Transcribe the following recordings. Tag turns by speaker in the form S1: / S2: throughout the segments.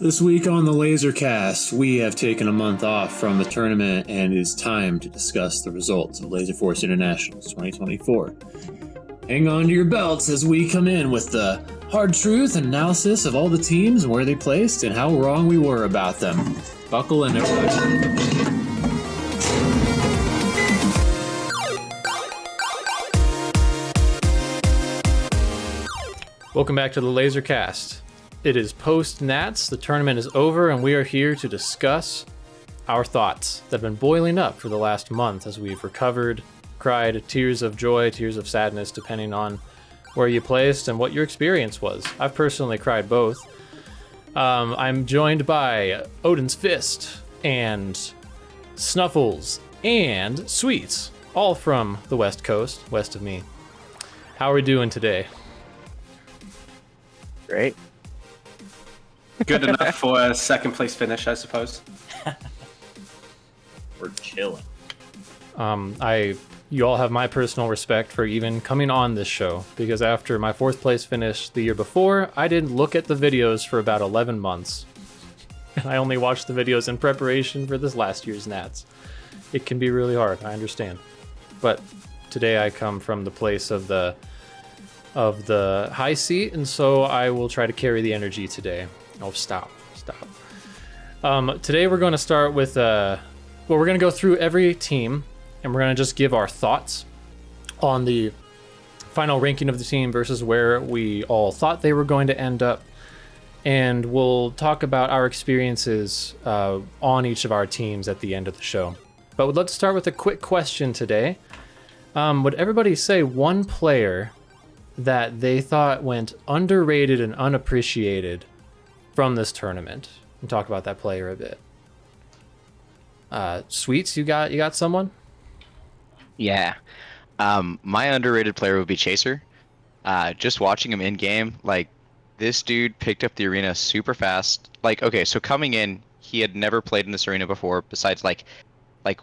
S1: This week on the Lasercast, we have taken a month off from the tournament and it is time to discuss the results of Laserforce Internationals 2024. Hang on to your belts as we come in with the hard truth and analysis of all the teams and where they placed and how wrong we were about them. Buckle in, everybody.
S2: Welcome back to the Lasercast. It is post-NATS, the tournament is over, and we are here to discuss our thoughts that have been boiling up for the last month as we've recovered, cried tears of joy, tears of sadness, depending on where you placed and what your experience was. I've personally cried both. I'm joined by Odin's Fist and Snuffles and Sweets, all from the West Coast, west of me. How are we doing today?
S3: Great.
S4: Good enough for a second place finish, I suppose.
S3: We're chilling.
S2: You all have my personal respect for even coming on this show, because after my fourth place finish the year before, I didn't look at the videos for about 11 months. And I only watched the videos in preparation for this last year's NATS. It can be really hard, I understand. But today I come from the place of the high seat, and so I will try to carry the energy today. Oh, stop. Today we're going to start with, we're going to go through every team, and we're going to just give our thoughts on the final ranking of the team versus where we all thought they were going to end up. And we'll talk about our experiences on each of our teams at the end of the show. But we'd love to start with a quick question today. Would everybody say one player that they thought went underrated and unappreciated from this tournament, and talk about that player a bit? Sweets, you got someone?
S5: Yeah. My underrated player would be Chaser. Just watching him in game, like, this dude picked up the arena super fast. Like, okay, so coming in, he had never played in this arena before, besides like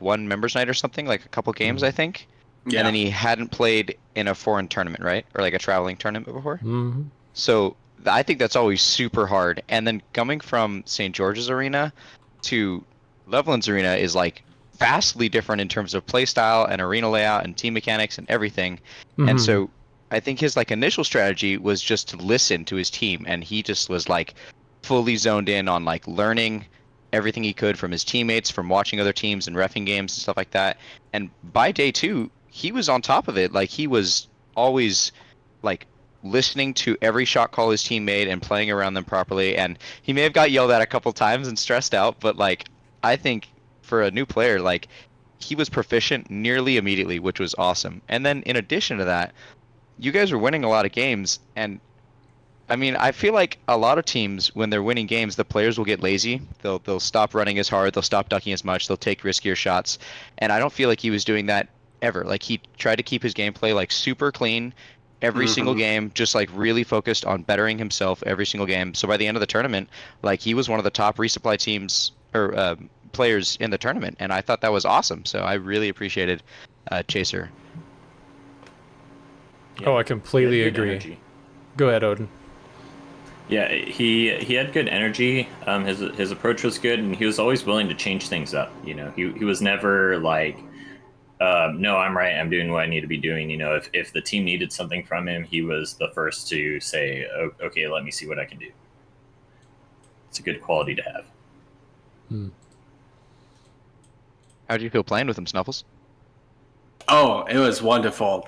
S5: one members night or something, like a couple games, I think. Yeah. And then he hadn't played in a foreign tournament, right? Or like a traveling tournament before.
S2: Mm-hmm.
S5: So I think that's always super hard. And then coming from St. George's Arena to Loveland's Arena is like vastly different in terms of play style and arena layout and team mechanics and everything. Mm-hmm. And so I think his like initial strategy was just to listen to his team, and he just was like fully zoned in on like learning everything he could from his teammates, from watching other teams and reffing games and stuff like that. And by day 2, he was on top of it. Like, he was always like listening to every shot call his team made and playing around them properly. And he may have got yelled at a couple times and stressed out, but like, I think for a new player, like, he was proficient nearly immediately, which was awesome. And then in addition to that, you guys were winning a lot of games. And I mean, I feel like a lot of teams, when they're winning games, the players will get lazy. They'll stop running as hard. They'll stop ducking as much. They'll take riskier shots. And I don't feel like he was doing that ever. Like, he tried to keep his gameplay like super clean every single game, just like really focused on bettering himself every single game. So by the end of the tournament, like, he was one of the top resupply teams or players in the tournament, and I thought that was awesome. So I really appreciated Chaser.
S2: Yeah, I completely agree. Energy. Go ahead, Odin.
S3: Yeah, he had good energy. His approach was good, and he was always willing to change things up. You know, he was never like, no, I'm right, I'm doing what I need to be doing. You know, if the team needed something from him, he was the first to say, okay, let me see what I can do. It's a good quality to have.
S5: How did you feel playing with him, Snuffles?
S4: Oh, it was wonderful.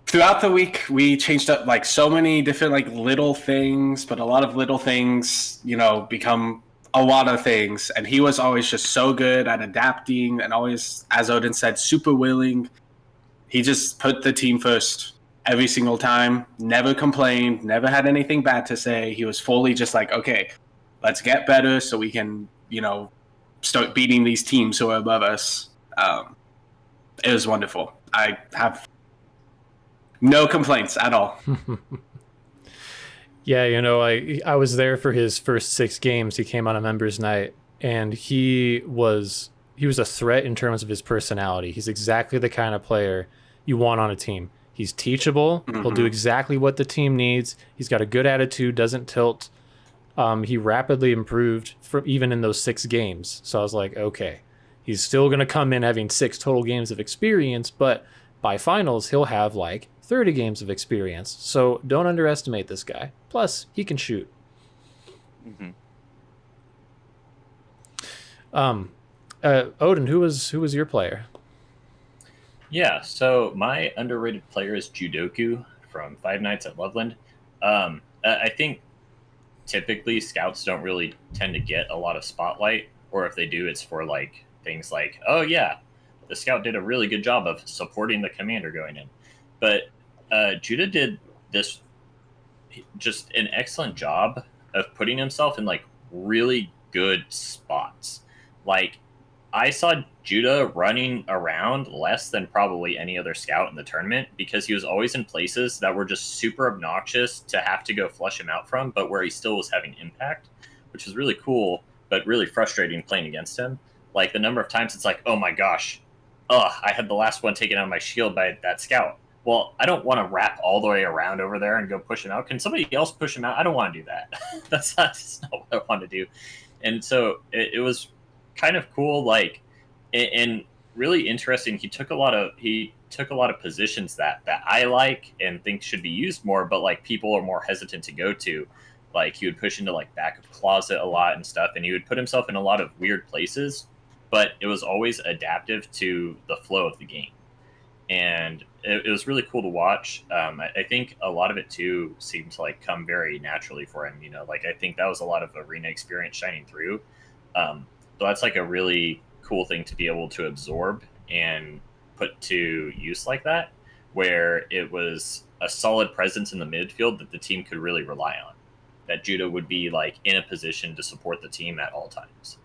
S4: Throughout the week, we changed up like so many different like little things, but a lot of little things, you know, become a lot of things. And he was always just so good at adapting and always, as Odin said, super willing. He just put the team first every single time, never complained, never had anything bad to say. He was fully just like, okay, let's get better so we can, you know, start beating these teams who are above us. It was wonderful. I have no complaints at all.
S2: Yeah, you know, I was there for his first 6 games. He came on a members night, and he was a threat in terms of his personality. He's exactly the kind of player you want on a team. He's teachable. Mm-hmm. He'll do exactly what the team needs. He's got a good attitude, doesn't tilt. he rapidly improved from even in those 6 games. So I was like, okay, he's still going to come in having 6 total games of experience, but by finals, he'll have like 30 games of experience. So don't underestimate this guy. Plus, he can shoot.
S5: Mm-hmm.
S2: Odin, who was your player?
S3: Yeah, so my underrated player is Judoku from Five Nights at Loveland. I think typically scouts don't really tend to get a lot of spotlight, or if they do, it's for like things like, oh yeah, the scout did a really good job of supporting the commander going in. But Judah did this just an excellent job of putting himself in like really good spots. Like I saw Judah running around less than probably any other scout in the tournament because he was always in places that were just super obnoxious to have to go flush him out from, but where he still was having impact, which was really cool, but really frustrating playing against him. Like the number of times it's like, oh my gosh, I had the last one taken out of my shield by that scout. Well, I don't want to wrap all the way around over there and go push him out. Can somebody else push him out? I don't want to do that. That's not what I want to do. And so it was kind of cool, like, and really interesting. He took a lot of positions that I like and think should be used more, but like people are more hesitant to go to. Like he would push into like back of closet a lot and stuff, and he would put himself in a lot of weird places, but it was always adaptive to the flow of the game. And it was really cool to watch. I think a lot of it too seemed to like come very naturally for him. You know, like I think that was a lot of arena experience shining through. So that's like a really cool thing to be able to absorb and put to use like that, where it was a solid presence in the midfield that the team could really rely on. That Judah would be like in a position to support the team at all times.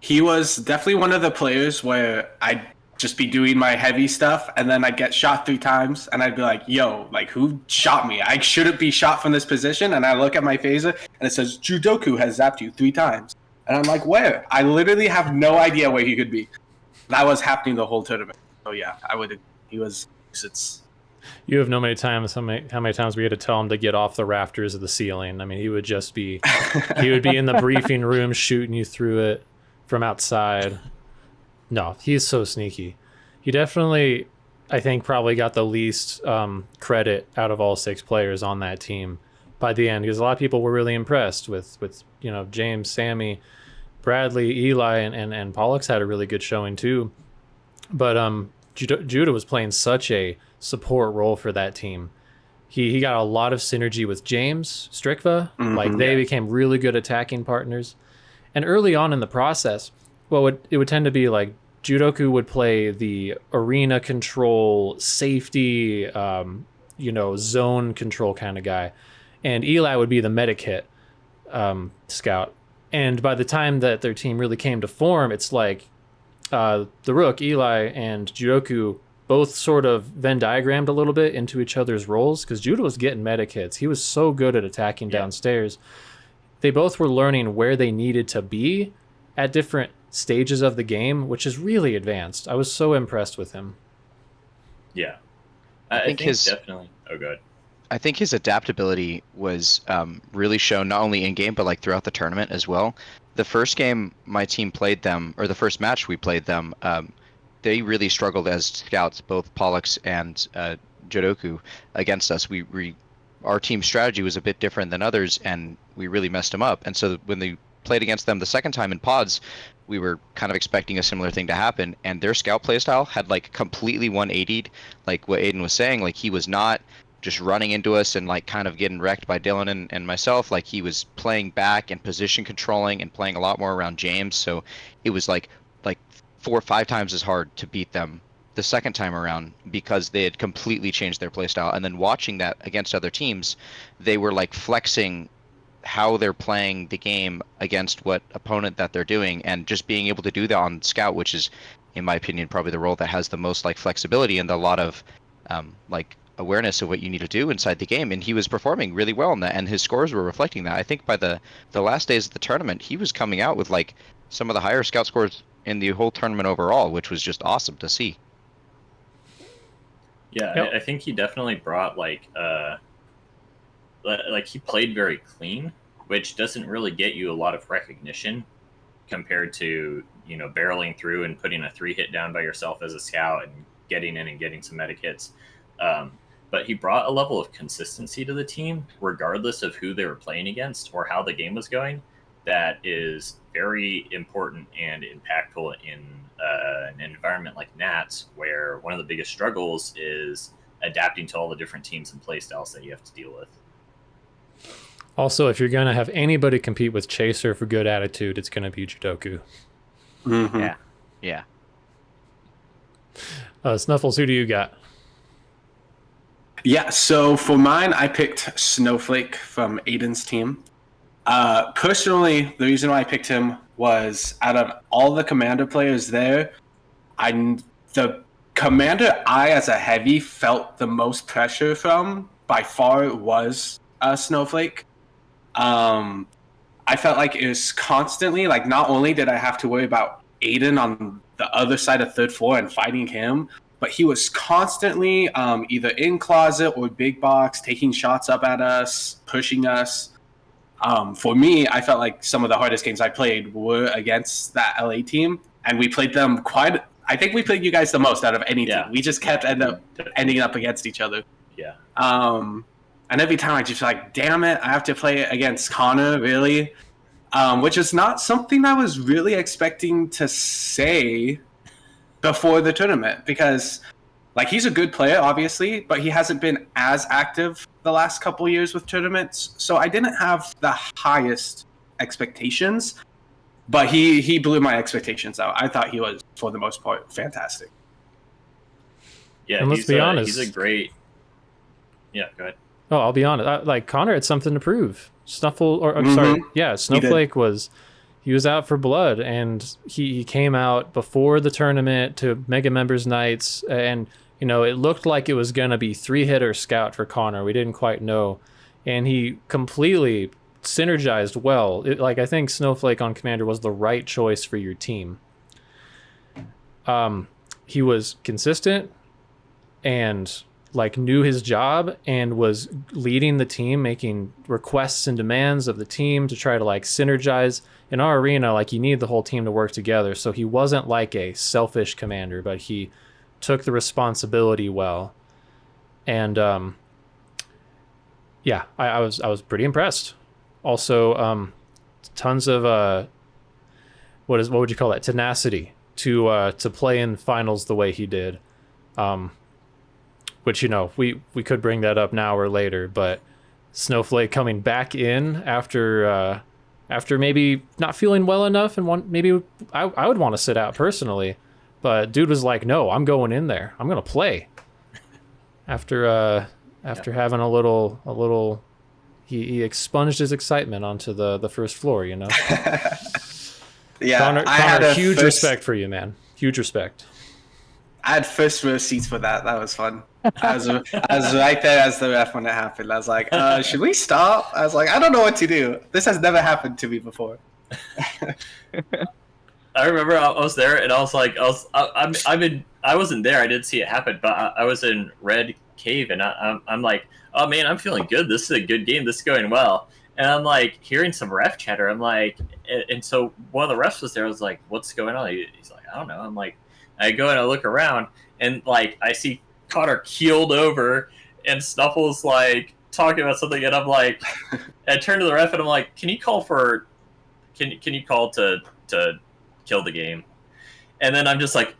S4: He was definitely one of the players where I'd just be doing my heavy stuff and then I'd get shot 3 times and I'd be like, yo, like who shot me? I shouldn't be shot from this position. And I look at my phaser and it says Judoku has zapped you 3 times. And I'm like, where? I literally have no idea where he could be. That was happening the whole tournament. So yeah, he was.
S2: You have no many times how many times we had to tell him to get off the rafters of the ceiling. I mean, he would just be in the briefing room shooting you through it from outside. No, he's so sneaky. He definitely, I think, probably got the least credit out of all 6 players on that team by the end, because a lot of people were really impressed with James, Sammy, Bradley, Eli, and Pollux had a really good showing too. But Judah was playing such a support role for that team. He got a lot of synergy with James, Strikva.
S4: Mm-hmm,
S2: like they became really good attacking partners. And early on in the process, it would tend to be like Judoku would play the arena control, safety, zone control kind of guy. And Eli would be the medic hit scout. And by the time that their team really came to form, it's like the Rook, Eli, and Judoku both sort of Venn diagrammed a little bit into each other's roles, because Judah was getting medic hits. He was so good at attacking downstairs. They both were learning where they needed to be at different stages of the game, which is really advanced. I was so impressed with him.
S3: Yeah. I think definitely. Oh, good.
S5: I think his adaptability was really shown not only in game but like throughout the tournament as well. The first game my team played them, or the first match we played them, they really struggled as scouts, both Pollux and Jodoku, against us. Our team strategy was a bit different than others, and we really messed them up. And so when they played against them the second time in pods, we were kind of expecting a similar thing to happen, and their scout playstyle had like completely 180'd, like what Aiden was saying. Like he was not just running into us and like kind of getting wrecked by Dylan and myself. Like he was playing back and position controlling and playing a lot more around James. So it was like 4 or 5 times as hard to beat them the second time around, because they had completely changed their playstyle. And then watching that against other teams, they were like flexing how they're playing the game against what opponent that they're doing, and just being able to do that on scout, which is, in my opinion, probably the role that has the most like flexibility and a lot of like awareness of what you need to do inside the game. And he was performing really well in that, and his scores were reflecting that. I think by the last days of the tournament, he was coming out with like some of the higher scout scores in the whole tournament overall, which was just awesome to see.
S3: Yeah,
S2: Yep.
S3: I think he definitely brought like he played very clean, which doesn't really get you a lot of recognition compared to, you know, barreling through and putting a 3-hit down by yourself as a scout and getting in and getting some medic hits. But he brought a level of consistency to the team, regardless of who they were playing against or how the game was going, that is very important and impactful in an environment like NATS, where one of the biggest struggles is adapting to all the different teams and playstyles that you have to deal with.
S2: Also, if you're going to have anybody compete with Chaser for good attitude, it's going to be Judoku.
S4: Mm-hmm.
S5: Yeah.
S2: Snuffles, who do you got?
S4: Yeah, so for mine, I picked Snowflake from Aiden's team. Personally, the reason why I picked him was out of all the commander players there, the commander I, as a heavy, felt the most pressure from by far was Snowflake. I felt like it was constantly, like, not only did I have to worry about Aiden on the other side of third floor and fighting him, but he was constantly either in closet or big box, taking shots up at us, pushing us. For me, I felt like some of the hardest games I played were against that LA team, and we played them I think we played you guys the most out of any team. We just kept ending up against each other.
S3: Yeah.
S4: And every time I just feel like, damn it, I have to play against Connor, really? Which is not something I was really expecting to say before the tournament, because, like, he's a good player, obviously, but he hasn't been as active the last couple years with tournaments. So I didn't have the highest expectations, but he blew my expectations out. I thought he was, for the most part, fantastic.
S3: Yeah,
S2: and let's be honest,
S3: he's a great... Yeah, go ahead.
S2: Oh, I'll be honest. Like, Connor had something to prove. Snowflake he was out for blood, and he came out before the tournament to Mega Members Nights, and, you know, it looked like it was going to be 3-hitter scout for Connor. We didn't quite know, and he completely synergized well. I think Snowflake on Commander was the right choice for your team. He was consistent and, like, knew his job and was leading the team, making requests and demands of the team to try to, like, synergize. In our arena, like, you need the whole team to work together. So he wasn't like a selfish commander, but he took the responsibility well. And I was pretty impressed. Also, tons of what would you call that? Tenacity to play in finals the way he did. Which, you know, we could bring that up now or later, but Snowflake coming back in after maybe not feeling well enough, and maybe I would want to sit out personally, but dude was like, no, I'm going in there. I'm gonna play. After having a little, he expunged his excitement onto the first floor, you know.
S4: Yeah,
S2: Connor, huge respect for you, man. Huge respect.
S4: I had first row seats for that. That was fun. I was right there as the ref when it happened. I was like, should we stop? I was like, I don't know what to do. This has never happened to me before.
S3: I remember I was there, and I was like, I wasn't there. I didn't see it happen, but I was in Red Cave, and I'm like, oh man, I'm feeling good. This is a good game. This is going well. And I'm like hearing some ref chatter. I'm like, and so one of the refs was there. I was like, what's going on? He's like, I don't know. I'm like, I go and I look around, and like I see Connor keeled over, and Snuffles like talking about something, and I'm like, I turn to the ref and I'm like, can you call to kill the game? And then I'm just like,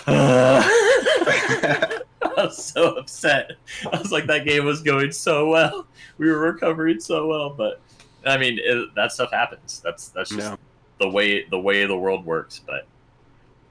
S3: I was so upset. I was like, that game was going so well. We were recovering so well, but I mean, that stuff happens. That's just the way the world works. But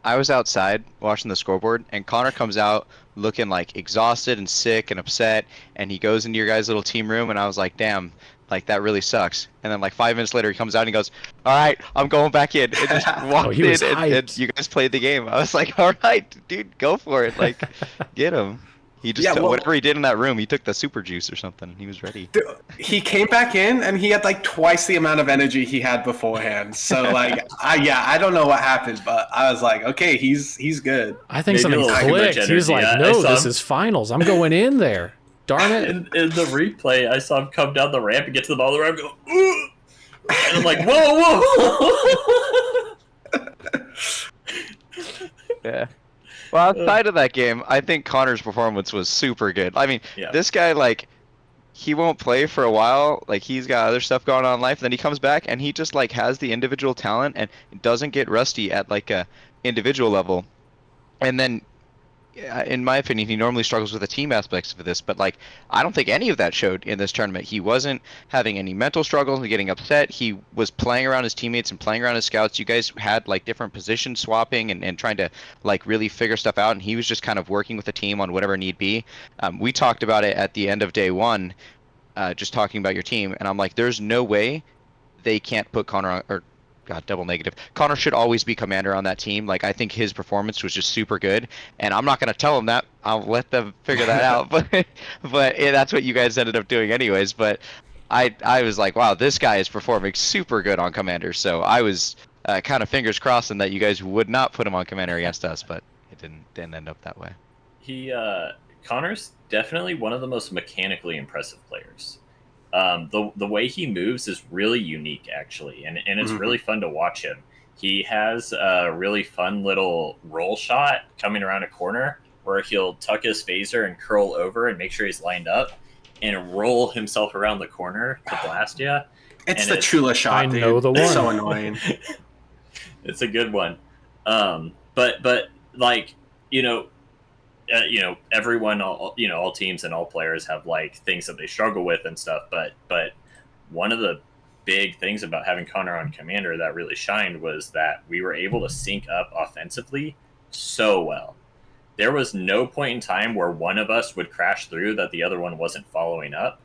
S5: I was outside watching the scoreboard, and Connor comes out looking like exhausted and sick and upset, and he goes into your guys' little team room, and I was like, damn, like that really sucks. And then like 5 minutes later, he comes out and he goes, all right, I'm going back in, and just walked in, and you guys played the game. I was like, all right, dude, go for it, like get him. He just whatever he did in that room, he took the super juice or something. He was ready.
S4: Dude, he came back in and he had like twice the amount of energy he had beforehand. So like, I don't know what happened, but I was like, okay, he's good.
S2: I think something clicked. He was like, no, this is finals. I'm going in there. Darn it!
S3: In the replay, I saw him come down the ramp and get to the bottom of the ramp and go, ooh! And I'm like, whoa.
S5: Yeah. Well, outside of that game, I think Connor's performance was super good. I mean,
S3: Yeah.
S5: this guy, like, he won't play for a while. Like, he's got other stuff going on in life. Then he comes back and he just, like, has the individual talent and doesn't get rusty at, like, a individual level. And then, in my opinion, he normally struggles with the team aspects of this, but like I don't think any of that showed in this tournament. He wasn't having any mental struggles and getting upset. He was playing around his teammates and playing around his scouts. You guys had like different position swapping and trying to like really figure stuff out, and he was just kind of working with the team on whatever need be. We talked about it at the end of day one, just talking about your team, and I'm like, there's no way they can't put Connor on, or God, double negative. Connor should always be commander on that team. Like, I think his performance was just super good, and I'm not gonna tell him that. I'll let them figure that out. But yeah, that's what you guys ended up doing anyways. But I was like, wow, this guy is performing super good on commander. So I was kind of fingers crossing that you guys would not put him on commander against us, but it didn't end up that way.
S3: Connor's definitely one of the most mechanically impressive players. The way he moves is really unique, actually, and it's really fun to watch him. He has a really fun little roll shot coming around a corner where he'll tuck his phaser and curl over and make sure he's lined up and roll himself around the corner to blast you.
S4: It's the Chula shot,
S2: I
S4: dude.
S2: know the one.
S4: It's so annoying.
S3: It's a good one. But like, everyone, all teams and all players have like things that they struggle with and stuff. But one of the big things about having Connor on commander that really shined was that we were able to sync up offensively so well. There was no point in time where one of us would crash through that the other one wasn't following up.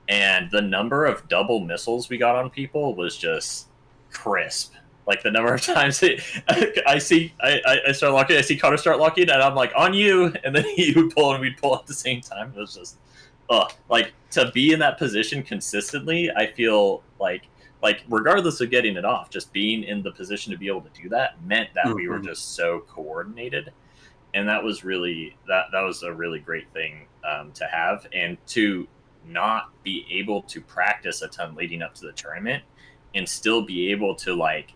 S3: And the number of double missiles we got on people was just crisp. Like the number of times I start locking, I see Connor start locking, and I'm like, on you, and then he would pull and we'd pull at the same time. It was just, like to be in that position consistently. I feel like regardless of getting it off, just being in the position to be able to do that meant that we were just so coordinated, and that was really that was a really great thing to have, and to not be able to practice a ton leading up to the tournament and still be able to like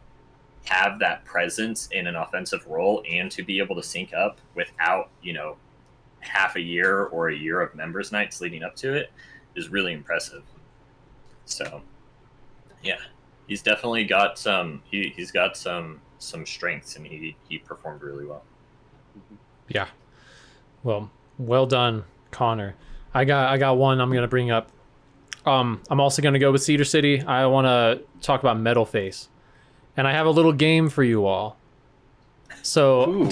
S3: have that presence in an offensive role and to be able to sync up without, half a year or a year of members nights leading up to it is really impressive. So yeah, he's definitely got he's got some strengths, and he performed really well.
S2: Yeah. Well done, Connor. I got one I'm gonna bring up. I'm also gonna go with Cedar City. I wanna talk about Metal Face. And I have a little game for you all. So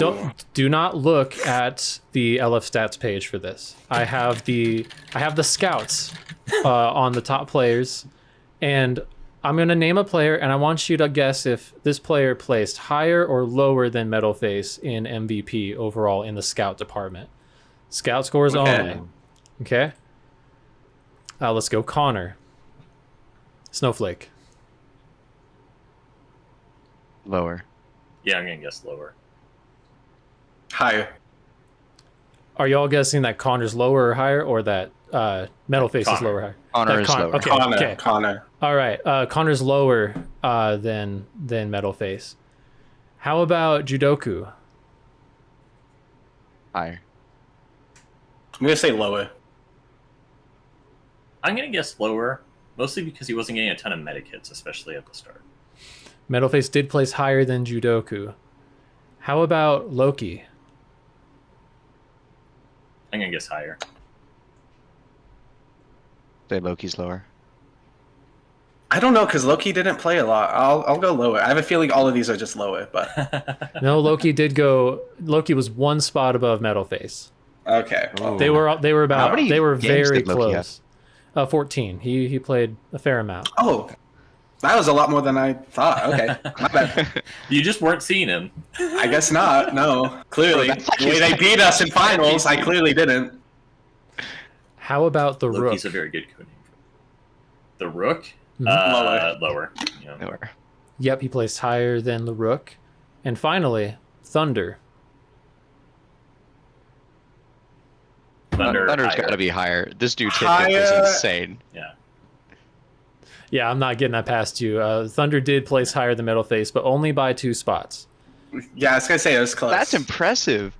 S2: do not look at the LF stats page for this. I have the scouts on the top players, and I'm gonna name a player, and I want you to guess if this player placed higher or lower than Metal Face in MVP overall in the scout department. Scout scores only. Okay. Let's go, Connor. Snowflake.
S5: Lower.
S3: Yeah, I'm gonna guess lower.
S4: Higher.
S2: Are y'all guessing that Connor's lower or higher, or that Metal Face is lower or higher?
S5: Connor is lower.
S2: Okay.
S4: Connor.
S2: All right. Connor's lower than Metal Face. How about Judoku?
S5: Higher.
S4: I'm gonna say lower.
S3: I'm gonna guess lower, mostly because he wasn't getting a ton of medic hits, especially at the start.
S2: Metal Face did place higher than Judoku. How about Loki?
S3: I'm gonna guess higher.
S5: Say Loki's lower.
S4: I don't know, because Loki didn't play a lot. I'll go lower. I have a feeling all of these are just lower, but
S2: No, Loki was one spot above Metal Face.
S4: okay.
S5: Ooh.
S2: They were about.
S5: How many
S2: They were
S5: games
S2: very
S5: did Loki have?
S2: close. 14. He played a fair amount.
S4: Oh, that was a lot more than I thought. Okay, my bad.
S3: You just weren't seeing him.
S4: I guess not. No, clearly.
S5: That's like
S4: The way they beat us in finals, I clearly didn't.
S2: How about the
S3: Loki's
S2: Rook?
S3: a very good code name. The Rook?
S4: Lower.
S3: Lower. Yeah.
S5: Lower.
S2: Yep, he placed higher than the Rook. And finally, Thunder.
S3: Thunder's
S5: Thunder's got to be higher. This dude's hit is
S4: Higher.
S5: insane.
S3: Yeah.
S2: Yeah, I'm not getting that past you. Thunder did place higher than Metalface, but only by 2 spots.
S4: Yeah, I was gonna say it was close.
S5: That's impressive.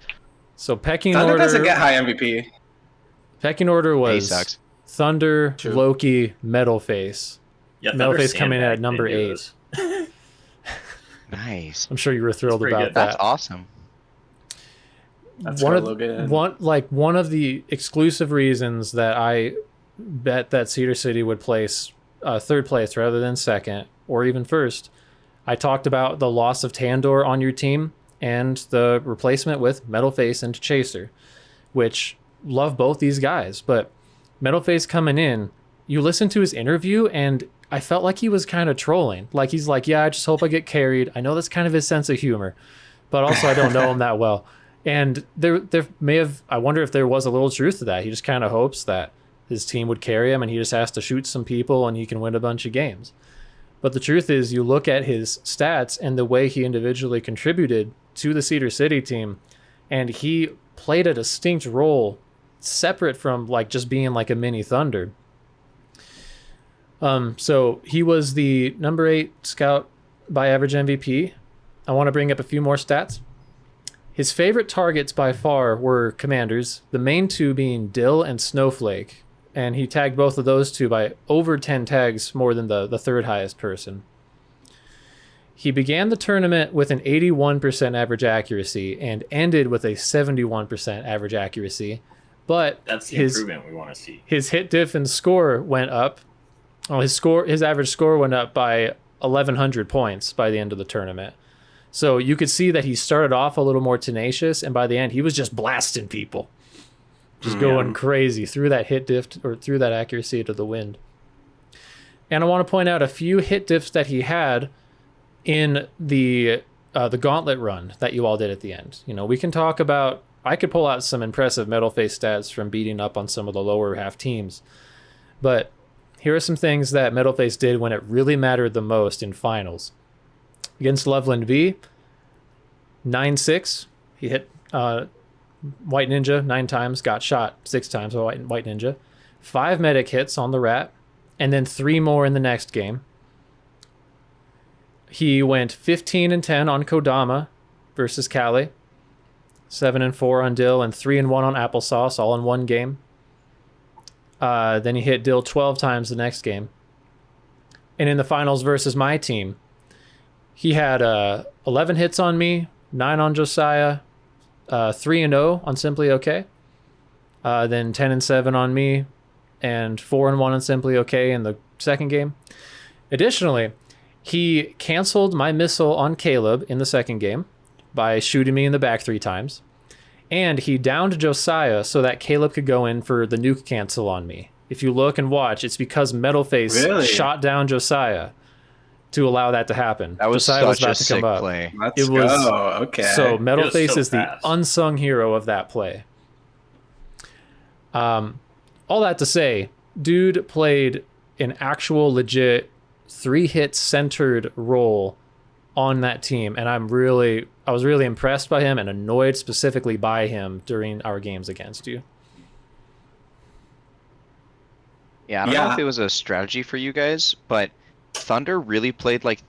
S2: So pecking
S4: Thunder
S2: order.
S4: doesn't get high MVP.
S2: Pecking order
S5: He
S2: was
S5: sucks.
S2: Thunder,
S4: True.
S2: Loki, Metalface.
S3: Yeah, Thunder
S2: Metalface coming in at
S3: sandbagged
S2: number
S3: into
S2: 8.
S3: those.
S5: Nice.
S2: I'm sure you were thrilled
S3: pretty
S2: about
S3: good.
S5: That's
S2: that.
S5: awesome.
S4: That's
S2: one
S4: real
S2: of
S4: good.
S2: one of the exclusive reasons that I bet that Cedar City would place third place rather than second or even first. I talked about the loss of Tandor on your team and the replacement with Metalface and Chaser, which love both these guys. But Metalface coming in, you listen to his interview and I felt like he was kind of trolling. Like he's like, yeah, I just hope I get carried. I know that's kind of his sense of humor, but also I don't know him that well. And there may have, I wonder if there was a little truth to that. He just kind of hopes that his team would carry him and he just has to shoot some people and he can win a bunch of games. But the truth is, you look at his stats and the way he individually contributed to the Cedar City team, and he played a distinct role separate from like just being like a mini Thunder. So he was the number 8 scout by average MVP. I want to bring up a few more stats. His favorite targets by far were commanders, the main 2 being Dill and Snowflake, and he tagged both of those 2 by over 10 tags more than the third highest person. He began the tournament with an 81% average accuracy and ended with a 71% average accuracy, but
S3: That's the improvement we want to see.
S2: his hit diff and score went up. Oh, his average score went up by 1,100 points by the end of the tournament. So you could see that he started off a little more tenacious, and by the end, he was just blasting people. Just going crazy through that hit diff or through that accuracy to the wind. And I want to point out a few hit diffs that he had in the gauntlet run that you all did at the end. You know, we can talk about, I could pull out some impressive Metalface stats from beating up on some of the lower half teams. But here are some things that Metalface did when it really mattered the most in finals. Against Loveland V, 9-6. He hit White Ninja 9 times, got shot 6 times by White Ninja. 5 medic hits on the Rat, and then 3 more in the next game. He went 15-10 on Kodama versus Kali, 7-4 on Dill, and 3-1 on Applesauce, all in one game. Then he hit Dill 12 times the next game. And in the finals versus my team, he had 11 hits on me, 9 on Josiah, 3-0 on Simply Okay, then 10-7 on me, and 4-1 on Simply Okay in the second game. Additionally, he canceled my missile on Caleb in the second game by shooting me in the back 3 times. And he downed Josiah so that Caleb could go in for the nuke cancel on me. If you look and watch, it's because Metalface shot down Josiah to allow that to happen.
S5: That was
S2: Josiah
S5: such a sick play.
S4: Let's
S2: It was-
S4: go. Okay.
S2: So Metalface
S3: so
S2: is the
S3: fast.
S2: unsung hero of that play. All that to say, dude played an actual legit 3-hit centered role on that team, and I was really impressed by him and annoyed specifically by him during our games against you.
S5: Yeah, I don't know if it was a strategy for you guys, but Thunder really played like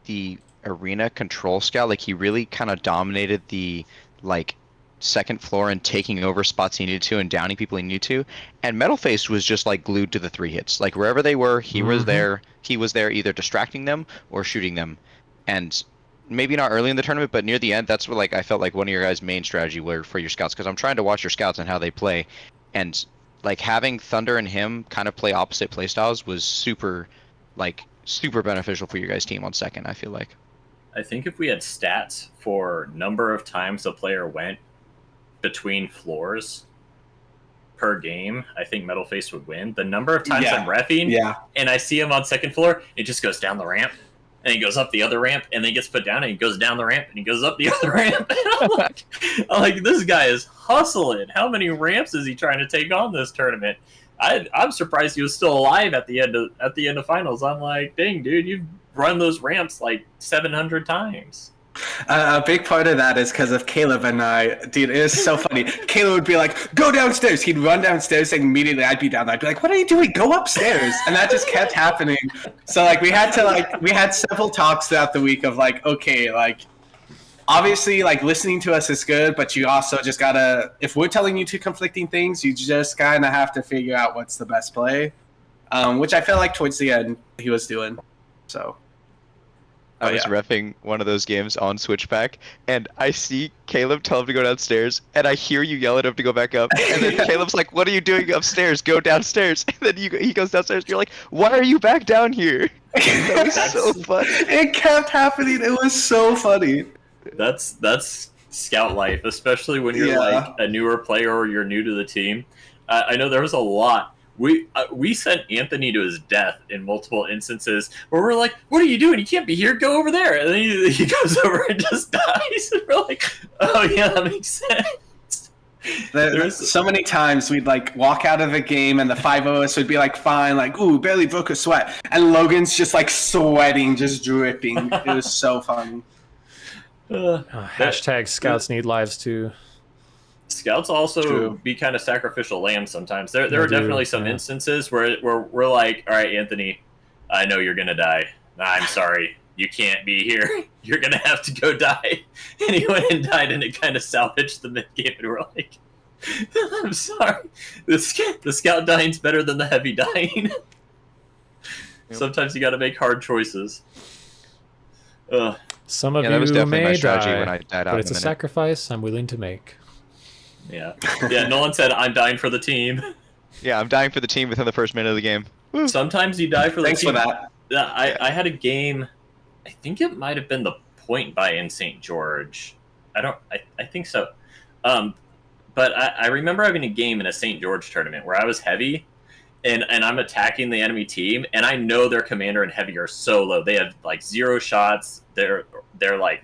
S5: the arena control scout. Like he really kind of dominated the like second floor and taking over spots he needed to and downing people he needed to. And Metalface was just like glued to the 3 hits. Like wherever they were, he was there. He was there either distracting them or shooting them. And maybe not early in the tournament, but near the end, that's what like I felt like one of your guys' main strategy were for your scouts, because I'm trying to watch your scouts and how they play, and like having Thunder and him kind of play opposite playstyles was super beneficial for your guys' team on second. I feel like.
S3: I think if we had stats for number of times a player went between floors per game, I think Metalface would win. The number of times I'm reffing and I see him on second floor, it just goes down the ramp. And he goes up the other ramp, and then he gets put down, and he goes down the ramp, and he goes up the other ramp. And I'm like, this guy is hustling. How many ramps is he trying to take on this tournament? I'm surprised he was still alive at the end of finals. I'm like, dang, dude, you've run those ramps like 700 times.
S4: A big part of that is because of Caleb and I. Dude, it was so funny. Caleb would be like, "Go downstairs." He'd run downstairs, and immediately I'd be down. I'd be like, "What are you doing? Go upstairs!" And that just kept happening. So we had several talks throughout the week of okay, obviously listening to us is good, but you also just gotta. If we're telling you two conflicting things, you just kind of have to figure out what's the best play. Which I felt like towards the end he was doing. So.
S5: I was reffing one of those games on Switchback, and I see Caleb tell him to go downstairs, and I hear you yell at him to go back up, and then Caleb's like, "What are you doing upstairs? Go downstairs." And then he goes downstairs, and you're like, "Why are you back down here?" That was so funny.
S4: It kept happening. It was so funny.
S3: That's scout life, especially when you're a newer player or you're new to the team. I know there was a lot. We sent Anthony to his death in multiple instances where we're like, "What are you doing? You can't be here. Go over there." And then he goes over and just dies. And we're like, "Oh yeah, that makes sense."
S4: There's so many times we'd walk out of the game and the 5 of us would be fine, ooh, barely broke a sweat, and Logan's just sweating, just dripping. It was so funny.
S2: Hashtag scouts need lives too.
S3: Scouts also be kind of sacrificial lambs sometimes. There are definitely some instances where we're like, "All right, Anthony, I know you're gonna die. I'm sorry, you can't be here. You're gonna have to go die." And he went and died, and it kind of salvaged the mid game. And we're like, "I'm sorry, the scout dying's better than the heavy dying." Sometimes you got to make hard choices.
S2: Some of
S5: that was
S2: you
S5: definitely my
S2: may
S5: strategy
S2: die,
S5: when I died out
S2: but it's
S5: in
S2: a
S5: a minute.
S2: sacrifice I'm willing to make.
S3: Yeah. Nolan said, "I'm dying for the team."
S5: Yeah, I'm dying for the team within the first minute of the game. Woo.
S3: Sometimes you die for the
S4: Thanks
S3: team.
S4: for that.
S3: I had a game. I think it might have been the point buy in St. George. I think so. But I remember having a game in a St. George tournament where I was heavy, and I'm attacking the enemy team, and I know their commander and heavy are so low. They have 0 shots. They're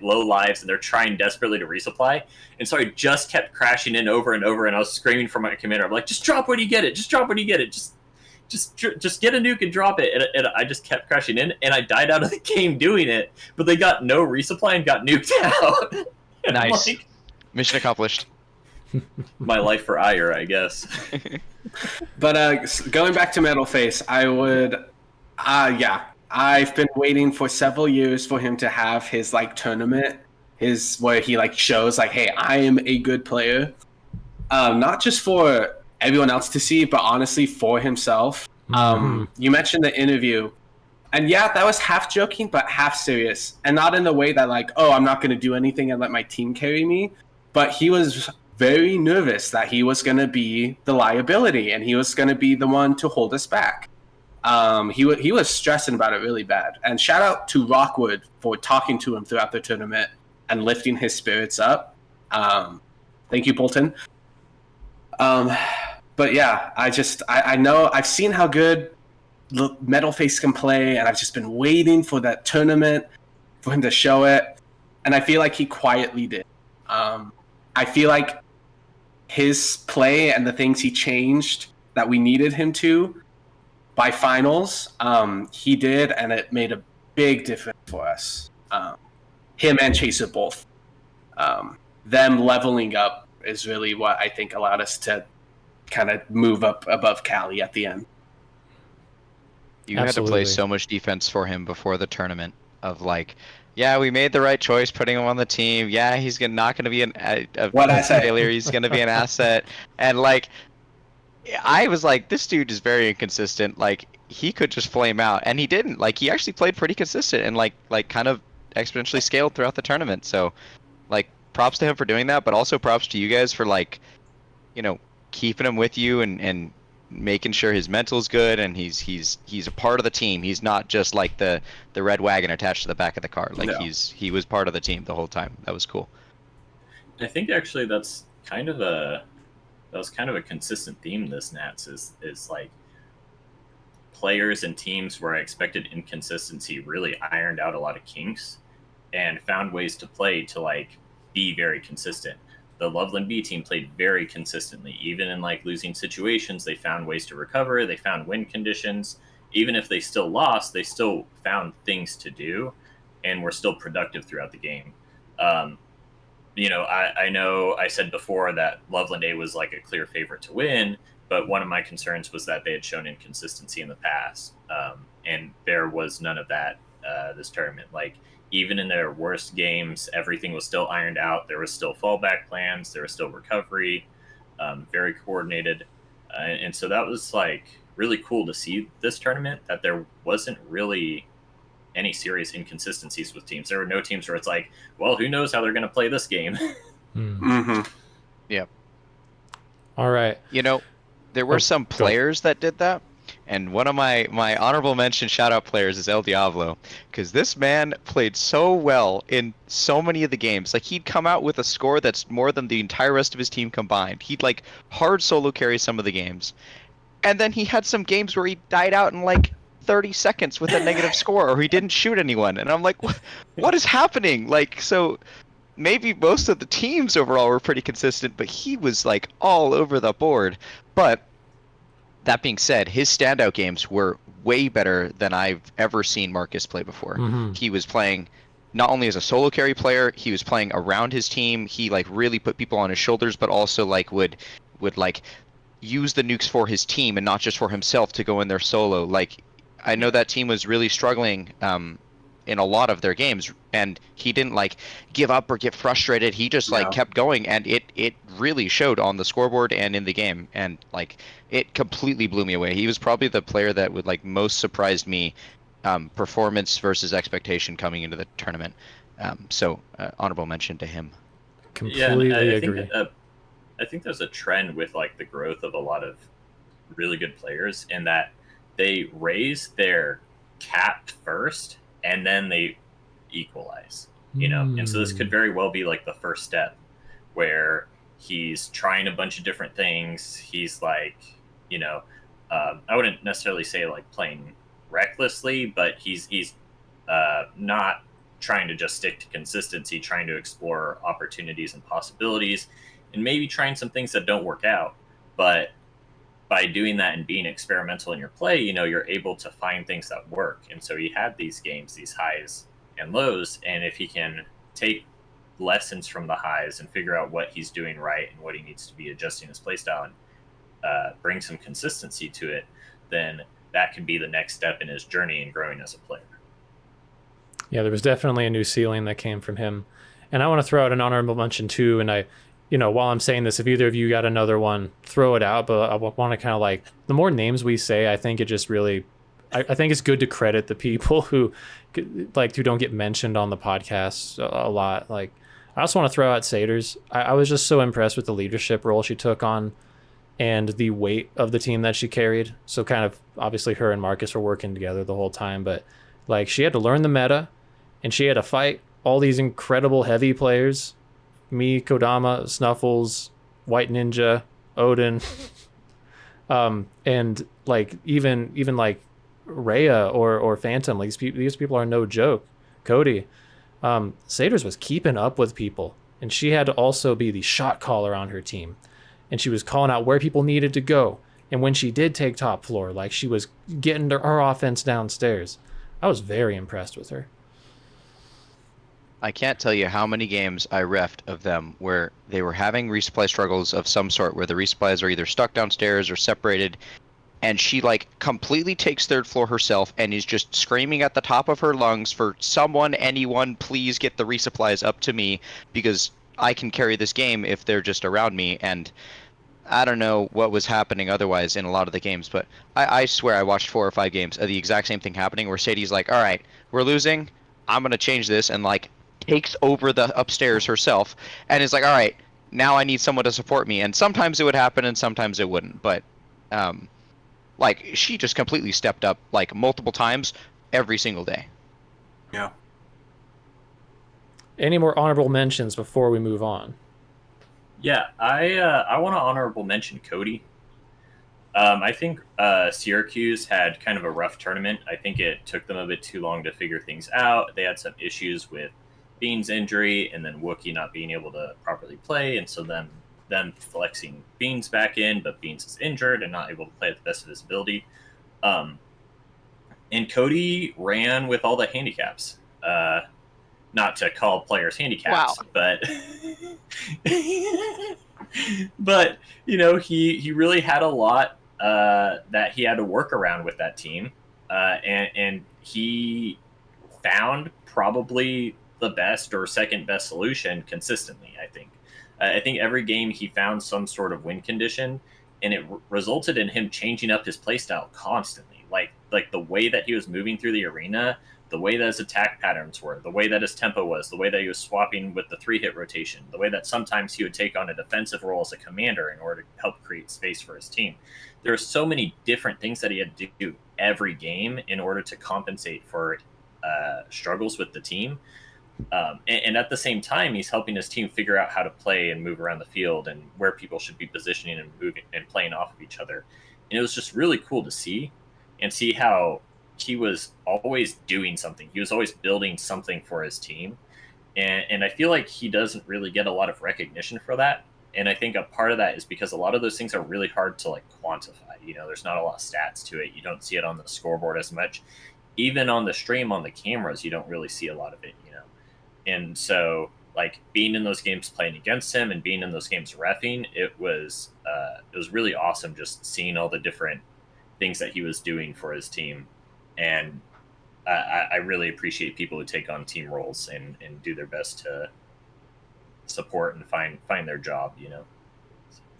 S3: low lives, and they're trying desperately to resupply. And so I just kept crashing in over and over, and I was screaming for my commander. I'm like, "Just drop when you get it. Just drop when you get it. Just get a nuke and drop it." And I just kept crashing in, and I died out of the game doing it. But they got no resupply and got nuked out. And
S5: Nice.
S3: I'm like,
S5: Mission accomplished.
S3: my life for ire, I guess.
S4: But going back to Metalface, I would, I've been waiting for several years for him to have his tournament, where he shows hey, I am a good player, not just for everyone else to see, but honestly for himself. You mentioned the interview, and that was half joking but half serious, and not in the way that oh, I'm not going to do anything and let my team carry me, but he was very nervous that he was going to be the liability and he was going to be the one to hold us back. He was stressing about it really bad. And shout out to Rockwood for talking to him throughout the tournament and lifting his spirits up. Thank you, Bolton. But yeah, I know I've seen how good Metalface can play, and I've just been waiting for that tournament for him to show it. And I feel like he quietly did. I feel like his play and the things he changed that we needed him to by finals, he did, and it made a big difference for us. Him and Chaser both. Them leveling up is really what I think allowed us to kind of move up above Cali at the end.
S5: You had to play so much defense for him before the tournament of yeah, we made the right choice putting him on the team. Yeah, he's not going to be a failure. He's going to be an asset. And I was this dude is very inconsistent. He could just flame out, and he didn't. He actually played pretty consistent and kind of exponentially scaled throughout the tournament. So, props to him for doing that, but also props to you guys for keeping him with you and making sure his mental's good and he's a part of the team. He's not just the red wagon attached to the back of the car. He was part of the team the whole time. That was cool.
S3: I think actually that was kind of a consistent theme this NATS is players and teams where I expected inconsistency really ironed out a lot of kinks and found ways to play to be very consistent. The Loveland B team played very consistently. Even in losing situations, they found ways to recover. They found win conditions. Even if they still lost, they still found things to do and were still productive throughout the game. I know I said before that Loveland A was like a clear favorite to win, but one of my concerns was that they had shown inconsistency in the past, and there was none of that this tournament. Like, even in their worst games, everything was still ironed out. There was still fallback plans. There was still recovery, very coordinated, and so that was like really cool to see this tournament. That there wasn't really any serious inconsistencies with teams. There were no teams where it's like, well, who knows how they're going to play this game.
S5: Yeah.
S2: All right.
S5: There were some
S2: go.
S5: players that did that, and one of my honorable mention shout out players is El Diablo, because this man played so well in so many of the games. Like, he'd come out with a score that's more than the entire rest of his team combined. He'd like hard solo carry some of the games, and then he had some games where he died out in like 30 seconds with a negative score, or he didn't shoot anyone, and I'm like, what is happening? Like, so maybe most of the teams overall were pretty consistent, but he was like all over the board. But that being said, his standout games were way better than I've ever seen Marcus play before. He was playing not only as a solo carry player, he was playing around his team. He like really put people on his shoulders, but also like would like use the nukes for his team and not just for himself to go in there solo. Like, I know that team was really struggling in a lot of their games, and he didn't like give up or get frustrated. He just like kept going, and it really showed on the scoreboard and in the game, and like it completely blew me away. He was probably the player that would like most surprised me, performance versus expectation coming into the tournament. So honorable mention to him.
S2: Completely
S3: I
S2: agree.
S3: I think there's a trend with like the growth of a lot of really good players in that they raise their cap first and then they equalize, and so this could very well be like the first step where he's trying a bunch of different things. He's like, I wouldn't necessarily say like playing recklessly, but he's not trying to just stick to consistency, trying to explore opportunities and possibilities, and maybe trying some things that don't work out. But by doing that and being experimental in your play, you're able to find things that work. And so he had these games, these highs and lows, and if he can take lessons from the highs and figure out what he's doing right and what he needs to be adjusting his playstyle and bring some consistency to it, then that could be the next step in his journey and growing as a player.
S2: Yeah, there was definitely a new ceiling that came from him. And I want to throw out an honorable mention too, and while I'm saying this, if either of you got another one, throw it out. But I want to kind of like, the more names we say, I think it just really, I think it's good to credit the people who don't get mentioned on the podcast a lot. Like, I also want to throw out Saders. I was just so impressed with the leadership role she took on and the weight of the team that she carried. So kind of, obviously her and Marcus were working together the whole time, but like, she had to learn the meta and she had to fight all these incredible heavy players. Me, Kodama, Snuffles, White Ninja, Odin, and like even like Rhea or Phantom. Like these people are no joke. Cody, Saders was keeping up with people, and she had to also be the shot caller on her team, and she was calling out where people needed to go. And when she did take top floor, like she was getting her offense downstairs. I was very impressed with her.
S5: I can't tell you how many games I refed of them where they were having resupply struggles of some sort, where the resupplies are either stuck downstairs or separated, and she like completely takes third floor herself and is just screaming at the top of her lungs for anyone, please get the resupplies up to me because I can carry this game if they're just around me. And I don't know what was happening otherwise in a lot of the games, but I swear I watched 4 or 5 games of the exact same thing happening where Sadie's like, all right, we're losing, I'm going to change this, and like takes over the upstairs herself and is like, all right, now I need someone to support me. And sometimes it would happen and sometimes it wouldn't, but like she just completely stepped up like multiple times every single day.
S4: Yeah.
S2: Any more honorable mentions before we move on?
S3: Yeah, I want to honorable mention Cody. I think Syracuse had kind of a rough tournament. I think it took them a bit too long to figure things out. They had some issues with Bean's injury and then Wookie not being able to properly play, and so them flexing Beans back in, but Beans is injured and not able to play at the best of his ability. And Cody ran with all the handicaps. not to call players handicaps, but but he really had a lot that he had to work around with that team, and he found probably the best or second best solution consistently. I think every game he found some sort of win condition, and it resulted in him changing up his playstyle constantly. Like the way that he was moving through the arena, the way that his attack patterns were, the way that his tempo was, the way that he was swapping with the 3-hit rotation, the way that sometimes he would take on a defensive role as a commander in order to help create space for his team. There are so many different things that he had to do every game in order to compensate for struggles with the team. And at the same time, he's helping his team figure out how to play and move around the field and where people should be positioning and moving and playing off of each other. And it was just really cool to see how he was always doing something. He was always building something for his team. And I feel like he doesn't really get a lot of recognition for that. And I think a part of that is because a lot of those things are really hard to quantify. There's not a lot of stats to it. You don't see it on the scoreboard as much. Even on the stream, on the cameras, you don't really see a lot of it, And so, being in those games playing against him and being in those games reffing, it was really awesome just seeing all the different things that he was doing for his team. And I really appreciate people who take on team roles and do their best to support and find their job,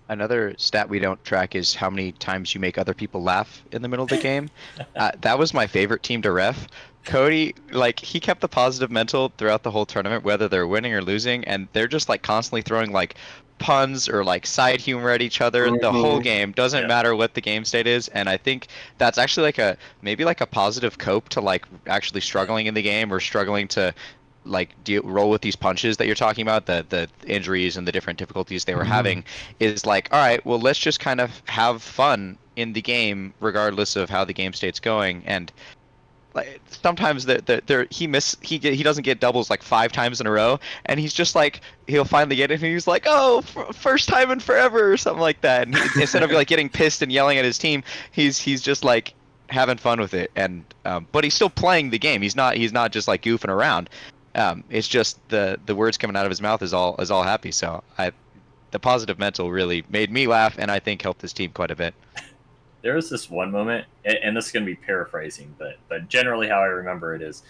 S5: Another stat we don't track is how many times you make other people laugh in the middle of the game. That was my favorite team to ref. Cody, he kept the positive mental throughout the whole tournament, whether they're winning or losing, and they're just constantly throwing puns or side humor at each other the whole game. Doesn't matter what the game state is, and I think that's actually maybe a positive cope to actually struggling in the game or struggling to roll with these punches that you're talking about, the injuries and the different difficulties they were having, is all right, well, let's just kind of have fun in the game regardless of how the game state's going. And sometimes he doesn't get doubles 5 times in a row, and he's just he'll finally get it and he's oh, first time in forever or something like that, and instead of getting pissed and yelling at his team, he's just having fun with it. And but he's still playing the game. He's not just goofing around. It's just the words coming out of his mouth is all happy. So the positive mental really made me laugh, and I think helped his team quite a bit.
S3: There was this one moment, and this is going to be paraphrasing, but generally how I remember it is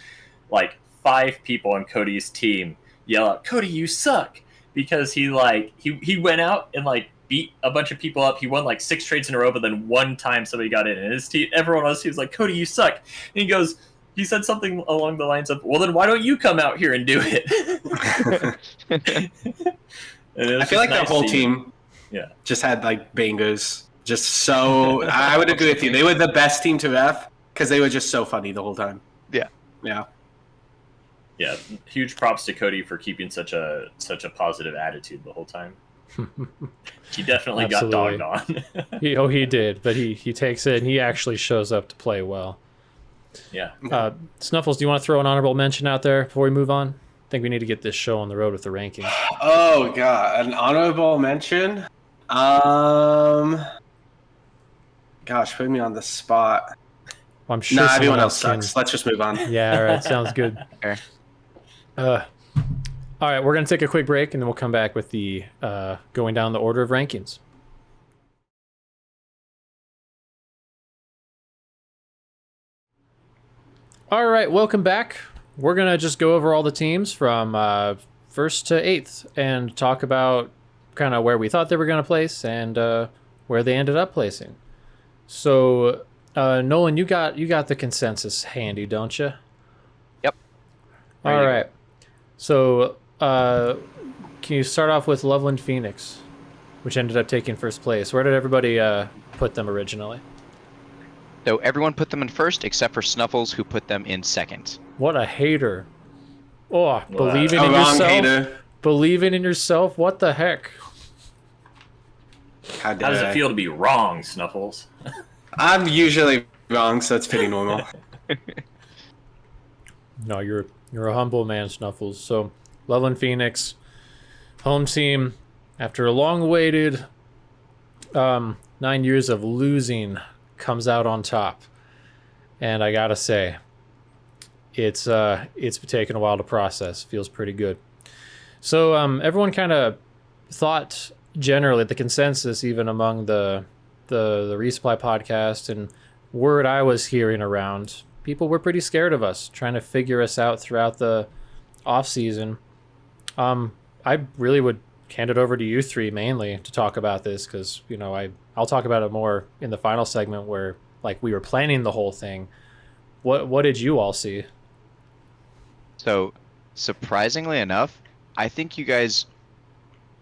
S3: 5 people on Cody's team yell out, "Cody, you suck," because he went out and beat a bunch of people up. He won 6 trades in a row, but then one time somebody got in, and his team, everyone else, he was like, "Cody, you suck," and he said something along the lines of, "Well, then why don't you come out here and do it?"
S4: I feel like that whole team just had bangers. Just so, I would agree with you. They were the best team to ref because they were just so funny the whole time.
S5: Yeah.
S3: Huge props to Cody for keeping such a positive attitude the whole time. He definitely got dogged on.
S2: he did, but he takes it and he actually shows up to play well.
S3: Yeah.
S2: Snuffles, do you want to throw an honorable mention out there before we move on? I think we need to get this show on the road with the rankings.
S4: Oh god, an honorable mention. Gosh, put me on the spot.
S2: Well, I'm sure
S4: everyone else sucks. Let's just move on.
S2: Yeah, all right, sounds good. All right, we're gonna take a quick break and then we'll come back with the going down the order of rankings. All right, welcome back. We're gonna just go over all the teams from 1st to 8th and talk about kind of where we thought they were gonna place and where they ended up placing. So, Nolan, you got the consensus handy, don't you?
S5: Yep.
S2: All right. So, can you start off with Loveland Phoenix, which ended up taking 1st place? Where did everybody put them originally?
S5: So everyone put them in 1st except for Snuffles, who put them in 2nd.
S2: What a hater. Oh, believing in yourself. Hater. Believing in yourself? What the heck?
S3: How does it feel to be wrong, Snuffles?
S4: I'm usually wrong, so it's pretty normal.
S2: No, you're a humble man, Snuffles. So, Loveland Phoenix, home team, after a long-awaited 9 years of losing, comes out on top. And I gotta say, it's taken a while to process. Feels pretty good. So everyone kind of thought generally the consensus, even among the Resupply podcast and word I was hearing around, people were pretty scared of us, trying to figure us out throughout the off season. I really would hand it over to you three mainly to talk about this, because I'll talk about it more in the final segment where like we were planning the whole thing. What did you all see?
S5: So, surprisingly enough, I think you guys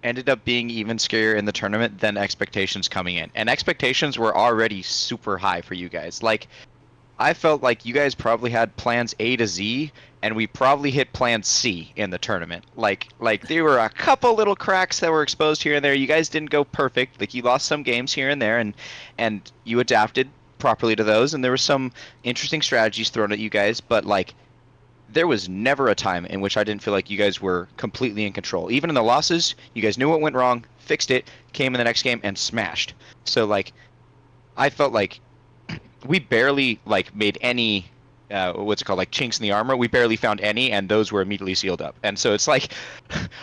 S5: ended up being even scarier in the tournament than expectations coming in. And expectations were already super high for you guys. Like, I felt like you guys probably had plans A to Z, and we probably hit plan C in the tournament. Like there were a couple little cracks that were exposed here and there. You guys didn't go perfect. Like, you lost some games here and there, and you adapted properly to those, and there were some interesting strategies thrown at you guys, but like there was never a time in which I didn't feel like you guys were completely in control. Even in the losses, you guys knew what went wrong, fixed it, came in the next game and smashed. So like I felt like we barely like made any what's it called, like chinks in the armor. We barely found any, and those were immediately sealed up. And so it's like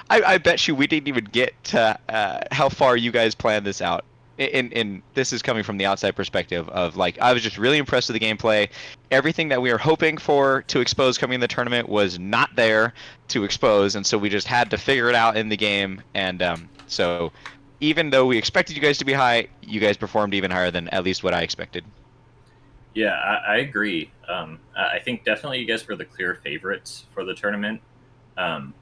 S5: I bet you we didn't even get to how far you guys planned this out. In this is coming from the outside perspective of like I was just really impressed with the gameplay. Everything that we were hoping for to expose coming in the tournament was not there to expose, and so we just had to figure it out in the game. And so even though we expected you guys to be high, you guys performed even higher than at least what I expected.
S3: Yeah, I agree. I think definitely you guys were the clear favorites for the tournament. I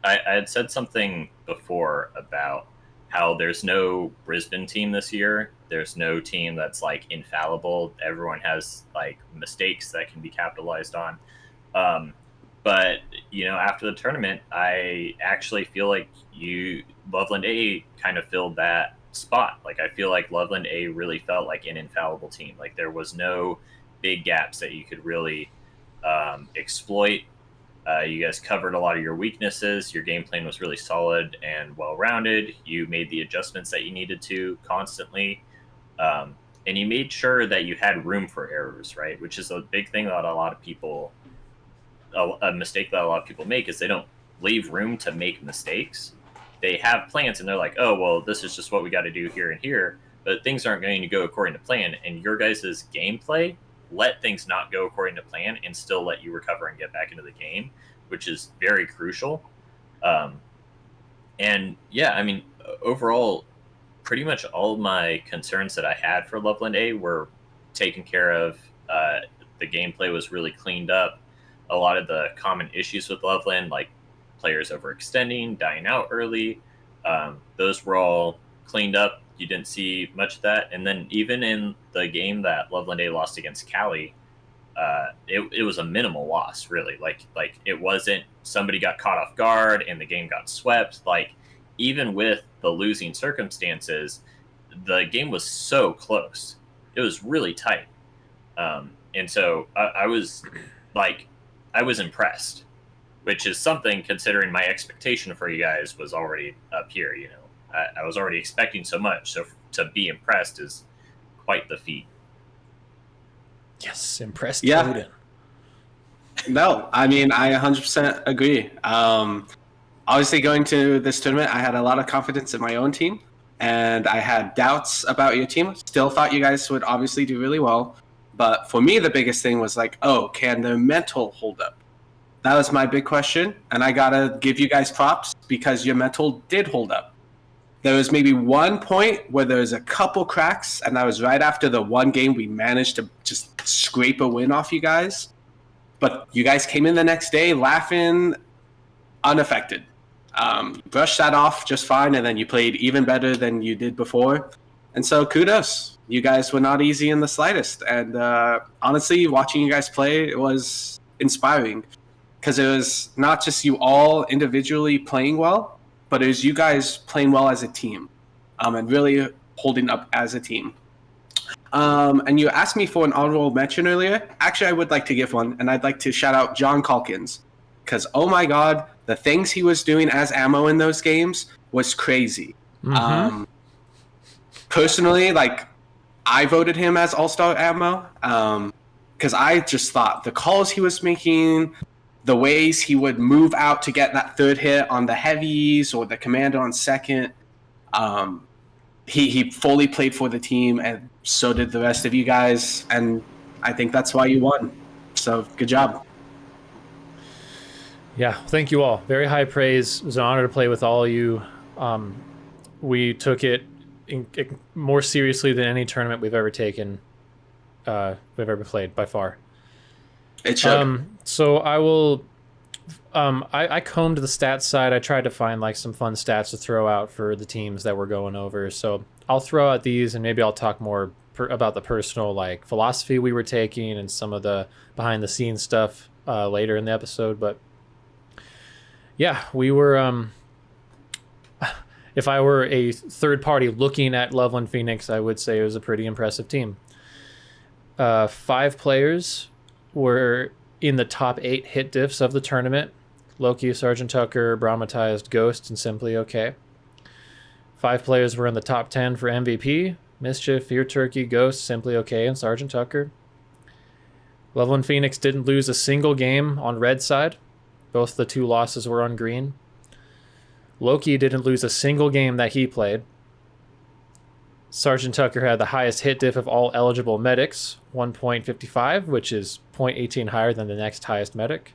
S3: had said something before about how there's no Brisbane team this year. There's no team that's like infallible. Everyone has like mistakes that can be capitalized on. But after the tournament, I actually feel like Loveland A kind of filled that spot. Like, I feel like Loveland A really felt like an infallible team. Like, there was no big gaps that you could really exploit. You guys covered a lot of your weaknesses. Your game plan was really solid and well-rounded. You made the adjustments that you needed to constantly. And you made sure that you had room for errors, right? Which is a big thing that a mistake that a lot of people make is they don't leave room to make mistakes. They have plans and they're like, oh, well, this is just what we got to do here and here. But things aren't going to go according to plan. And your guys' gameplay let things not go according to plan and still let you recover and get back into the game, which is very crucial. And yeah, I mean, overall, pretty much all of my concerns that I had for Loveland A were taken care of. The gameplay was really cleaned up. A lot of the common issues with Loveland, like players overextending, dying out early, those were all cleaned up. You didn't see much of that. And then even in the game that Loveland A lost against Cali, it was a minimal loss, really. Like it wasn't somebody got caught off guard and the game got swept. Like, even with the losing circumstances, the game was so close. It was really tight. And so I was impressed, which is something considering my expectation for you guys was already up here. I was already expecting so much. So to be impressed is quite the feat.
S2: Yes, impressed.
S4: Yeah.
S2: Odin.
S4: No, I mean, I 100% agree. Obviously, going to this tournament, I had a lot of confidence in my own team, and I had doubts about your team. Still thought you guys would obviously do really well. But for me, the biggest thing was like, oh, can their mental hold up? That was my big question, and I got to give you guys props because your mental did hold up. There was maybe one point where there was a couple cracks, and that was right after the one game we managed to just scrape a win off you guys. But you guys came in the next day laughing, unaffected. Brushed that off just fine, and then you played even better than you did before. And so kudos. You guys were not easy in the slightest. And honestly, watching you guys play, it was inspiring. Because it was not just you all individually playing well, but it was you guys playing well as a team, and really holding up as a team. And you asked me for an honorable mention earlier. Actually, I would like to give one, and I'd like to shout out John Calkins. Because, oh my God, the things he was doing as ammo in those games was crazy. Mm-hmm. Personally, like, I voted him as All-Star ammo. because I just thought the calls he was making, the ways he would move out to get that third hit on the heavies or the commander on second, he fully played for the team, and so did the rest of you guys, and I think that's why you won. So good job.
S2: Yeah, thank you all. Very high praise. It was an honor to play with all of you. We took it more seriously than any tournament we've ever taken. We've ever played by far.
S4: It showed.
S2: So I will. I combed the stats side. I tried to find like some fun stats to throw out for the teams that we're going over. So I'll throw out these, and maybe I'll talk more about the personal like philosophy we were taking and some of the behind the scenes stuff later in the episode. But yeah, we were. If I were a third party looking at Loveland Phoenix, I would say it was a pretty impressive team. 5 players were in the top 8 hit diffs of the tournament. Loki, Sergeant Tucker, Brahmatized, Ghost, and Simply Okay. 5 players were in the top 10 for MVP. Mischief, Fear Turkey, Ghost, Simply Okay, and Sergeant Tucker. Loveland Phoenix didn't lose a single game on red side. Both the 2 losses were on green. Loki didn't lose a single game that he played. Sergeant Tucker had the highest hit diff of all eligible medics, 1.55, which is 0.18 higher than the next highest medic.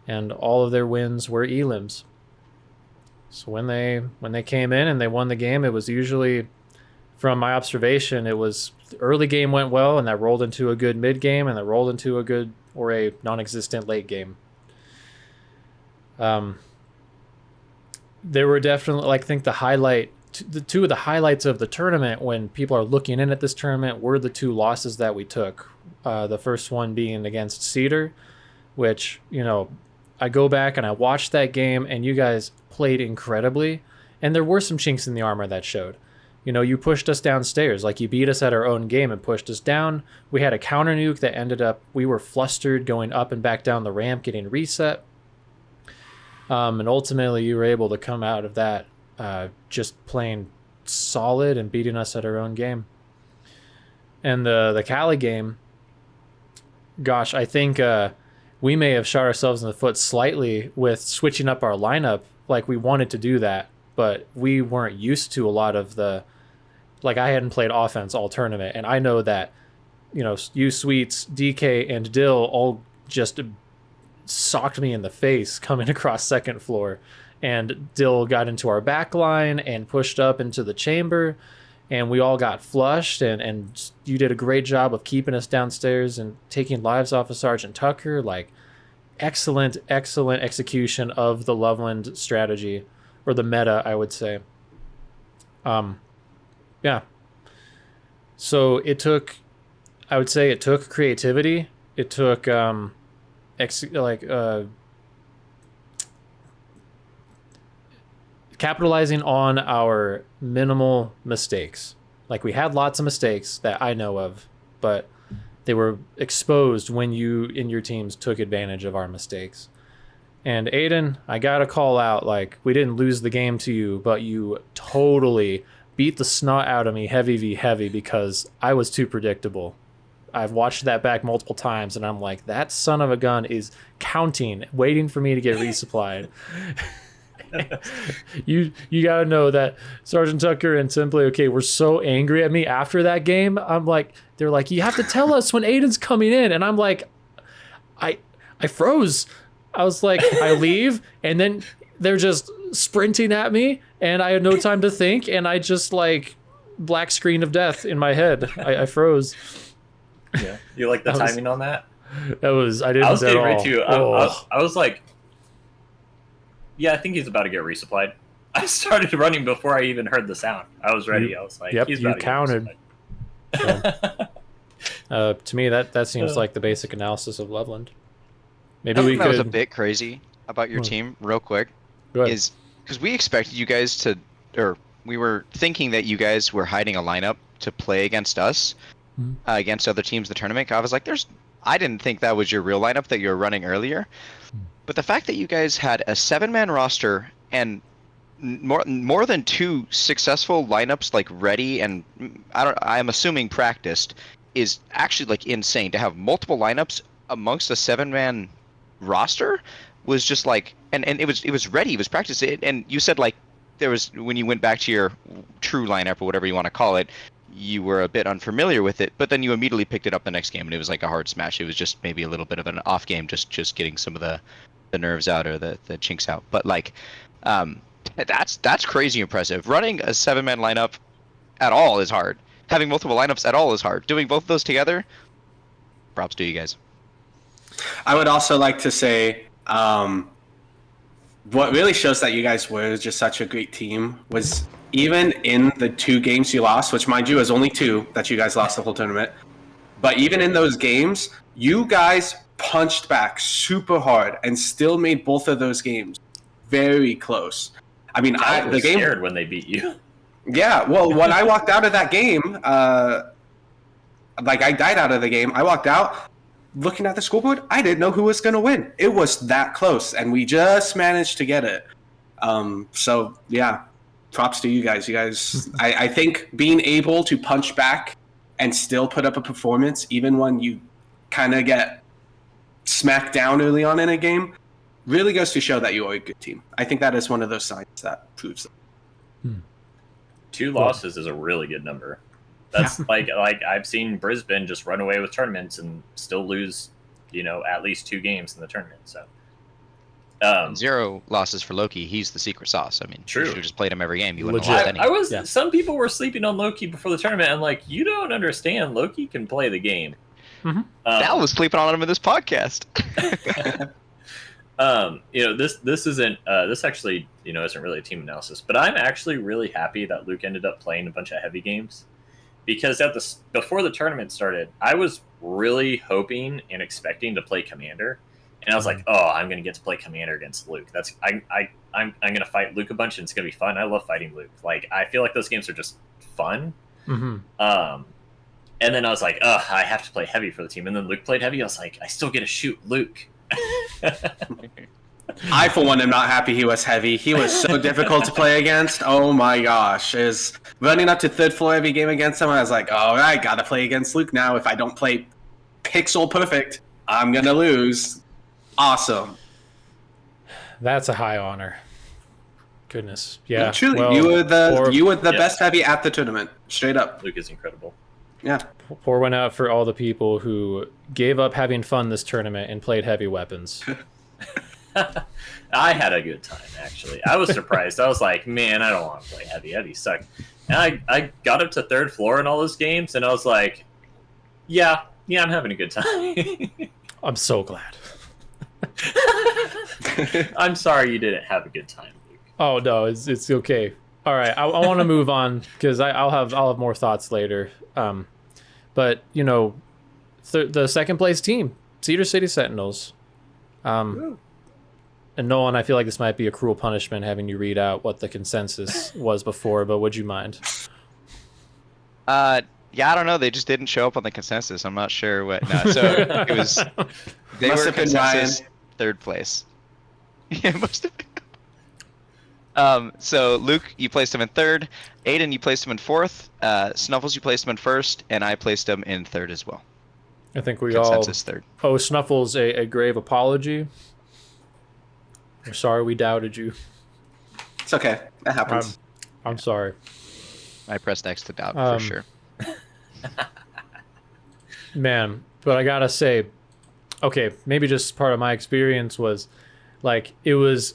S2: And all of their wins were elims. So when they came in and they won the game, it was usually, from my observation, it was the early game went well, and that rolled into a good mid game, and that rolled into a good or a non-existent late game. There were definitely, like, I think the 2 of the highlights of the tournament when people are looking in at this tournament were the 2 losses that we took. The first one being against Cedar, which, you know, I go back and I watched that game, and you guys played incredibly, and there were some chinks in the armor that showed. You know, you pushed us downstairs, like you beat us at our own game and pushed us down. We had a counter nuke that ended up, we were flustered going up and back down the ramp, getting reset. And ultimately you were able to come out of that just playing solid and beating us at our own game. And the Cali game, gosh, I think we may have shot ourselves in the foot slightly with switching up our lineup. Like, we wanted to do that, but we weren't used to a lot of the, like, I hadn't played offense all tournament, and I know that, you know, you Sweets, DK, and Dill all just socked me in the face coming across second floor, and Dill got into our back line and pushed up into the chamber, and we all got flushed, and you did a great job of keeping us downstairs and taking lives off of Sergeant Tucker. Like, excellent execution of the Loveland strategy, or the meta, I would say. Yeah. So it took creativity. It took capitalizing on our minimal mistakes. Like, we had lots of mistakes that I know of, but they were exposed when you in your teams took advantage of our mistakes. And Aiden, I gotta call out, like, we didn't lose the game to you, but you totally beat the snot out of me heavy v heavy because I was too predictable. I've watched that back multiple times, and I'm like, that son of a gun is counting, waiting for me to get resupplied. You gotta know that Sergeant Tucker and Simply Okay were so angry at me after that game. I'm like, they're like, you have to tell us when Aiden's coming in, and I'm like, I froze. I was like, I leave, and then they're just sprinting at me, and I had no time to think, and I just, like, black screen of death in my head. I froze.
S3: Yeah, you like the timing on that?
S2: I didn't.
S3: I was getting ready
S2: to.
S3: to. I was like, yeah, I think he's about to get resupplied. I started running before I even heard the sound. I was ready. I was like,
S2: yep,
S3: he's
S2: you
S3: about to
S2: counted.
S3: So,
S2: to me, that seems like the basic analysis of Loveland. Maybe
S5: I
S2: we
S5: think
S2: could.
S5: that was a bit crazy about your team, real quick,
S2: Go ahead.
S5: is because we expected you guys to, or we were thinking that you guys were hiding a lineup to play against us, against other teams in the tournament. I was like, I didn't think that was your real lineup that you were running earlier. But the fact that you guys had a 7-man roster and more than 2 successful lineups, like, ready and I'm assuming practiced, is actually like insane. To have multiple lineups amongst a 7-man roster was just like, and it was ready, it was practiced. And you said like there was, when you went back to your true lineup or whatever you want to call it, you were a bit unfamiliar with it, but then you immediately picked it up the next game and it was like a hard smash. It was just maybe a little bit of an off game, just getting some of the nerves out or the chinks out. But like that's crazy impressive. Running a 7-man lineup at all is hard. Having multiple lineups at all is hard. Doing both of those together, props to you guys.
S4: I would also like to say, what really shows that you guys were just such a great team was even in the 2 games you lost, which mind you is only 2 that you guys lost the whole tournament, but even in those games, you guys punched back super hard and still made both of those games very close. I mean,
S3: I was
S4: the game
S3: scared when they beat you.
S4: Yeah, well, when I walked out of that game, like I died out of the game, I walked out looking at the scoreboard. I didn't know who was going to win. It was that close, and we just managed to get it. So, yeah, props to you guys. You guys, I think being able to punch back and still put up a performance, even when you kind of get smacked down early on in a game, really goes to show that you are a good team. I think that is one of those signs that proves it.
S3: 2 losses is a really good number. That's like I've seen Brisbane just run away with tournaments and still lose, at least 2 games in the tournament. So
S5: 0 losses for Loki. He's the secret sauce. I mean,
S3: True.
S5: You should have just played him every game. You wouldn't
S2: Legit.
S5: have lost any.
S3: Some people were sleeping on Loki before the tournament, and like, you don't understand. Loki can play the game.
S2: Mm-hmm.
S5: Dal was sleeping on him in this podcast.
S3: This isn't this actually isn't really a team analysis, but I'm actually really happy that Luke ended up playing a bunch of heavy games, because before the tournament started, I was really hoping and expecting to play Commander, and I was like, oh, I'm gonna get to play Commander against Luke. I'm gonna fight Luke a bunch, and it's gonna be fun. I love fighting Luke. Like, I feel like those games are just fun.
S2: Mm-hmm.
S3: And then I was like, oh, I have to play heavy for the team. And then Luke played heavy. I was like, I still get to shoot Luke.
S4: I, for one, am not happy he was heavy. He was so difficult to play against. Oh my gosh. Is running up to 3rd floor every game against him, I was like, all right, gotta play against Luke now. If I don't play pixel perfect, I'm gonna lose. Awesome.
S2: That's a high honor. Goodness. Yeah.
S4: Truly,
S2: well,
S4: you were the best heavy at the tournament. Straight up.
S3: Luke is incredible.
S4: Yeah.
S2: Pour one out for all the people who gave up having fun this tournament and played heavy weapons.
S3: I had a good time, actually. I was surprised. I was like, man, I don't want to play heavy. Heavy suck. And I got up to 3rd floor in all those games, and I was like, yeah, I'm having a good time.
S2: I'm so glad.
S3: I'm sorry you didn't have a good time, Luke.
S2: Oh no, it's okay. All right, I want to move on because I'll have more thoughts later. But the second place team, Cedar City Sentinels. And Nolan, I feel like this might be a cruel punishment having you read out what the consensus was before, but would you mind?
S5: Yeah, I don't know. They just didn't show up on the consensus. I'm not sure what. No, so it was. They
S4: Must
S5: were
S4: have been
S5: consensus 3rd place. Yeah, must have been. So Luke, you placed him in 3rd. Aiden, you placed him in 4th. Snuffles, you placed him in 1st, and I placed him in 3rd as well.
S2: I think we
S5: Consensus
S2: all
S5: 3rd.
S2: owe Snuffles a grave apology. We're sorry we doubted you.
S4: It's okay. That happens.
S2: I'm sorry.
S5: I pressed X to doubt for sure.
S2: Man, but I gotta say, okay, maybe just part of my experience was, like, it was,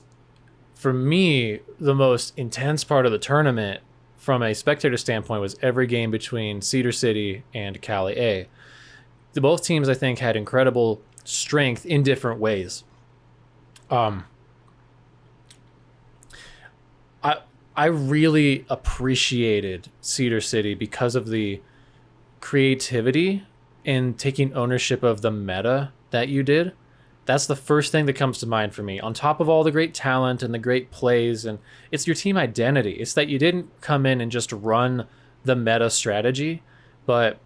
S2: for me, the most intense part of the tournament from a spectator standpoint was every game between Cedar City and Cali A. Both teams, I think, had incredible strength in different ways. I really appreciated Cedar City because of the creativity in taking ownership of the meta that you did. That's the first thing that comes to mind for me. On top of all the great talent and the great plays, and it's your team identity. It's that you didn't come in and just run the meta strategy, but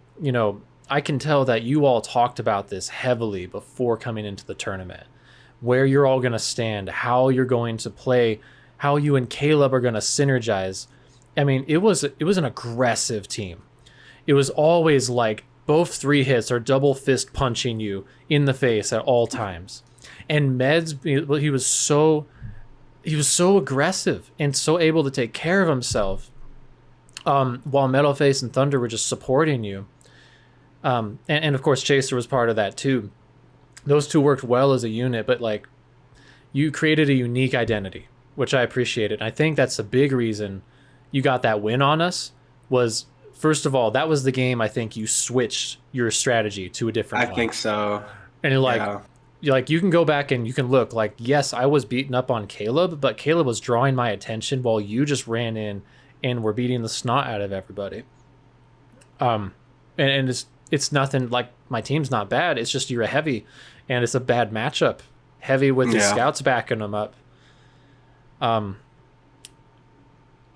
S2: I can tell that you all talked about this heavily before coming into the tournament. Where you're all going to stand, how you're going to play, how you and Caleb are going to synergize. I mean, it was an aggressive team. It was always like both 3 hits are double fist punching you in the face at all times. And Meds, he was so aggressive and so able to take care of himself, while Metalface and Thunder were just supporting you. And of course Chaser was part of that too. Those two worked well as a unit, but like, you created a unique identity, which I appreciated. I think that's a big reason you got that win on us. Was, first of all, that was the game I think you switched your strategy to a different one.
S4: I think so.
S2: And you can go back and you can look, like, yes, I was beaten up on Caleb, but Caleb was drawing my attention while you just ran in and were beating the snot out of everybody. And it's nothing, like, my team's not bad. It's just you're a heavy, and it's a bad matchup. Heavy with the scouts backing them up. And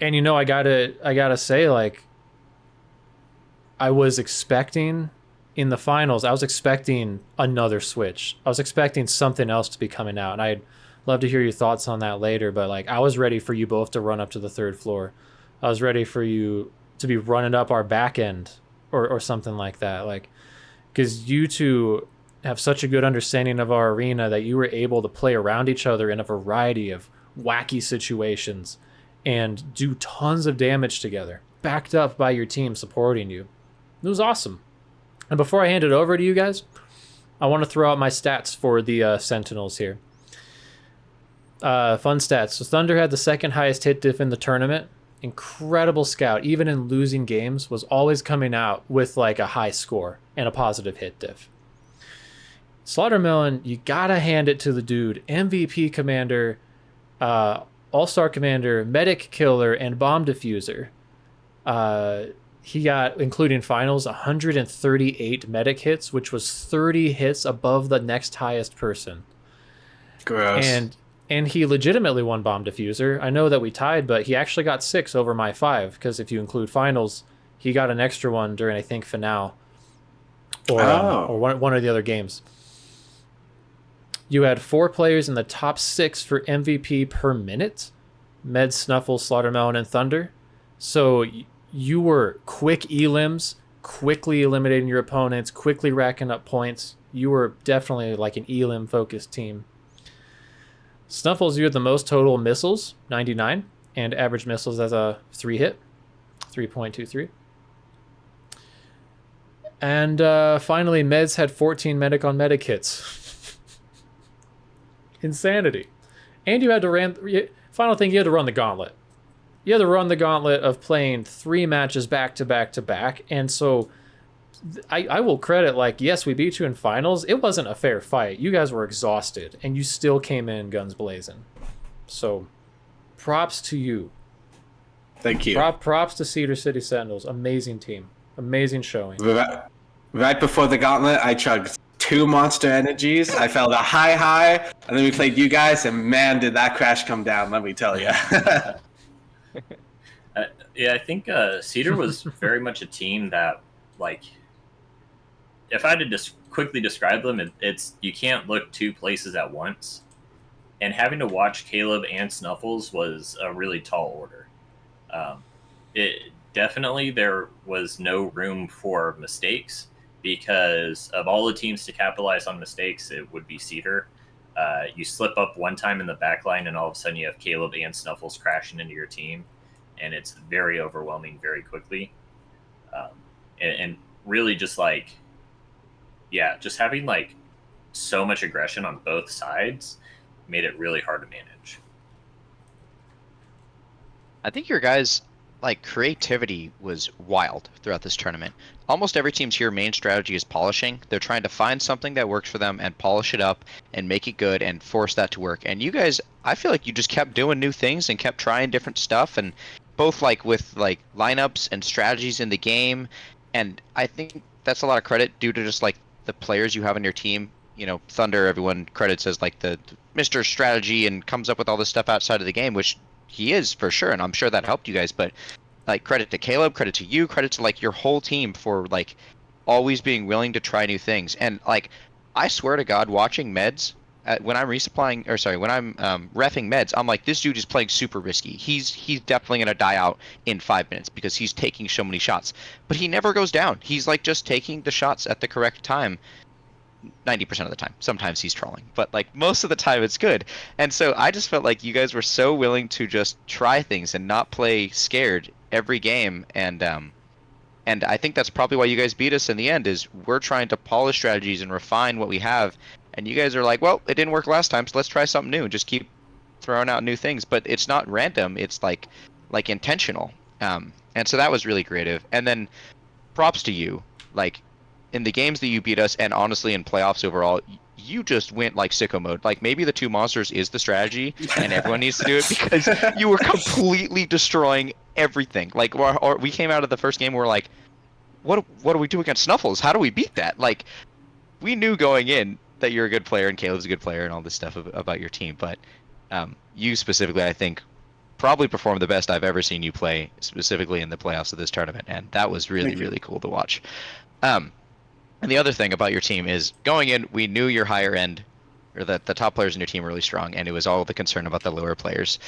S2: I gotta say, like, I was expecting in the finals, I was expecting another switch. I was expecting something else to be coming out, and I'd love to hear your thoughts on that later. But like, I was ready for you both to run up to the 3rd floor. I was ready for you to be running up our back end or something like that. Like, because you two have such a good understanding of our arena that you were able to play around each other in a variety of wacky situations and do tons of damage together, backed up by your team supporting you. It was awesome. And before I hand it over to you guys, I want to throw out my stats for the Sentinels here. Fun stats. So Thunder had the 2nd highest hit diff in the tournament. Incredible scout, even in losing games, was always coming out with like a high score and a positive hit diff. Slaughtermelon, you gotta hand it to the dude. MVP commander, all-star commander, medic killer, and bomb diffuser. He got, including finals, 138 medic hits, which was 30 hits above the next highest person.
S4: Gross.
S2: And he legitimately won bomb diffuser. I know that we tied, but he actually got 6 over my 5, because if you include finals, he got an extra one during, I think, finale or one of the other games. You had 4 players in the top 6 for MVP per minute: Med, Snuffle, Slaughtermelon, and Thunder. So you were quick elims, quickly eliminating your opponents, quickly racking up points. You were definitely like an elim focused team. Snuffles, you had the most total missiles, 99, and average missiles as a 3 hit, 3.23. And finally, Meds had 14 medic on medic hits. Insanity. And you had to final thing, you had to run the gauntlet. You had to run the gauntlet of playing 3 matches back to back to back. And so I will credit, like, yes, we beat you in finals. It wasn't a fair fight. You guys were exhausted, and you still came in guns blazing. So props to you.
S4: Thank you.
S2: Props to Cedar City Sentinels. Amazing team. Amazing showing.
S4: Right before the gauntlet, I chugged 2 Monster Energies. I felt a high, and then we played you guys, and man, did that crash come down, let me tell you.
S3: Yeah, I think Cedar was very much a team that, like, if I had to just quickly describe them, it's you can't look 2 places at once. And having to watch Caleb and Snuffles was a really tall order. Definitely there was no room for mistakes, because of all the teams to capitalize on mistakes, it would be Cedar. You slip up one time in the back line, and all of a sudden you have Caleb and Snuffles crashing into your team, and it's very overwhelming very quickly. And really just like, yeah, just having like so much aggression on both sides made it really hard to manage.
S5: I think your guys' like creativity was wild throughout this tournament. Almost every team's here main strategy is polishing. They're trying to find something that works for them and polish it up and make it good and force that to work. And you guys, I feel like you just kept doing new things and kept trying different stuff, and both like with like lineups and strategies in the game. And I think that's a lot of credit due to just like the players you have on your team. You know, Thunder, everyone credits as like the Mr. Strategy and comes up with all this stuff outside of the game, which he is for sure, and I'm sure that helped you guys. But like, credit to Caleb, credit to you, credit to like your whole team for like always being willing to try new things. And like, I swear to God, watching Meds when I'm resupplying, or sorry, when I'm reffing meds, I'm like, this dude is playing super risky. He's definitely gonna die out in 5 minutes because he's taking so many shots. But he never goes down. He's like just taking the shots at the correct time. 90% of the time. Sometimes he's trolling, but like most of the time it's good. And so I just felt like you guys were so willing to just try things and not play scared every game. And I think that's probably why you guys beat us in the end, is we're trying to polish strategies and refine what we have. And you guys are like, well, it didn't work last time, so let's try something new and just keep throwing out new things. But it's not random, it's like intentional. And so that was really creative. And then props to you. Like in the games that you beat us, and honestly in playoffs overall, you just went like sicko mode. Like maybe the 2 monsters is the strategy and everyone needs to do it, because you were completely destroying everything. Like or we came out of the first game, we're like, what do we do against Snuffles? How do we beat that? Like we knew going in that you're a good player and Caleb's a good player and all this stuff about your team, but you specifically, I think, probably performed the best I've ever seen you play, specifically in the playoffs of this tournament, and that was really cool to watch. And the other thing about your team is, going in, we knew your higher end, or that the top players in your team were really strong, and it was all the concern about the lower players.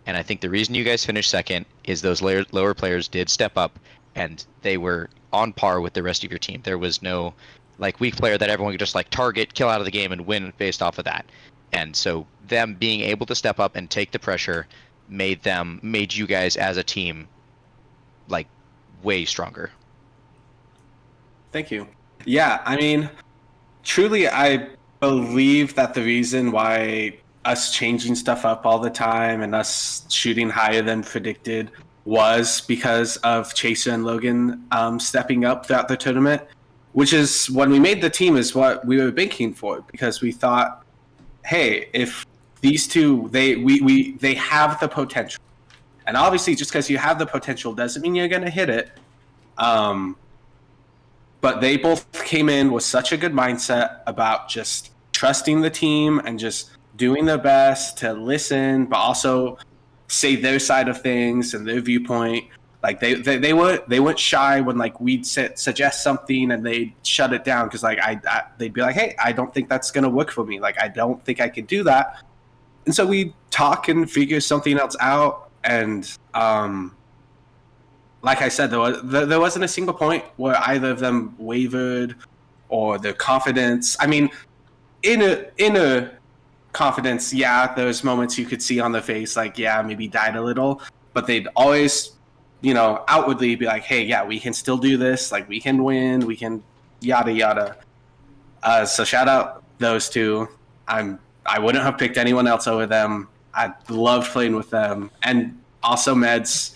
S5: And I think the reason you guys finished second is those lower players did step up, and they were on par with the rest of your team. There was no like weak player that everyone could just like target, kill out of the game, and win based off of that. And so them being able to step up and take the pressure made you guys as a team like way stronger.
S4: Thank you. Yeah, I mean, truly, I believe that the reason why us changing stuff up all the time and us shooting higher than predicted was because of Chaser and Logan stepping up throughout the tournament, which is, when we made the team, is what we were banking for, because we thought, hey, if these two, they have the potential. And obviously, just because you have the potential doesn't mean you're going to hit it. But they both came in with such a good mindset about just trusting the team and just doing their best to listen, but also say their side of things and their viewpoint. Like they weren't shy when like we'd suggest something and they'd shut it down, because like they'd be like, hey, I don't think that's gonna work for me. Like I don't think I can do that. And so we talk and figure something else out. And like I said, there wasn't a single point where either of them wavered or their confidence. I mean, inner confidence, yeah, there's moments you could see on their face, like, yeah, maybe died a little, but they'd always, outwardly be like, hey, yeah, we can still do this. Like, we can win. We can yada, yada. So shout out those two. I wouldn't have picked anyone else over them. I loved playing with them. And also Meds.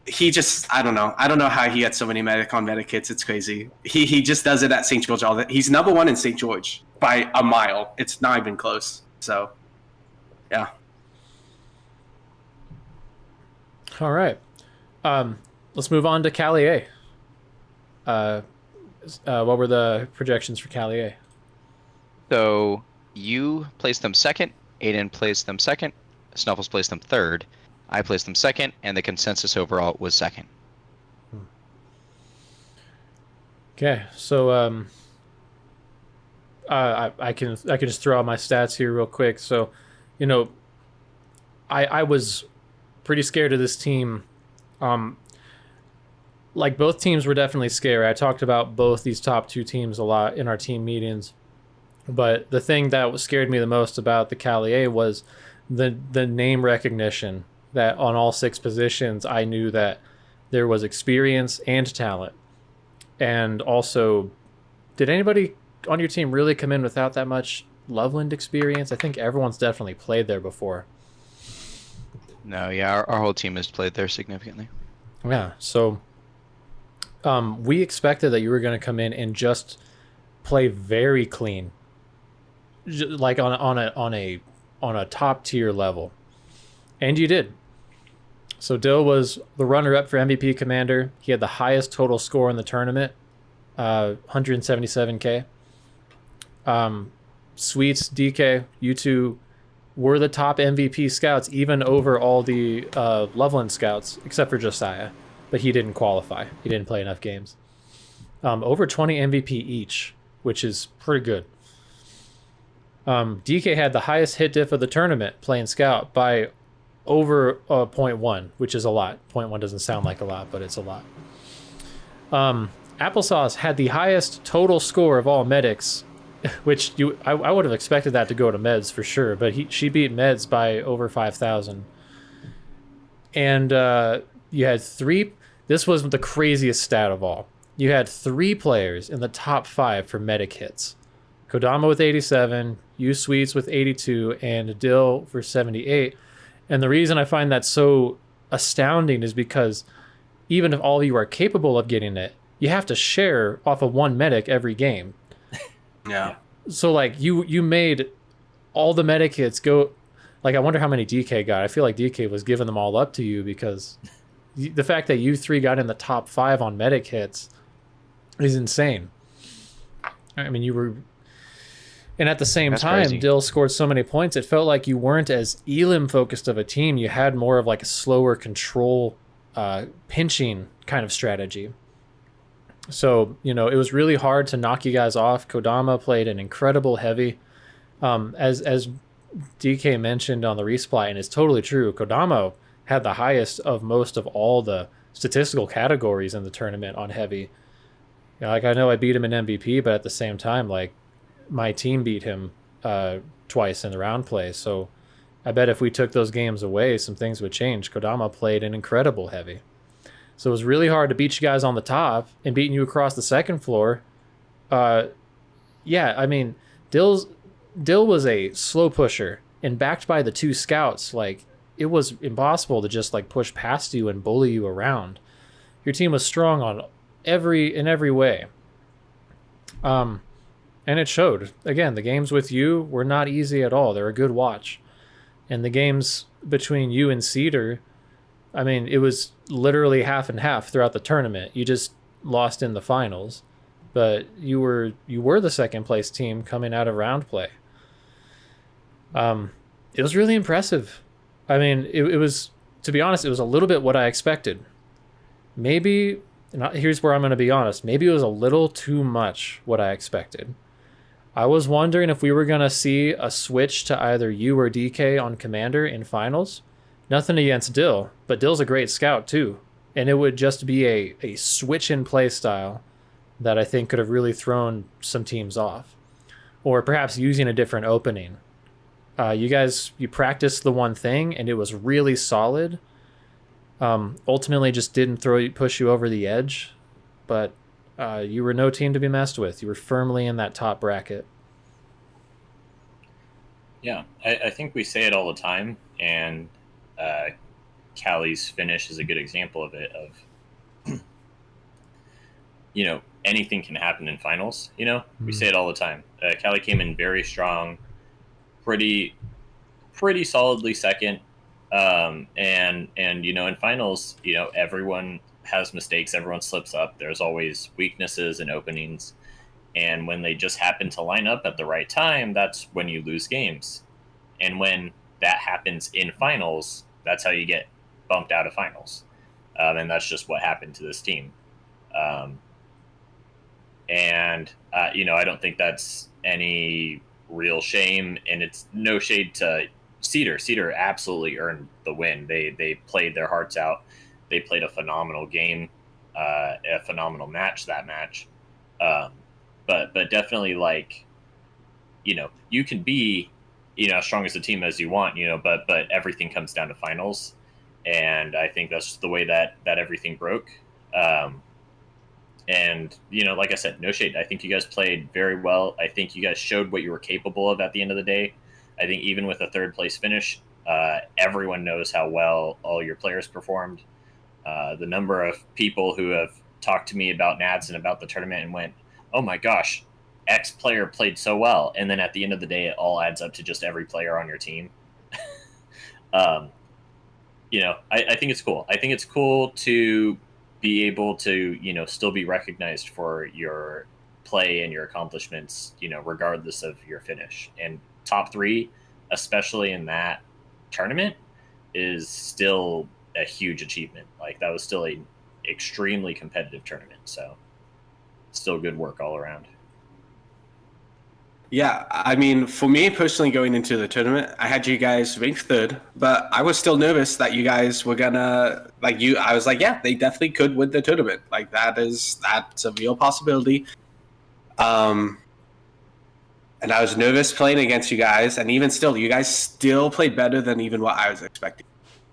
S4: He just, I don't know how he had so many medic kits. It's crazy. He just does it at St. George all the. He's number 1 in St. George by a mile. It's not even close. So, yeah.
S2: All right. Let's move on to Cali A. What were the projections for Cali A?
S5: So you placed them second, Aiden placed them second, Snuffles placed them third, I placed them second, and the consensus overall was second.
S2: Okay, so I can just throw out my stats here real quick. So, I was pretty scared of this team. Like both teams were definitely scary. I talked about both these top 2 teams a lot in our team meetings. But the thing that scared me the most about the Cali A was the name recognition. That on all 6 positions, I knew that there was experience and talent. And also, did anybody on your team really come in without that much Loveland experience? I think everyone's definitely played there before.
S5: No, yeah, our whole team has played there significantly.
S2: Yeah, so we expected that you were going to come in and just play very clean, like on a top tier level, and you did. So Dill was the runner-up for MVP Commander. He had the highest total score in the tournament, 177K. Sweets, DK, you two were the top MVP scouts, even over all the Loveland scouts, except for Josiah. But he didn't qualify. He didn't play enough games. Over 20 MVP each, which is pretty good. DK had the highest hit diff of the tournament playing Scout by over 0.1, which is a lot. 0.1 doesn't sound like a lot, but it's a lot. Applesauce had the highest total score of all medics, which I would have expected that to go to Meds for sure, but she beat Meds by over 5,000. And you had three. This was the craziest stat of all. You had 3 players in the top 5 for medic hits. Kodama with 87, U-Sweets with 82, and Dill for 78. And the reason I find that so astounding is because even if all of you are capable of getting it, you have to share off of one medic every game.
S4: Yeah.
S2: So like you made all the medic hits go. Like I wonder how many DK got. I feel like DK was giving them all up to you because the fact that you 3 got in the top 5 on medic hits is insane. I mean, you were, and at the same
S5: That's
S2: time,
S5: crazy.
S2: Dill scored so many points. It felt like you weren't as Elim focused of a team. You had more of like a slower control, pinching kind of strategy. So, you know, it was really hard to knock you guys off. Kodama played an incredible heavy. As DK mentioned on the resupply, and it's totally true, Kodama had the highest of most of all the statistical categories in the tournament on heavy. You know, like I know I beat him in MVP, but at the same time, like my team beat him twice in the round play. So I bet if we took those games away, some things would change. Kodama played an incredible heavy. So it was really hard to beat you guys on the top and beating you across the second floor. Yeah, I mean, Dill was a slow pusher, and backed by the 2 scouts, like it was impossible to just like push past you and bully you around. Your team was strong on in every way. And it showed. Again, the games with you were not easy at all. They're a good watch. And the games between you and Cedar, I mean, it was literally half and half throughout the tournament. You just lost in the finals, but you were the second place team coming out of round play. It was really impressive. I mean, it was, to be honest, it was a little bit what I expected. Maybe, here's where I'm going to be honest, maybe it was a little too much what I expected. I was wondering if we were going to see a switch to either you or DK on Commander in finals. Nothing against Dill, but Dill's a great scout too. And it would just be a switch in play style that I think could have really thrown some teams off. Or perhaps using a different opening. You practiced the one thing and it was really solid. Ultimately just didn't push you over the edge, but you were no team to be messed with. You were firmly in that top bracket.
S3: Yeah, I think we say it all the time, and Callie's finish is a good example of it. Of you know, anything can happen in finals. You know, we say it all the time. Callie came in very strong, pretty solidly second, and you know, in finals, you know, everyone has mistakes, everyone slips up. There's always weaknesses and openings, and when they just happen to line up at the right time, that's when you lose games. And when that happens in finals, that's how you get bumped out of finals, and that's just what happened to this team. You know, I don't think that's any real shame, and it's no shade to Cedar. Cedar absolutely earned the win. They played their hearts out. They played a phenomenal game, a phenomenal match. That match, but definitely, like, you know, you can be, you know, as strong as a team as you want, you know, but everything comes down to finals, and I think that's the way that everything broke. And, you know, like I said, no shade. I think you guys played very well. I think you guys showed what you were capable of at the end of the day. I think even with a third place finish, everyone knows how well all your players performed. The number of people who have talked to me about NATS and about the tournament and went, oh my gosh, X player played so well. And then at the end of the day, it all adds up to just every player on your team. You know, I think it's cool. I think it's cool to be able to, you know, still be recognized for your play and your accomplishments, you know, regardless of your finish. And top 3, especially in that tournament, is still a huge achievement. Like, that was still a extremely competitive tournament. So still good work all around.
S4: Yeah, I mean, for me personally, going into the tournament, I had you guys ranked third, but I was still nervous that you guys were gonna like you. I was like, yeah, they definitely could win the tournament. Like that's a real possibility. Um, and I was nervous playing against you guys, and even still, you guys still played better than even what I was expecting.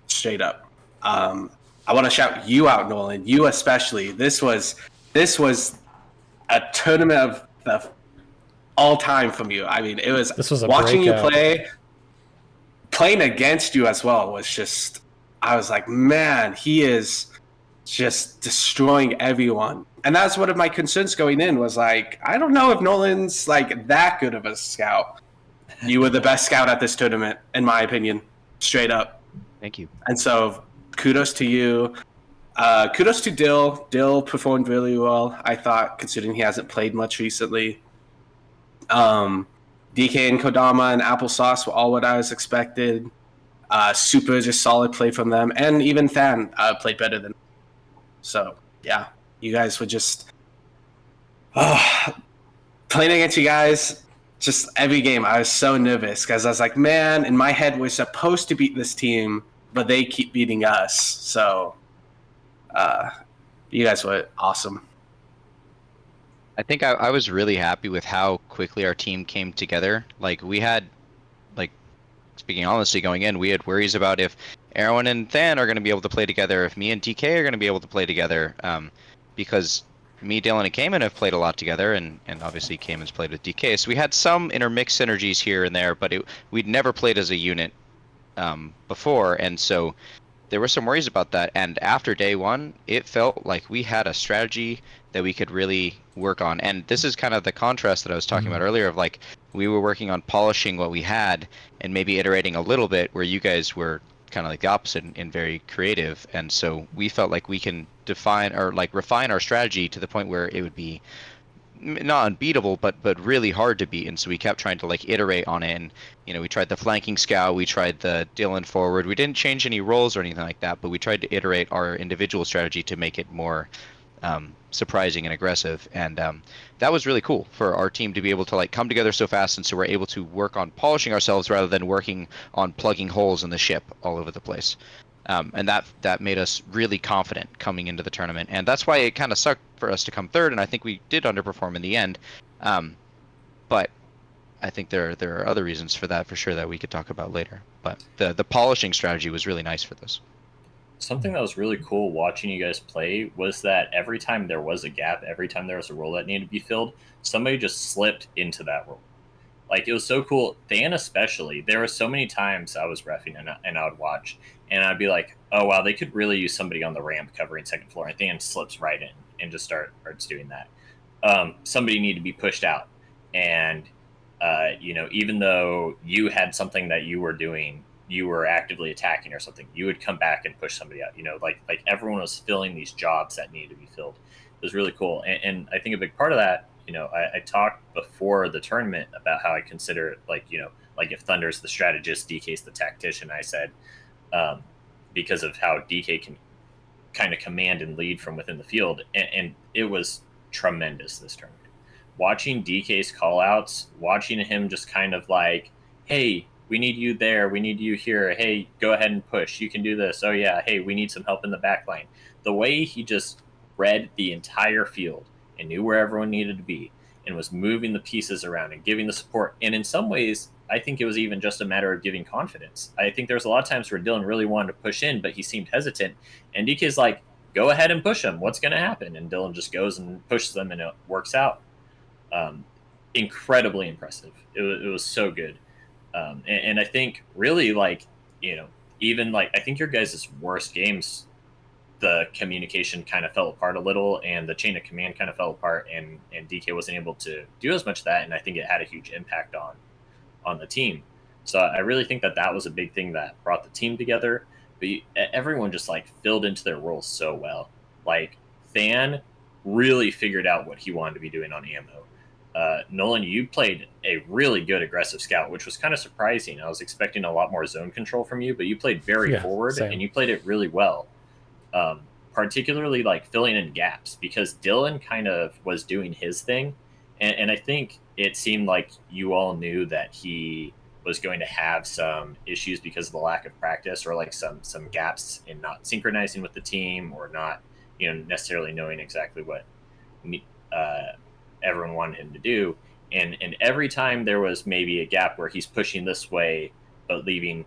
S4: Straight up. I want to shout you out, Nolan. You especially. This was a tournament of the all time from you. I mean, it was
S2: This was a
S4: watching
S2: breakout.
S4: you play, playing against you as well was just. I was like, man, he is just destroying everyone. And that's one of my concerns going in was like, I don't know if Nolan's like that good of a scout. You were the best scout at this tournament, in my opinion, straight up.
S5: Thank you.
S4: And so, kudos to you. Kudos to Dill. Dill performed really well, I thought, considering he hasn't played much recently. DK and Kodama and Applesauce were all what I was expected. Super, just solid play from them. And even Than played better than. So, yeah, you guys were just. Playing against you guys, just every game, I was so nervous because I was like, man, in my head, we're supposed to beat this team, but they keep beating us. So, you guys were awesome.
S5: I think I was really happy with how quickly our team came together. Like we had, like, speaking honestly, going in, we had worries about if Erwin and Than are going to be able to play together, if me and DK are going to be able to play together, because me, Dylan, and Cayman have played a lot together, and obviously Cayman's played with DK, so we had some intermixed synergies here and there, but we'd never played as a unit before, and so there were some worries about that. And after day one, it felt like we had a strategy that we could really work on. And this is kind of the contrast that I was talking about earlier of like we were working on polishing what we had and maybe iterating a little bit, where you guys were kind of like the opposite and very creative. And so we felt like we can define or like refine our strategy to the point where it would be not unbeatable, but really hard to beat. And so we kept trying to like iterate on it. And we tried the flanking scout, we tried the Dylan forward. We didn't change any roles or anything like that, but we tried to iterate our individual strategy to make it more surprising and aggressive. And that was really cool for our team to be able to like come together so fast. And so we're able to work on polishing ourselves rather than working on plugging holes in the ship all over the place. And that made us really confident coming into the tournament, and that's why it kind of sucked for us to come third. And I think we did underperform in the end, but I think there are other reasons for that for sure that we could talk about later. But the polishing strategy was really nice for this.
S3: Something that was really cool watching you guys play was that every time there was a gap, every time there was a role that needed to be filled, somebody just slipped into that role. Like, it was so cool. Dan especially, there were so many times I was reffing and I would watch, and I'd be like, oh, wow, they could really use somebody on the ramp covering second floor. And Dan slips right in and just starts doing that. Somebody needed to be pushed out. And, even though you had something that you were doing, you were actively attacking or something, you would come back and push somebody out. Like everyone was filling these jobs that needed to be filled. It was really cool. And I think a big part of that, I talked before the tournament about how I consider like if Thunder's the strategist, DK's the tactician. I said, because of how DK can kind of command and lead from within the field. And it was tremendous this tournament. Watching DK's call outs, watching him just kind of like, hey, we need you there. We need you here. Hey, go ahead and push. You can do this. Oh, yeah. Hey, we need some help in the back line. The way he just read the entire field and knew where everyone needed to be and was moving the pieces around and giving the support. And in some ways, I think it was even just a matter of giving confidence. I think there was a lot of times where Dylan really wanted to push in, but he seemed hesitant. And DK's like, go ahead and push him. What's going to happen? And Dylan just goes and pushes them, and it works out. Incredibly impressive. It was so good. And I think really even I think your guys' worst games, the communication kind of fell apart a little and the chain of command kind of fell apart, and DK wasn't able to do as much of that. And I think it had a huge impact on the team. So I really think that was a big thing that brought the team together. But everyone just filled into their roles so well. Like Than really figured out what he wanted to be doing on ammo. Nolan, you played a really good aggressive scout, which was kind of surprising. I was expecting a lot more zone control from you, but you played very forward,
S2: same.
S3: and you played it really well. Particularly filling in gaps, because Dylan kind of was doing his thing. And I think it seemed like you all knew that he was going to have some issues because of the lack of practice, or like some gaps in not synchronizing with the team, or not, necessarily knowing exactly what uh, everyone wanted him to do. And every time there was maybe a gap where he's pushing this way but leaving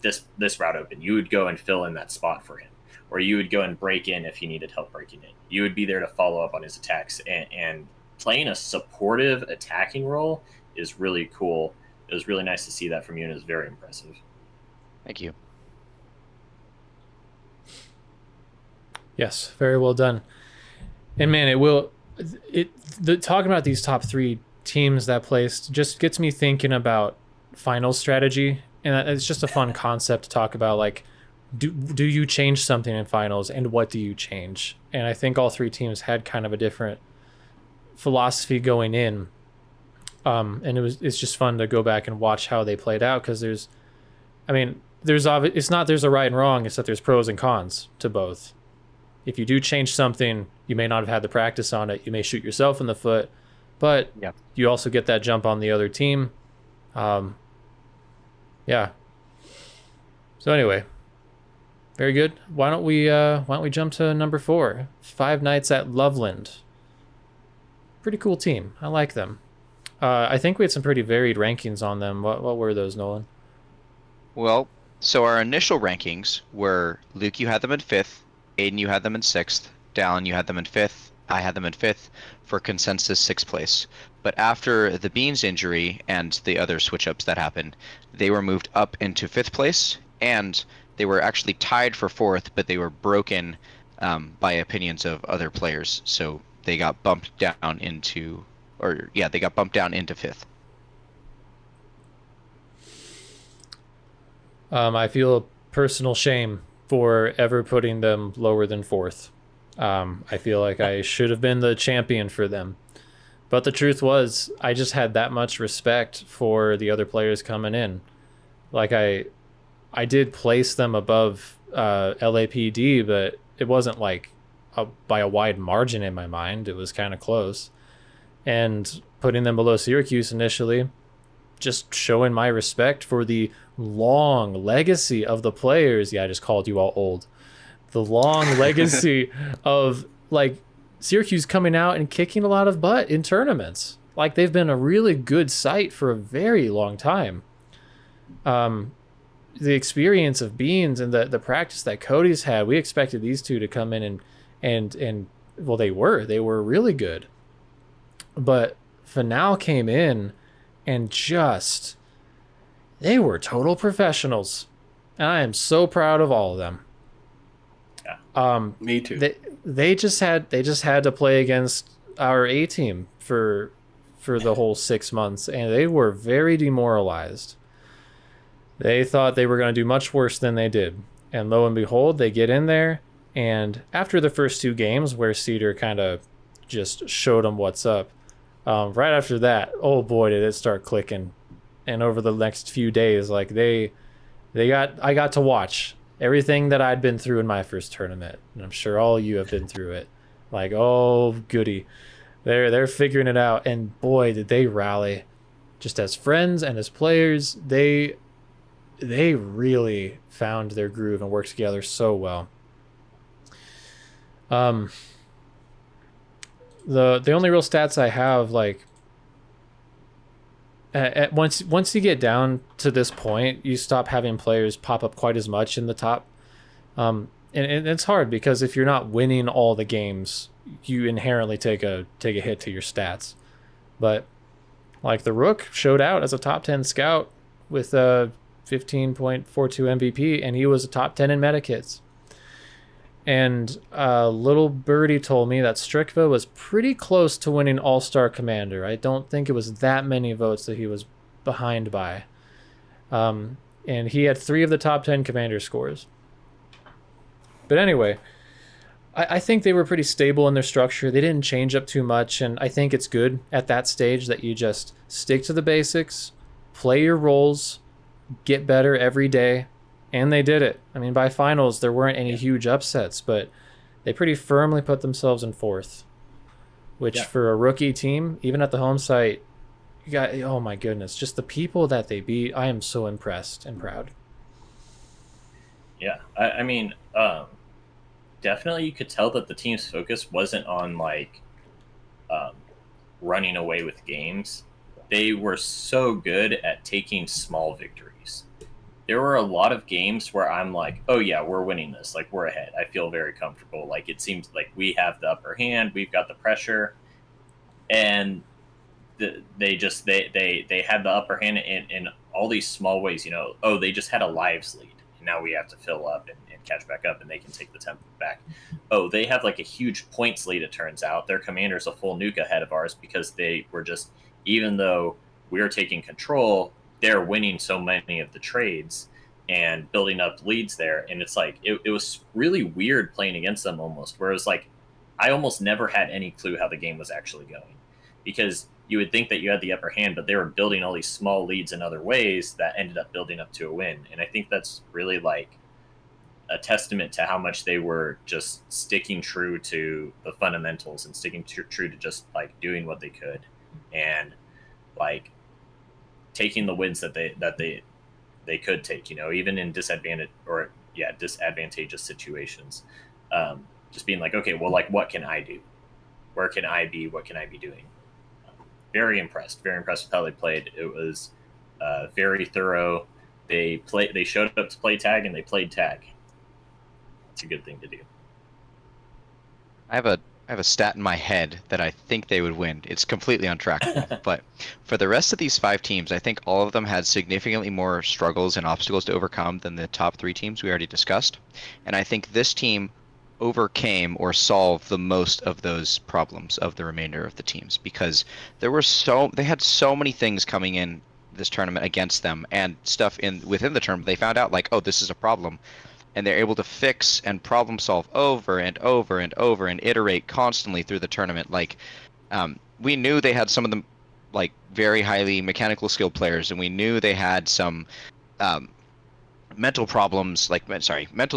S3: this route open, you would go and fill in that spot for him, or you would go and break in if he needed help breaking in. You would be there to follow up on his attacks, and playing a supportive attacking role is really cool. It was really nice to see that from you, and it was very impressive.
S5: Thank you.
S2: Yes, very well done. And man, talking about these top 3 teams that placed just gets me thinking about final strategy, and it's just a fun concept to talk about. Like, do you change something in finals, and what do you change? And I think all 3 teams had kind of a different philosophy going in, and it's just fun to go back and watch how they played out, because it's not there's a right and wrong, it's that there's pros and cons to both. If you do change something, you may not have had the practice on it, you may shoot yourself in the foot, but you also get that jump on the other team. So anyway, very good. Why don't we jump to number 4, Five Nights at Loveland. Pretty cool team. I like them. I think we had some pretty varied rankings on them. What were those, Nolan?
S5: Well, so our initial rankings were Luke, you had them in 5th, Aiden, you had them in 6th, Dallin, you had them in 5th, I had them in 5th, for consensus 6th place. But after the Beans injury and the other switch-ups that happened, they were moved up into 5th place, and they were actually tied for 4th, but they were broken by opinions of other players, so they got bumped down into 5th.
S2: I feel a personal shame for ever putting them lower than 4th. I feel like I should have been the champion for them. But the truth was, I just had that much respect for the other players coming in. Like, I did place them above LAPD, but it wasn't like by a wide margin in my mind. It was kind of close. And putting them below Syracuse initially, just showing my respect for the long legacy of the players. Yeah, I just called you all old. The long legacy of, like, Syracuse coming out and kicking a lot of butt in tournaments. Like, they've been a really good site for a very long time. The experience of Beans and the practice that Cody's had, we expected these two to come in and well, they were really good. But Fanal came in and just, they were total professionals. And I am so proud of all of them.
S4: Me too.
S2: They just had to play against our A team for the whole 6 months, and they were very demoralized. They thought they were going to do much worse than they did. And lo and behold, they get in there, and after the first 2 games where Cedar kind of just showed them what's up, right after that, oh boy, did it start clicking. And over the next few days, like I got to watch everything that I'd been through in my first tournament, and I'm sure all you have been through it. Like, oh goody, they're figuring it out, and boy, did they rally, just as friends and as players. They really found their groove and worked together so well. The only real stats I have, like, once you get down to this point, you stop having players pop up quite as much in the top, and it's hard because if you're not winning all the games, you inherently take a hit to your stats. But like, the Rook showed out as a top 10 scout with a 15.42 MVP, and he was a top 10 in medikits. And little birdie told me that Strikva was pretty close to winning All-Star Commander. I don't think it was that many votes that he was behind by. And he had 3 of the top 10 Commander scores. But anyway, I think they were pretty stable in their structure. They didn't change up too much, and I think it's good at that stage that you just stick to the basics, play your roles, get better every day. And they did it. I mean, by finals, there weren't any huge upsets, but they pretty firmly put themselves in 4th. which
S3: Yeah.
S2: for a rookie team, even at the home site, you got, oh my goodness, just the people that they beat. I am so impressed and proud.
S3: Yeah, I mean, definitely you could tell that the team's focus wasn't on like um, running away with games. They were so good at taking small victories. There were a lot of games where I'm like, oh yeah, we're winning this. Like we're ahead. I feel very comfortable. Like it seems like we have the upper hand. We've got the pressure, and they had the upper hand in all these small ways. You know, oh they just had a lives lead, and now we have to fill up and catch back up, and they can take the tempo back. Oh, they have like a huge points lead. It turns out their commander's a full nuke ahead of ours because they were just, even though we're taking control, they're winning so many of the trades and building up leads there. And it's like it was really weird playing against them almost, where it was like I almost never had any clue how the game was actually going, because you would think that you had the upper hand, but they were building all these small leads in other ways that ended up building up to a win. And I think that's really like a testament to how much they were just sticking true to the fundamentals and sticking true to just like doing what they could, and like taking the wins that they could take, you know, even in disadvantageous situations. Just being like, okay, well, like, what can I do? Where can I be? What can I be doing? Very impressed with how they played. It was very thorough. They showed up to play tag, and they played tag. It's a good thing to do.
S5: I have a stat in my head that I think they would win. It's completely untrackable. But for the rest of these 5 teams, I think all of them had significantly more struggles and obstacles to overcome than the top 3 teams we already discussed. And I think this team overcame or solved the most of those problems of the remainder of the teams, because they had so many things coming in this tournament against them, and stuff within the tournament they found out like, oh, this is a problem, and they're able to fix and problem solve over and over and over and iterate constantly through the tournament. Like, we knew they had some of the like very highly mechanical skilled players, and we knew they had some mental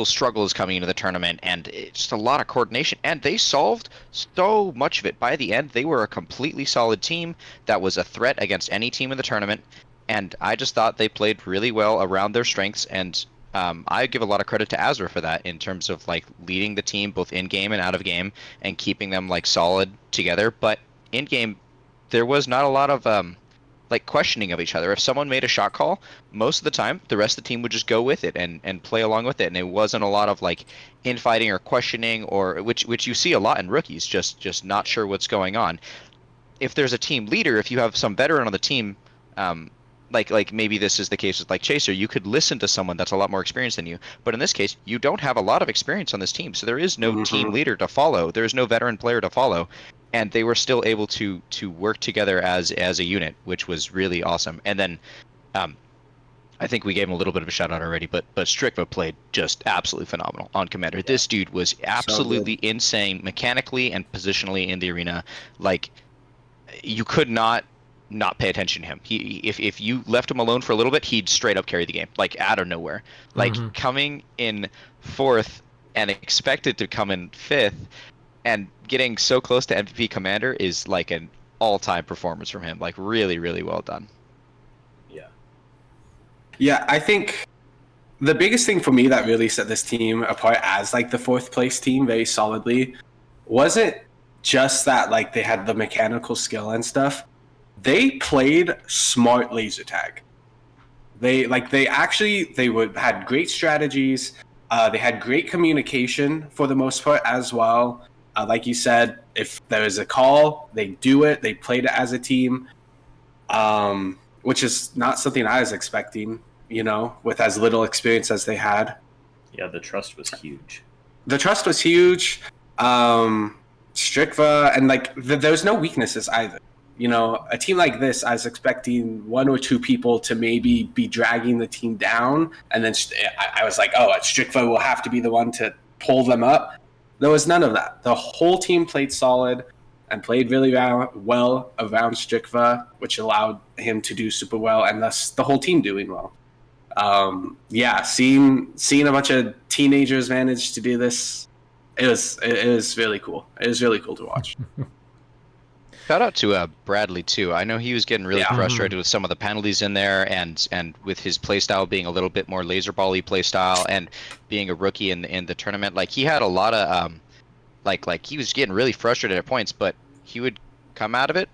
S5: struggles coming into the tournament, and it's just a lot of coordination, and they solved so much of it. By the end, they were a completely solid team that was a threat against any team in the tournament, and I just thought they played really well around their strengths. And I give a lot of credit to Azra for that, in terms of like leading the team both in game and out of game and keeping them like solid together. But in game, there was not a lot of like questioning of each other. If someone made a shot call, most of the time the rest of the team would just go with it and play along with it, and it wasn't a lot of like infighting or questioning, or which you see a lot in rookies, just not sure what's going on. If there's a team leader, if you have some veteran on the team, like maybe this is the case with like Chaser, you could listen to someone that's a lot more experienced than you. But in this case, you don't have a lot of experience on this team, so there is no team leader to follow. There is no veteran player to follow, and they were still able to work together as a unit, which was really awesome. And then, I think we gave him a little bit of a shout out already, but Strikva played just absolutely phenomenal on Commander. Yeah. This dude was absolutely insane mechanically and positionally in the arena. Like, you could not pay attention to him. If you left him alone for a little bit, he'd straight up carry the game, like out of nowhere. Like coming in 4th and expected to come in 5th, and getting so close to MVP Commander is like an all-time performance from him. Like really, really well done.
S4: Yeah, I think the biggest thing for me that really set this team apart as like the 4th place team very solidly wasn't just that like they had the mechanical skill and stuff. They played smart laser tag. They had great strategies. They had great communication for the most part as well. Like you said, if there is a call, they do it. They played it as a team, which is not something I was expecting, you know, with as little experience as they had.
S3: Yeah, the trust was huge.
S4: Strikva, and like there was no weaknesses either. You know, a team like this, I was expecting 1 or 2 people to maybe be dragging the team down, and then I was like, oh, Strikva will have to be the one to pull them up. There was none of that. The whole team played solid and played really well around Strikva, which allowed him to do super well, and thus the whole team doing well. Seeing a bunch of teenagers manage to do this, it was really cool. It was really cool to watch.
S5: Shout out to Bradley too. I know he was getting really
S4: Yeah.
S5: frustrated with some of the penalties in there, and with his playstyle being a little bit more laser ball-y playstyle, and being a rookie in the tournament. Like he had a lot of like he was getting really frustrated at points, but he would come out of it,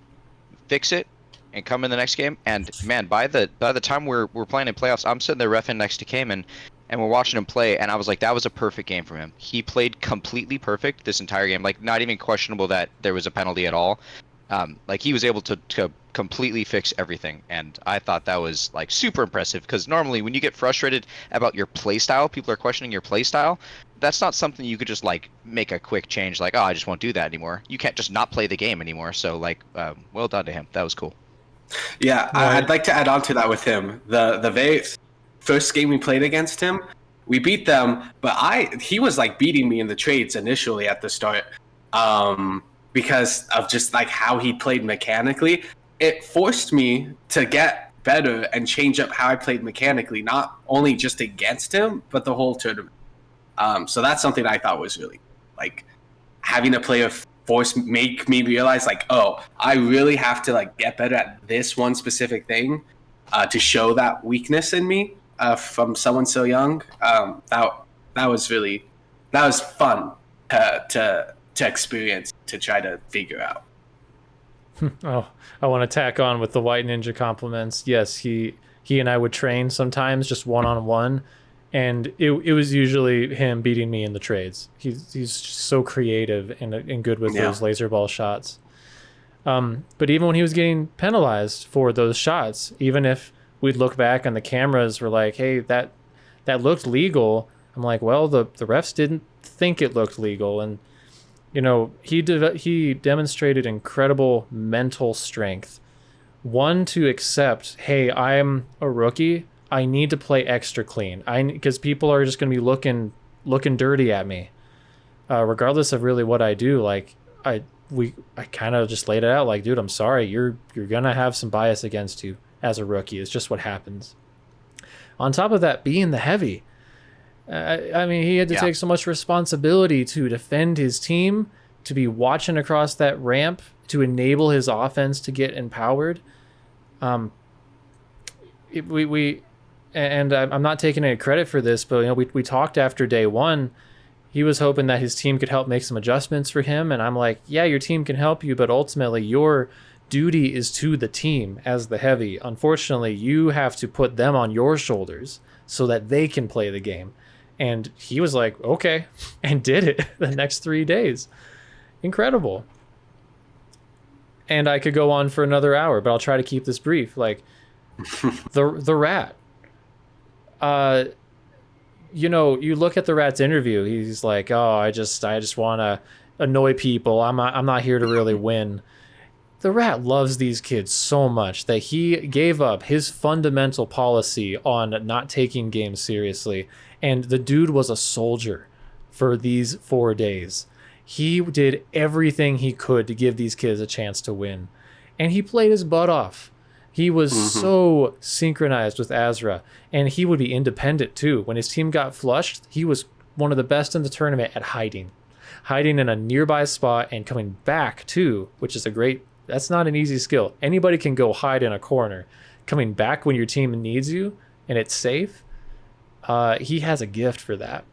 S5: fix it, and come in the next game. And man, by the time we're playing in playoffs, I'm sitting there reffing next to Cayman, and we're watching him play, and I was like, that was a perfect game from him. He played completely perfect this entire game, like not even questionable that there was a penalty at all. Like he was able to completely fix everything, and I thought that was like super impressive, because normally when you get frustrated about your playstyle, people are questioning your playstyle. That's not something you could just like make a quick change, like, oh, I just won't do that anymore. You can't just not play the game anymore. So like, well done to him. That was cool.
S4: Yeah, I'd like to add on to that with him. The very first game we played against him, we beat them, but he was like beating me in the trades initially at the start, because of just like how he played mechanically. It forced me to get better and change up how I played mechanically, not only just against him, but the whole tournament. So that's something I thought was really like having a player make me realize like, oh, I really have to like get better at this one specific thing to show that weakness in me from someone so young. That was fun to experience, to try to figure out.
S2: Oh, I want to tack on with the White Ninja compliments. Yes, he and I would train sometimes just one-on-one, and it was usually him beating me in the trades. He's just so creative and good with those laser ball shots. But even when he was getting penalized for those shots, even if we'd look back and the cameras were like, hey, that looked legal, I'm like, well, the refs didn't think it looked legal. And you know, he demonstrated incredible mental strength. One, to accept, hey, I'm a rookie. I need to play extra clean. Because people are just going to be looking dirty at me, regardless of really what I do. Like I kind of just laid it out. Like, dude, I'm sorry. You're gonna have some bias against you as a rookie. It's just what happens. On top of that, being the heavy. I mean, he had to take so much responsibility to defend his team, to be watching across that ramp, to enable his offense to get empowered. I'm not taking any credit for this, but you know, we talked after day one. He was hoping that his team could help make some adjustments for him, and I'm like, yeah, your team can help you, but ultimately your duty is to the team as the heavy. Unfortunately, you have to put them on your shoulders so that they can play the game. And he was like, okay, and did it the next 3 days. Incredible. And I could go on for another hour, but I'll try to keep this brief. Like, the rat. You know, you look at the rat's interview. He's like, oh, I just want to annoy people. I'm not here to really win. The rat loves these kids so much that he gave up his fundamental policy on not taking games seriously. And the dude was a soldier for these 4 days. He did everything he could to give these kids a chance to win. And he played his butt off. He was so synchronized with Azra. And he would be independent too. When his team got flushed, he was one of the best in the tournament at hiding. Hiding in a nearby spot and coming back too, which is that's not an easy skill. Anybody can go hide in a corner. Coming back when your team needs you and it's safe, he has a gift for that.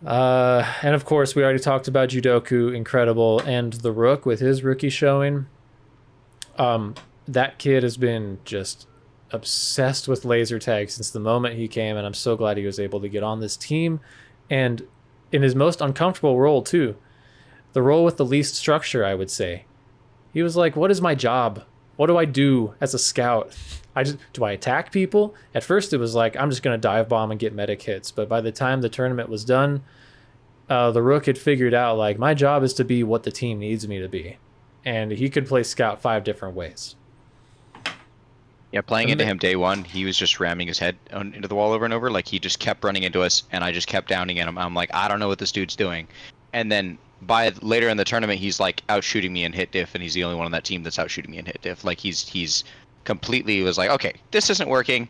S2: And of course, we already talked about Judoku, incredible, and the Rook with his rookie showing. That kid has been just obsessed with laser tag since the moment he came, and I'm so glad he was able to get on this team. And in his most uncomfortable role, too. The role with the least structure, I would say. He was like, what is my job? What do I do as a scout? Do I attack people? At first it was like, I'm just going to dive bomb and get medic hits. But by the time the tournament was done, the Rook had figured out, like, my job is to be what the team needs me to be. And he could play scout 5 different ways.
S5: Yeah, playing into him day one, he was just ramming his head into the wall over and over. Like, he just kept running into us, and I just kept downing him. I'm like, I don't know what this dude's doing. And then by later in the tournament, he's like out shooting me in hit diff, and he's the only one on that team that's out shooting me in hit diff. Like, he's completely was like, okay, this isn't working,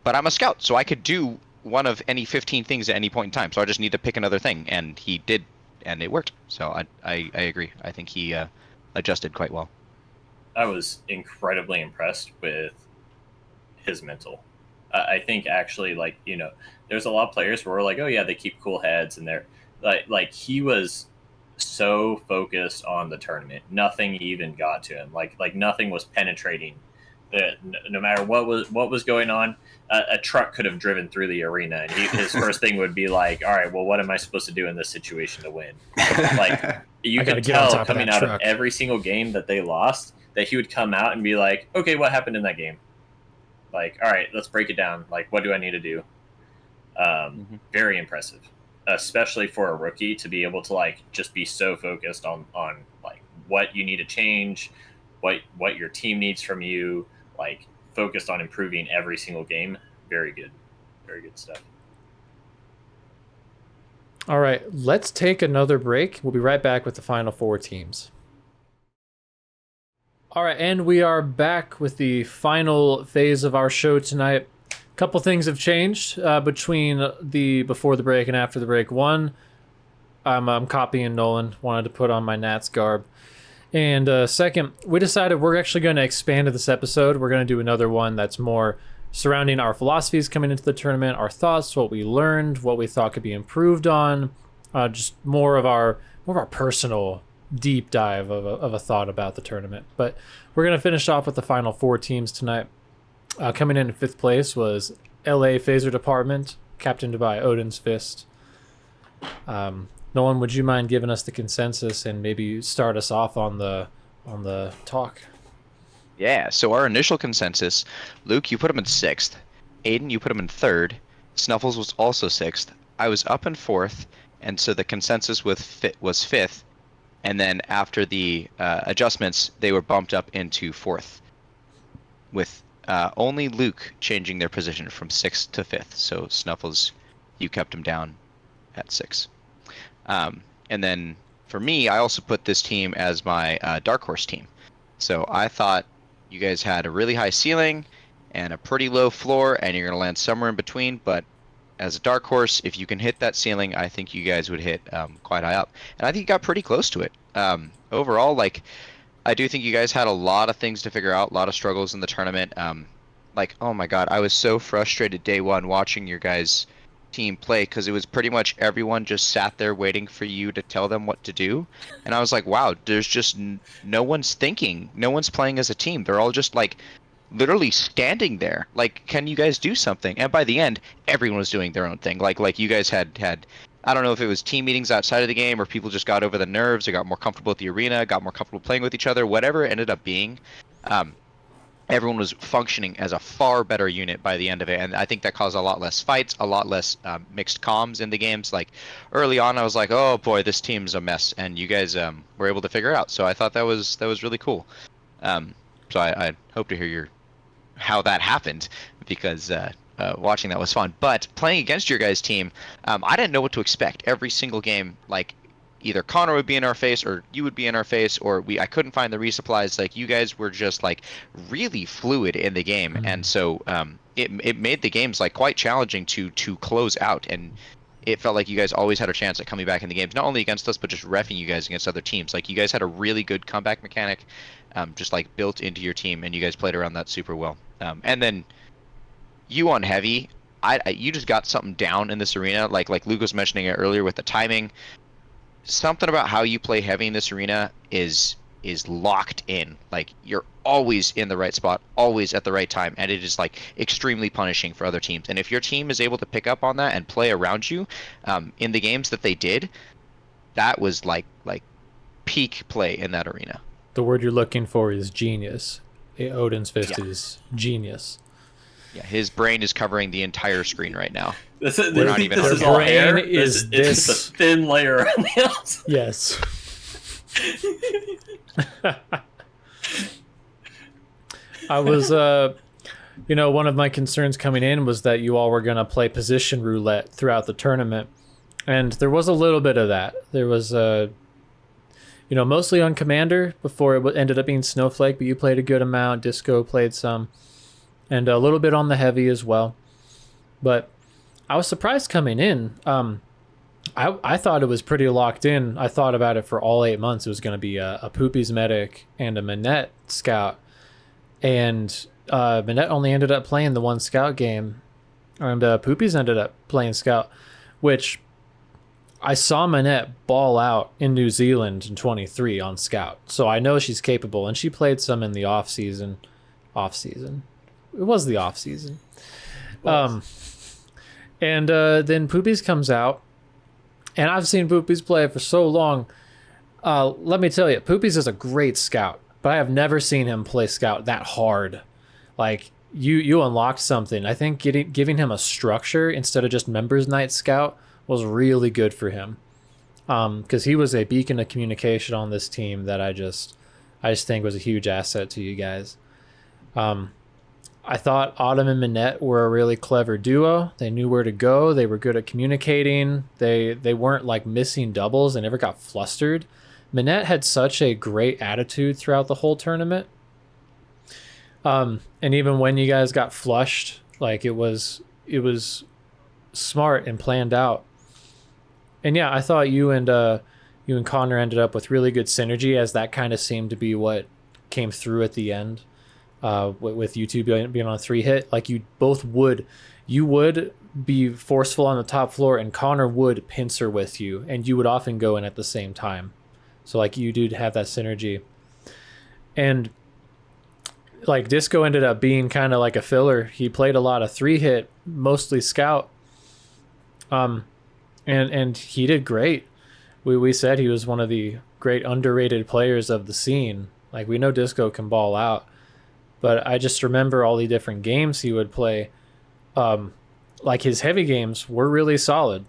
S5: but I'm a scout, so I could do one of any 15 things at any point in time. So I just need to pick another thing, and he did it worked. So I agree. I think he adjusted quite well.
S3: I was incredibly impressed with his mental. I think actually, like, there's a lot of players where we're like, oh yeah, they keep cool heads, and they're like he was so focused on the tournament, nothing even got to him. Like nothing was penetrating. No matter what was going on, a truck could have driven through the arena, and his first thing would be like, all right, well, what am I supposed to do in this situation to win? Like, you could tell coming out of every single game that they lost that he would come out and be like, okay, what happened in that game? Like, all right, let's break it down. Like, what do I need to do? Very impressive, especially for a rookie to be able to like just be so focused on like what you need to change, what your team needs from you, like focused on improving every single game. Very good stuff.
S2: All right, let's take another break. We'll be right back with the final 4 teams. All right, and we are back with the final phase of our show tonight. A couple things have changed between the before the break and after the break. One, I'm copying Nolan, wanted to put on my NATS garb. And second, we decided we're actually going to expand this episode. We're going to do another one that's more surrounding our philosophies coming into the tournament, our thoughts, what we learned, what we thought could be improved on, just more of our personal deep dive of a thought about the tournament. But we're going to finish off with the final 4 teams tonight. Coming in 5th place was LA Phaser Department, captained by Odin's Fist. Nolan, would you mind giving us the consensus and maybe start us off on the talk?
S5: Yeah, so our initial consensus, Luke, you put him in 6th. Aiden, you put him in 3rd. Snuffles was also 6th. I was up in 4th, and so the consensus was 5th. And then after the adjustments, they were bumped up into 4th, with only Luke changing their position from 6th to 5th. So Snuffles, you kept him down at 6. And then for me, I also put this team as my Dark Horse team. So I thought you guys had a really high ceiling and a pretty low floor, and you're going to land somewhere in between. But as a Dark Horse, if you can hit that ceiling, I think you guys would hit quite high up. And I think you got pretty close to it. Overall, like, I do think you guys had a lot of things to figure out, a lot of struggles in the tournament. Like, oh my god, I was so frustrated day one watching your guys' team play, because it was pretty much everyone just sat there waiting for you to tell them what to do. And I was like, wow, there's just no one's thinking. No one's playing as a team. They're all just, like, literally standing there, like, can you guys do something? And by the end, everyone was doing their own thing. Like you guys had I don't know if it was team meetings outside of the game, or people just got over the nerves, or got more comfortable at the arena, got more comfortable playing with each other, whatever it ended up being. Everyone was functioning as a far better unit by the end of it, and I think that caused a lot less fights, a lot less mixed comms in the games. Like, early on, I was like, oh boy, this team's a mess, and you guys were able to figure it out. So I thought that was really cool. So I hope to hear how that happened, because watching that was fun. But playing against your guys' team, I didn't know what to expect. Every single game, like, either Connor would be in our face, or you would be in our face, or I couldn't find the resupplies. Like, you guys were just, like, really fluid in the game. Mm-hmm. And so it made the games, like, quite challenging to close out. And it felt like you guys always had a chance at coming back in the games, not only against us, but just reffing you guys against other teams. Like, you guys had a really good comeback mechanic, just, like, built into your team, and you guys played around that super well. And then you on heavy, you just got something down in this arena. Like Luke was mentioning it earlier with the timing. Something about how you play heavy in this arena is locked in. Like, you're always in the right spot, always at the right time, and it is, like, extremely punishing for other teams. And if your team is able to pick up on that and play around you in the games that they did, that was like peak play in that arena.
S2: The word you're looking for is genius. Odin's Fist is genius.
S5: Yeah, his brain is covering the entire screen right now.
S3: This is all hair. It's a thin layer on the outside.
S2: Yes. I was, one of my concerns coming in was that you all were going to play position roulette throughout the tournament. And there was a little bit of that. There was, mostly on Commander before it ended up being Snowflake, but you played a good amount. Disco played some. And a little bit on the heavy as well. But I was surprised coming in. I thought it was pretty locked in. I thought about it for all 8 months. It was going to be a Poopy's medic and a Manette scout. And Manette only ended up playing the one scout game. And Poopy's ended up playing scout, which I saw Manette ball out in New Zealand in 23 on scout. So I know she's capable. And she played some in the off season. It was the off season. And then Poopy's comes out. And I've seen Poopy's play for so long. Let me tell you, Poopy's is a great scout, but I have never seen him play scout that hard. Like, you unlocked something. I think giving him a structure instead of just members night scout was really good for him. Because he was a beacon of communication on this team that I just think was a huge asset to you guys. I thought Autumn and Manette were a really clever duo. They knew where to go. They were good at communicating. They weren't like missing doubles. They never got flustered. Manette had such a great attitude throughout the whole tournament. And even when you guys got flushed, like it was smart and planned out. And yeah, I thought you and Connor ended up with really good synergy, as that kind of seemed to be what came through at the end. With you two being on a 3-hit, like you would be forceful on the top floor, and Connor would pincer with you, and you would often go in at the same time. So like you do have that synergy. And like Disco ended up being kind of like a filler. He played a lot of 3-hit, mostly scout. And he did great. We said he was one of the great underrated players of the scene. Like, we know Disco can ball out, but I just remember all the different games he would play. Like his heavy games were really solid.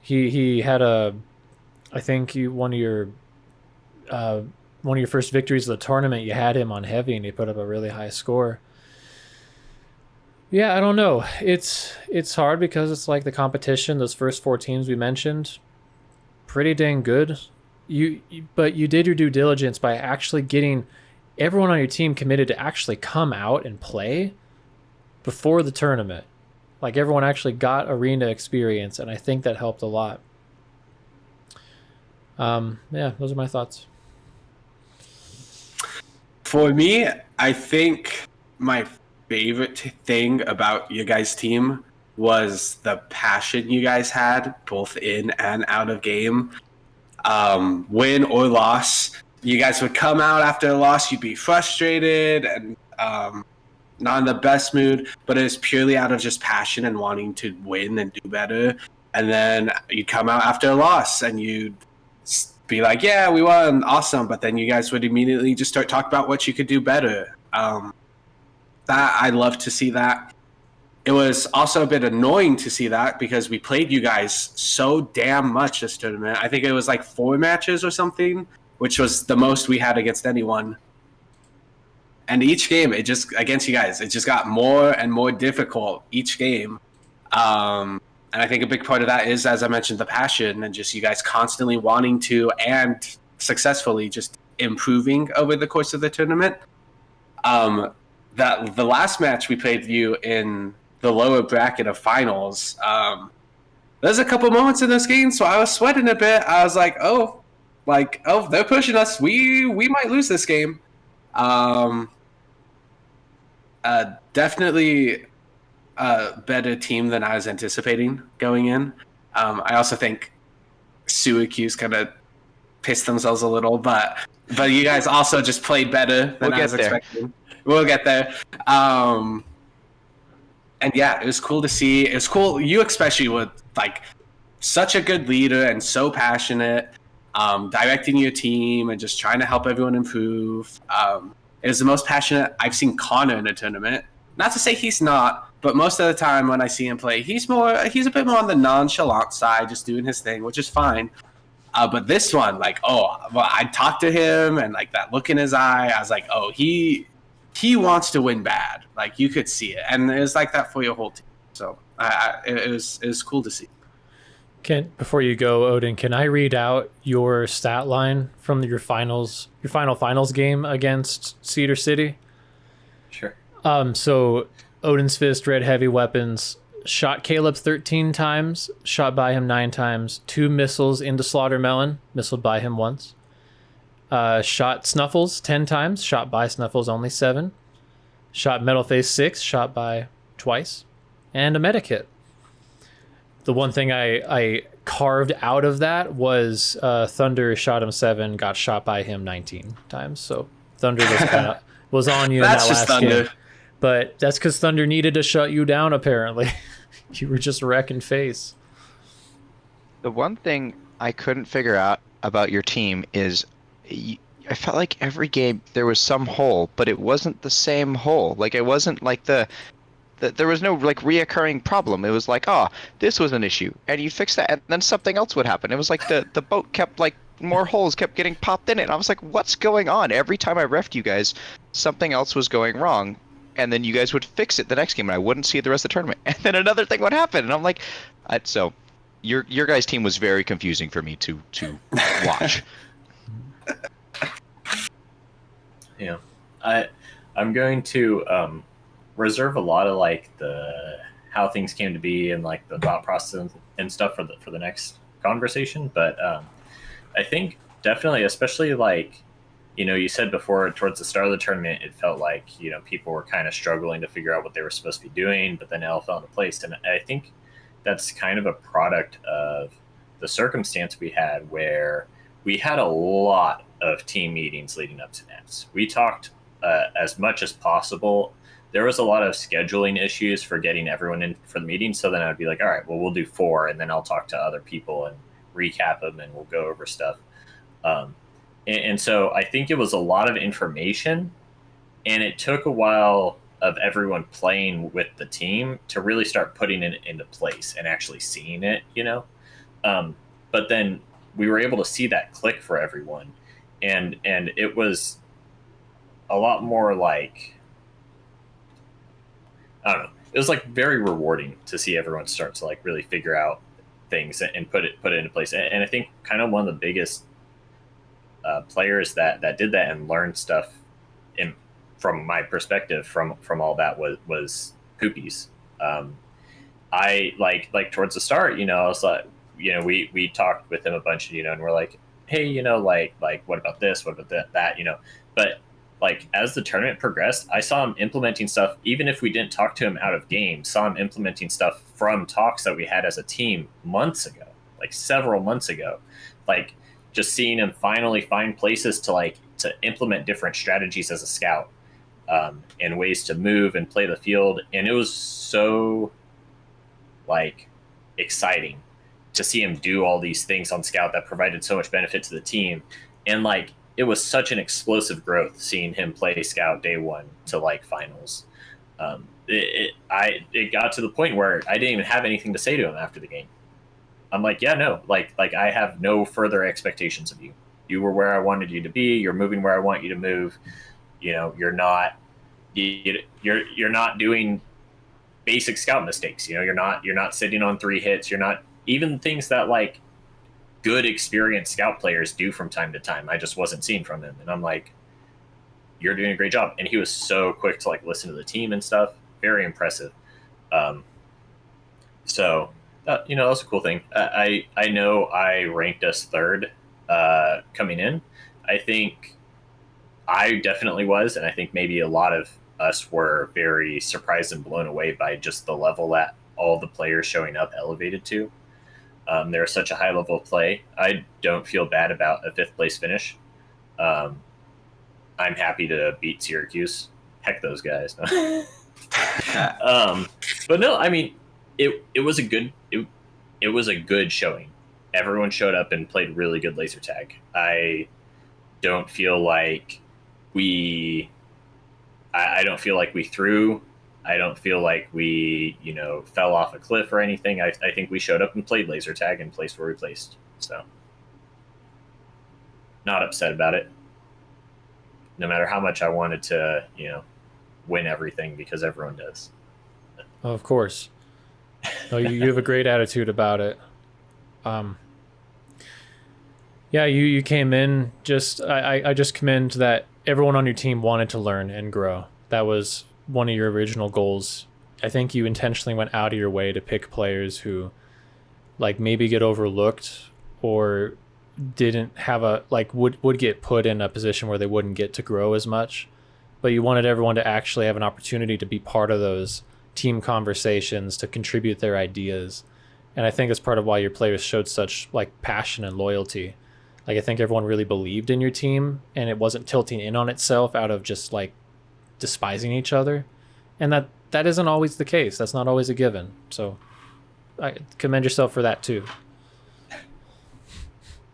S2: He had I think one of your first victories of the tournament, you had him on heavy and he put up a really high score. Yeah, I don't know. It's hard because it's like the competition, those first 4 teams we mentioned, pretty dang good. But you did your due diligence by actually getting everyone on your team committed to actually come out and play before the tournament. Like, everyone actually got arena experience, and I think that helped a lot. Yeah, those are my thoughts.
S4: For me, I think my favorite thing about your guys' team was the passion you guys had, both in and out of game. Win or loss, you guys would come out after a loss, you'd be frustrated and not in the best mood, but it was purely out of just passion and wanting to win and do better. And then you'd come out after a loss and you'd be like, yeah, we won, awesome. But then you guys would immediately just start talking about what you could do better. That I love to see that. It was also a bit annoying to see that because we played you guys so damn much this tournament. I think it was like 4 matches or something, which was the most we had against anyone. And each game, it just, against you guys, it just got more and more difficult each game. And I think a big part of that is, as I mentioned, the passion and just you guys constantly wanting to and successfully just improving over the course of the tournament. That the last match we played you in the lower bracket of finals, there's a couple moments in this game, so I was sweating a bit. I was like, oh, they're pushing us. We might lose this game. Definitely a better team than I was anticipating going in. I also think Syracuse kind of pissed themselves a little, but you guys also just played better than I was expecting. We'll get there. And yeah, it was cool to see. It was cool. You especially were like such a good leader and so passionate, directing your team and just trying to help everyone improve. It was the most passionate I've seen Connor in a tournament. Not to say he's not, but most of the time when I see him play, he's a bit more on the nonchalant side, just doing his thing, which is fine. But this one, I talked to him and like that look in his eye, I was like, oh, he wants to win bad. Like, you could see it, and it was like that for your whole team. So it was cool to see.
S2: Before you go, Odin, can I read out your stat line from your final finals game against Cedar City?
S3: Sure.
S2: So Odin's Fist, red heavy weapons, shot Caleb 13 times, shot by him 9 times, 2 missiles into Slaughtermelon, missiled by him once. Shot Snuffles 10 times, shot by Snuffles only 7. Shot Metalface 6, shot by twice. And a medikit. The one thing I carved out of that was Thunder shot him 7, got shot by him 19 times. So Thunder was on you in that last game. But that's because Thunder needed to shut you down, apparently. You were just wrecking face.
S5: The one thing I couldn't figure out about your team is I felt like every game there was some hole, but it wasn't the same hole. Like, it wasn't like there was no like reoccurring problem. It was like, oh, this was an issue, and you fix that, and then something else would happen. It was like the boat kept like more holes kept getting popped in it, and I was like, what's going on? Every time I refed you guys, something else was going wrong, and then you guys would fix it the next game, and I wouldn't see it the rest of the tournament, and then another thing would happen, and I'm like, so your guys' team was very confusing for me to watch.
S3: Yeah, I'm going to reserve a lot of like the how things came to be and like the thought process and stuff for the next conversation. But I think definitely, especially like, you know, you said before towards the start of the tournament, it felt like, you know, people were kind of struggling to figure out what they were supposed to be doing, but then it all fell into place. And I think that's kind of a product of the circumstance we had, where we had a lot of team meetings leading up to NATS. We talked as much as possible. There was a lot of scheduling issues for getting everyone in for the meeting. So then I'd be like, all right, well, we'll do 4, and then I'll talk to other people and recap them, and we'll go over stuff. And so I think it was a lot of information, and it took a while of everyone playing with the team to really start putting it into place and actually seeing it, you know? But then we were able to see that click for everyone. And it was a lot more like, I don't know. It was like very rewarding to see everyone start to like really figure out things and put it into place. And I think kind of one of the biggest players that did that and learned stuff from my perspective from all that was Poopies. I like towards the start, you know, I was like, you know, we talked with him a bunch, you know, and we're like, hey, you know, like what about this? What about that? You know, but like as the tournament progressed, I saw him implementing stuff, even if we didn't talk to him out of game, saw him implementing stuff from talks that we had as a team months ago, like several months ago, like just seeing him finally find places to implement different strategies as a scout, and ways to move and play the field. And it was so like exciting to see him do all these things on scout that provided so much benefit to the team. And like, it was such an explosive growth seeing him play scout day 1 to like finals. It got to the point where I didn't even have anything to say to him after the game. I'm like, yeah, no, like I have no further expectations of you. You were where I wanted you to be. You're moving where I want you to move. You know, you're not doing basic scout mistakes. You know, you're not sitting on 3 hits. You're not even things that like good experienced scout players do from time to time. I just wasn't seeing from him. And I'm like, you're doing a great job. And he was so quick to like listen to the team and stuff. Very impressive. So, you know, that's a cool thing. I know I ranked us 3rd coming in. I think I definitely was. And I think maybe a lot of us were very surprised and blown away by just the level that all the players showing up elevated to. They're such a high level of play. I don't feel bad about a 5th place finish. I'm happy to beat Syracuse. Heck, those guys. But no, I mean, it was a good showing. Everyone showed up and played really good laser tag. I don't feel like I don't feel like we threw. I don't feel like we, you know, fell off a cliff or anything. I think we showed up and played laser tag and placed where we placed. So, not upset about it. No matter how much I wanted to, you know, win everything, because everyone does.
S2: Oh, of course. No, you have a great attitude about it. Yeah, you came in just I just commend that everyone on your team wanted to learn and grow. That was one of your original goals I think you intentionally went out of your way to pick players who like maybe get overlooked or didn't have a like would get put in a position where they wouldn't get to grow as much, but you wanted everyone to actually have an opportunity to be part of those team conversations, to contribute their ideas. And I think it's part of why your players showed such like passion and loyalty. Like I think everyone really believed in your team and it wasn't tilting in on itself out of just like despising each other. And that isn't always the case. That's not always a given. So I commend yourself for that too.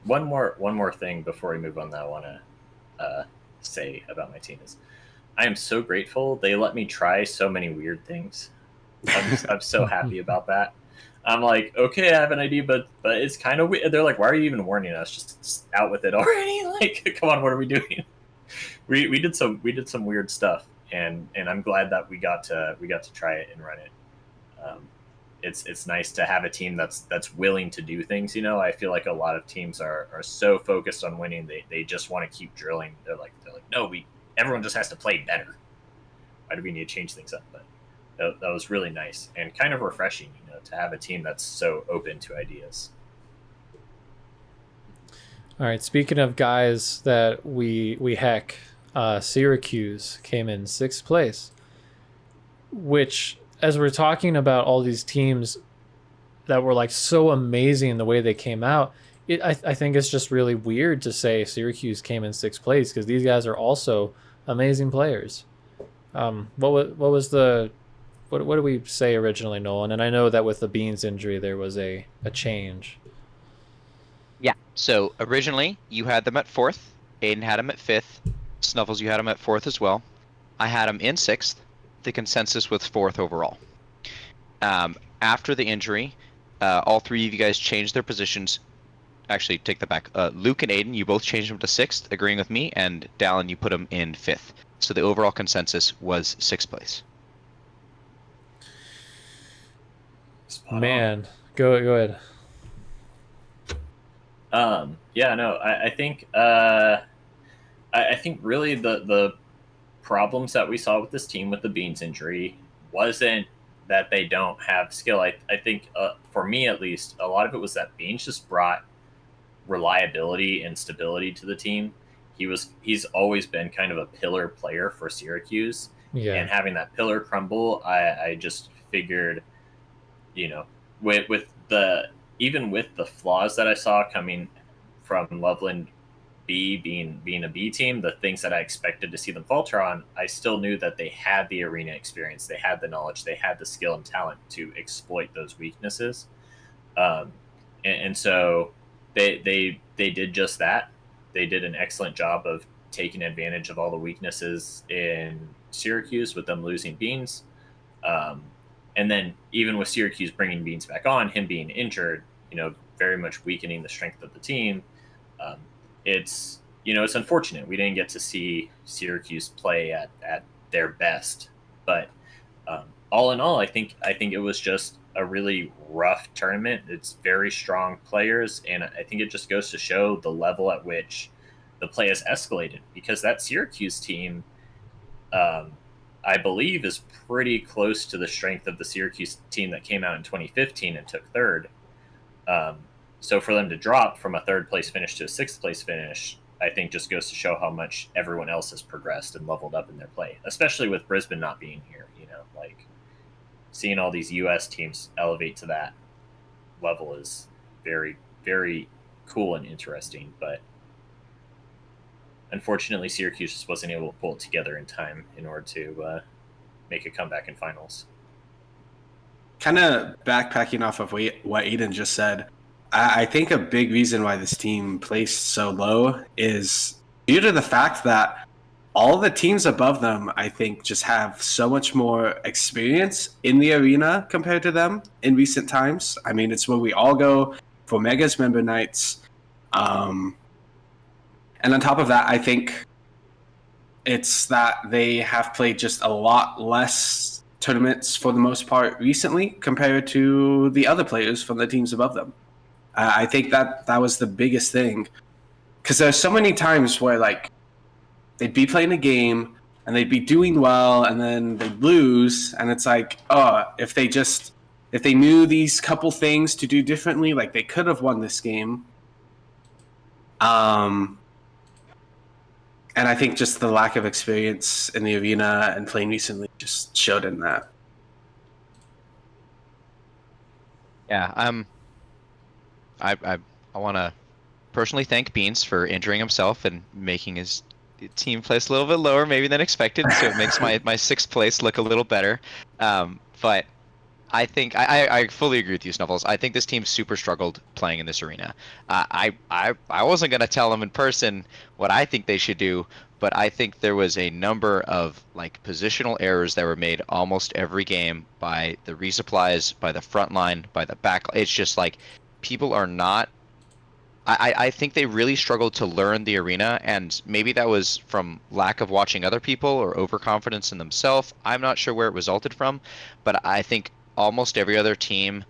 S3: One more thing before we move on that I want to say about my team is I am so grateful they let me try so many weird things. I'm so happy about that. I'm like, okay, I have an idea, but it's kind of weird. They're like, why are you even warning us? Just out with it already. Like, come on, what are we doing? We did some weird stuff, and I'm glad that we got to try it and run it. It's nice to have a team that's willing to do things. You know, I feel like a lot of teams are so focused on winning, they just want to keep drilling. They're like, no, everyone just has to play better. Why do we need to change things up? But that was really nice and kind of refreshing, you know, to have a team that's so open to ideas.
S2: All right, speaking of guys that we heck, Syracuse came in 6th place, which, as we're talking about all these teams that were like so amazing the way they came out, I think it's just really weird to say Syracuse came in 6th place because these guys are also amazing players. What did we say originally, Nolan? And I know that with the Beans injury there was a change.
S5: Yeah. So originally you had them at 4th. Aiden had them at 5th. Snuffles, you had them at 4th as well. I had them in 6th. The consensus was 4th overall. After the injury, all three of you guys changed their positions. Actually, take that back. Luke and Aiden, you both changed them to 6th, agreeing with me, and Dallin, you put them in 5th. So the overall consensus was 6th place.
S2: Man, go ahead.
S3: Yeah, no, I think I think really the problems that we saw with this team with the Beans injury wasn't that they don't have skill. I think for me at least, a lot of it was that Beans just brought reliability and stability to the team. He's always been kind of a pillar player for Syracuse, and having that pillar crumble, I just figured, you know, with the flaws that I saw coming from Loveland B being a B team, the things that I expected to see them falter on, I still knew that they had the arena experience, they had the knowledge, they had the skill and talent to exploit those weaknesses, and so they did just that. They did an excellent job of taking advantage of all the weaknesses in Syracuse with them losing Beans. And then even with Syracuse bringing Beans back on, him being injured, you know, very much weakening the strength of the team. It's unfortunate we didn't get to see Syracuse play at their best. But all in all, I think it was just a really rough tournament. It's very strong players, and I think it just goes to show the level at which the play has escalated, because that Syracuse team, I believe, is pretty close to the strength of the Syracuse team that came out in 2015 and took 3rd. So for them to drop from a 3rd place finish to a 6th place finish, I think just goes to show how much everyone else has progressed and leveled up in their play, especially with Brisbane not being here. You know, like seeing all these U.S. teams elevate to that level is very, very cool and interesting. But unfortunately, Syracuse just wasn't able to pull it together in time in order to make a comeback in finals.
S4: Kind of backpacking off of what Aiden just said, I think a big reason why this team placed so low is due to the fact that all the teams above them, I think, just have so much more experience in the arena compared to them in recent times. I mean, it's where we all go for Megas member nights. And on top of that, I think it's that they have played just a lot less tournaments for the most part recently compared to the other players from the teams above them. I think that was the biggest thing, because there's so many times where like they'd be playing a game and they'd be doing well, and then they'd lose, and it's like, oh, if they knew these couple things to do differently, like they could have won this game. And I think just the lack of experience in the arena and playing recently just showed in that.
S5: Yeah, I want to personally thank Beans for injuring himself and making his team place a little bit lower maybe than expected, so it makes my sixth place look a little better. But I think I fully agree with you, Snuffles. I think this team super struggled playing in this arena. I wasn't gonna tell them in person what I think they should do, but I think there was a number of like positional errors that were made almost every game by the resupplies, by the front line, by the back. It's just like people are not. I think they really struggled to learn the arena, and maybe that was from lack of watching other people or overconfidence in themselves. I'm not sure where it resulted from, but I think almost every other team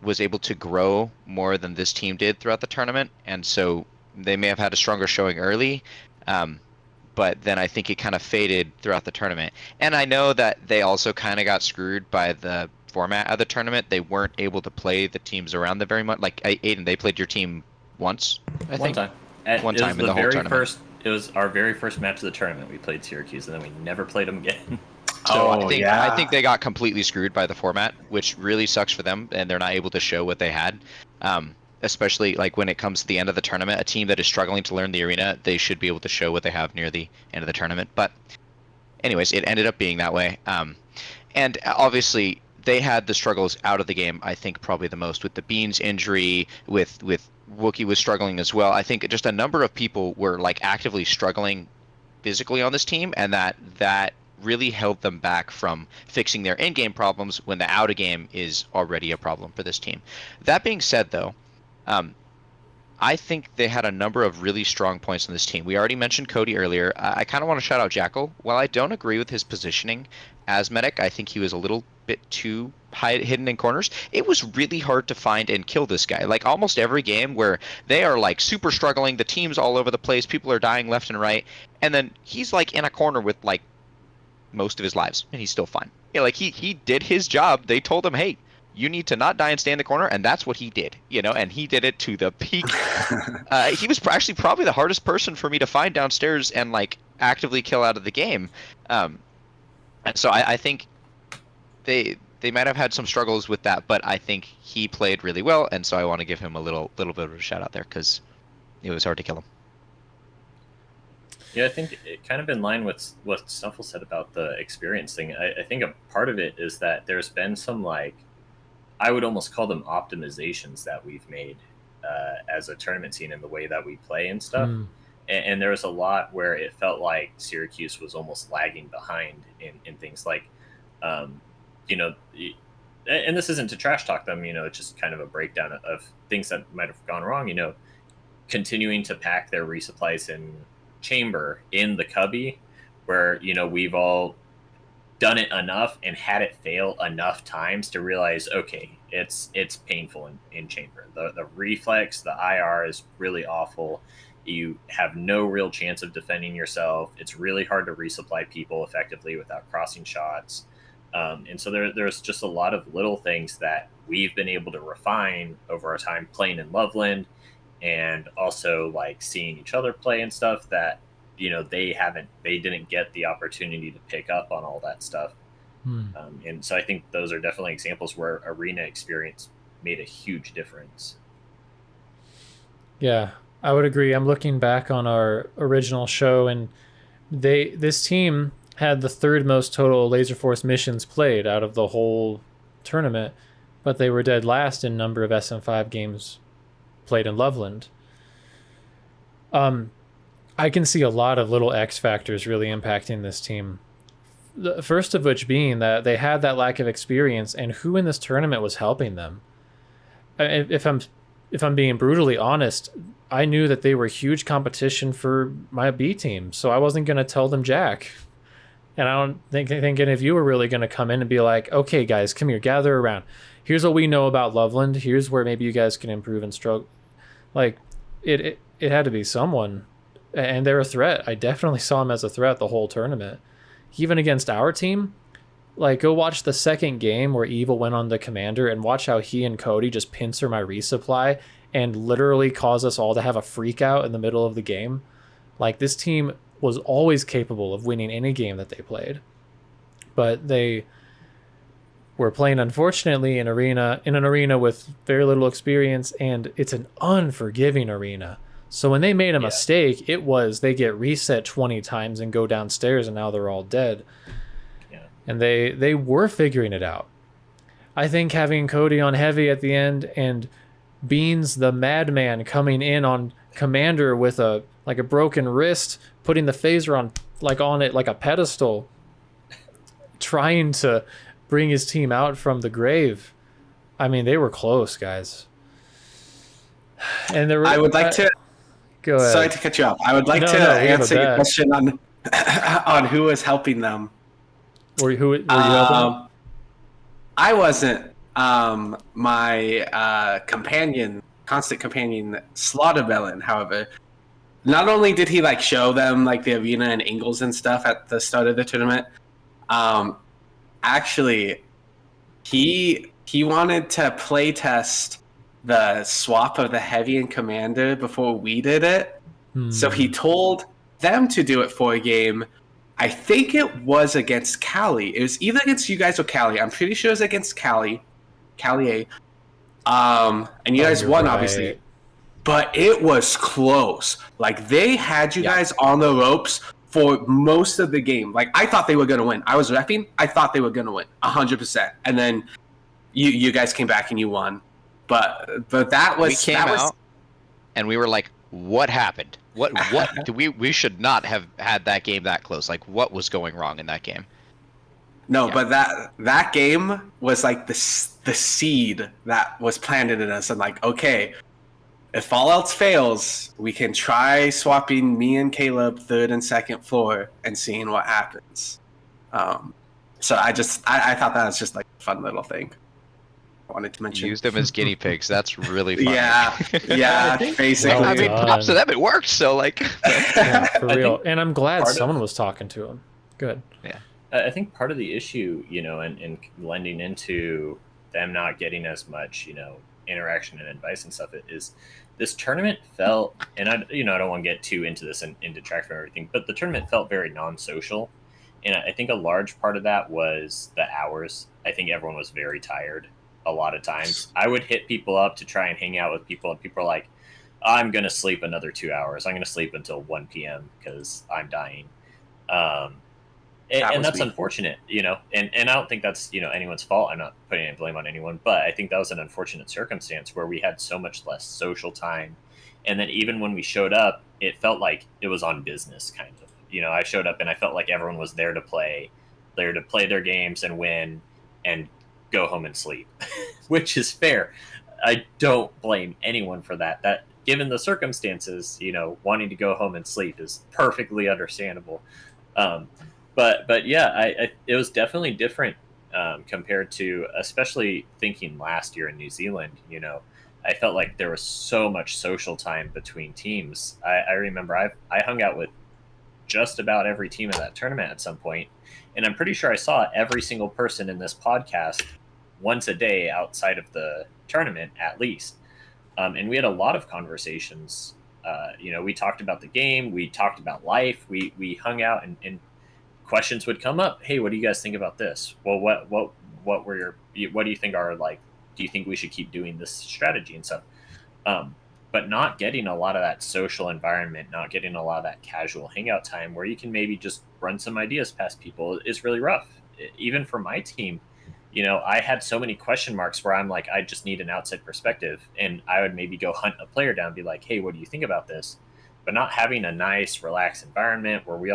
S5: was able to grow more than this team did throughout the tournament, and so they may have had a stronger showing early, but then I think it kind of faded throughout the tournament. And I know that they also kind of got screwed by the format of the tournament. They weren't able to play the teams around them very much. Like Aiden, they played your team once, I think. One time in the whole tournament.
S3: It was our very first match of the tournament. We played Syracuse, and then we never played them again.
S5: So I think they got completely screwed by the format, which really sucks for them, and they're not able to show what they had. Especially like when it comes to the end of the tournament, a team that is struggling to learn the arena, they should be able to show what they have near the end of the tournament. But anyways, it ended up being that way. And obviously they had the struggles out of the game, I think probably the most, with the Beans injury, with Wookie was struggling as well. I think just a number of people were like actively struggling physically on this team, and that really held them back from fixing their in-game problems when the out-of-game is already a problem for this team. That being said, though, I think they had a number of really strong points on this team. We already mentioned Cody earlier. I kind of want to shout out Jackal. While I don't agree with his positioning as medic, I think he was a little bit too hidden in corners. It was really hard to find and kill this guy. Like almost every game where they are like super struggling, the team's all over the place, people are dying left and right, and then he's like in a corner with like most of his lives, and he's still fine. Yeah, like he did his job. They told him, hey, you need to not die and stay in the corner, and that's what he did, and he did it to the peak. He was actually probably the hardest person for me to find downstairs and like actively kill out of the game. And so I think they might have had some struggles with that, but I think he played really well, and so I want to give him a little bit of a shout out there because it was hard to kill him.
S3: Yeah, I think it kind of in line with what Snuffle said about the experience thing. I think a part of it is that there's been some like, I would almost call them optimizations that we've made as a tournament scene in the way that we play and stuff. And there was a lot where it felt like Syracuse was almost lagging behind in things like, and this isn't to trash talk them, it's just kind of a breakdown of things that might have gone wrong, continuing to pack their resupplies in chamber in the cubby where, we've all done it enough and had it fail enough times to realize, okay, it's painful in chamber. The reflex, the IR is really awful. You have no real chance of defending yourself. It's really hard to resupply people effectively without crossing shots. And so there's just a lot of little things that we've been able to refine over our time playing in Loveland, and also like seeing each other play and stuff that, they didn't get the opportunity to pick up on all that stuff. And so I think those are definitely examples where arena experience made a huge difference.
S2: Yeah, I would agree. I'm looking back on our original show, and this team had the third most total Laserforce missions played out of the whole tournament, but they were dead last in number of SM5 games played in Loveland. I can see a lot of little X factors really impacting this team. The first of which being that they had that lack of experience, and who in this tournament was helping them? If I'm being brutally honest, I knew that they were huge competition for my B team, so I wasn't going to tell them jack. And I don't think any of you were really going to come in and be like, okay, guys, come here, gather around. Here's what we know about Loveland. Here's where maybe you guys can improve and struggle. Like, it had to be someone and they're a threat. I definitely saw him as a threat the whole tournament. Even against our team, like, go watch the second game where Evil went on the commander and watch how he and Cody just pincer my resupply and literally cause us all to have a freak out in the middle of the game. Like, this team was always capable of winning any game that they played. But they were playing, unfortunately, in an arena with very little experience, and it's an unforgiving arena. So when they made a mistake, it was they get reset 20 times and go downstairs, and now they're all dead. And they were figuring it out. I think having Cody on heavy at the end and Beans the madman coming in on commander with a broken wrist, putting the phaser on it like a pedestal, trying to bring his team out from the grave. I mean, they were close, guys. And
S4: I would like to
S2: go ahead.
S4: Sorry to cut you off. I would like to answer your question on who was helping them.
S2: Were you helping?
S4: I wasn't. My constant companion, Slaughtermelon, however, not only did he show them the arena and angles and stuff at the start of the tournament, actually, he wanted to play test the swap of the heavy and commander before we did it. So he told them to do it for a game. I think it was against Cali. It was either against you guys or Cali. I'm pretty sure it was against Cali A. And you guys won, right, obviously. But it was close. They had you guys on the ropes for most of the game. I thought they were going to win. I was repping. I thought they were going to win 100%. And then you guys came back and you won. But that was...
S5: We came out and we were like, what happened? What we should not have had that game that close. What was going wrong in that game?
S4: No, but that game was the seed that was planted in us, and okay, if all else fails, we can try swapping me and Caleb third and second floor and seeing what happens. So I thought that was just a fun little thing I wanted to mention.
S5: Used them as guinea pigs. That's really fun.
S4: Yeah, basically.
S5: Well, I mean, props to them. It worked. So
S2: yeah, for real. And I'm glad someone was talking to him. Good.
S5: Yeah.
S3: I think part of the issue, and lending into them not getting as much, interaction and advice and stuff, is this tournament felt, and I don't want to get too into this and detract from everything, but the tournament felt very non-social. And I think a large part of that was the hours. I think everyone was very tired a lot of times. I would hit people up to try and hang out with people, and people are like, I'm going to sleep another 2 hours. I'm going to sleep until 1 p.m. because I'm dying. And that's unfortunate, and I don't think that's, anyone's fault. I'm not putting any blame on anyone, but I think that was an unfortunate circumstance where we had so much less social time. And then even when we showed up, it felt like it was on business, kind of. I showed up and I felt like everyone was there to play their games and win and go home and sleep, which is fair. I don't blame anyone for that. That, given the circumstances, wanting to go home and sleep is perfectly understandable. But yeah, it was definitely different compared to, especially thinking last year in New Zealand. I felt like there was so much social time between teams. I remember I hung out with just about every team in that tournament at some point, and I'm pretty sure I saw every single person in this podcast once a day outside of the tournament, at least. And we had a lot of conversations. We talked about the game, we talked about life, we hung out, and questions would come up. Hey, what do you guys think about this? Well, what do you think are do you think we should keep doing this strategy and stuff? But not getting a lot of that social environment, not getting a lot of that casual hangout time where you can maybe just run some ideas past people is really rough. Even for my team, I had so many question marks where I'm like, I just need an outside perspective. And I would maybe go hunt a player down and be like, hey, what do you think about this? But not having a nice, relaxed environment where we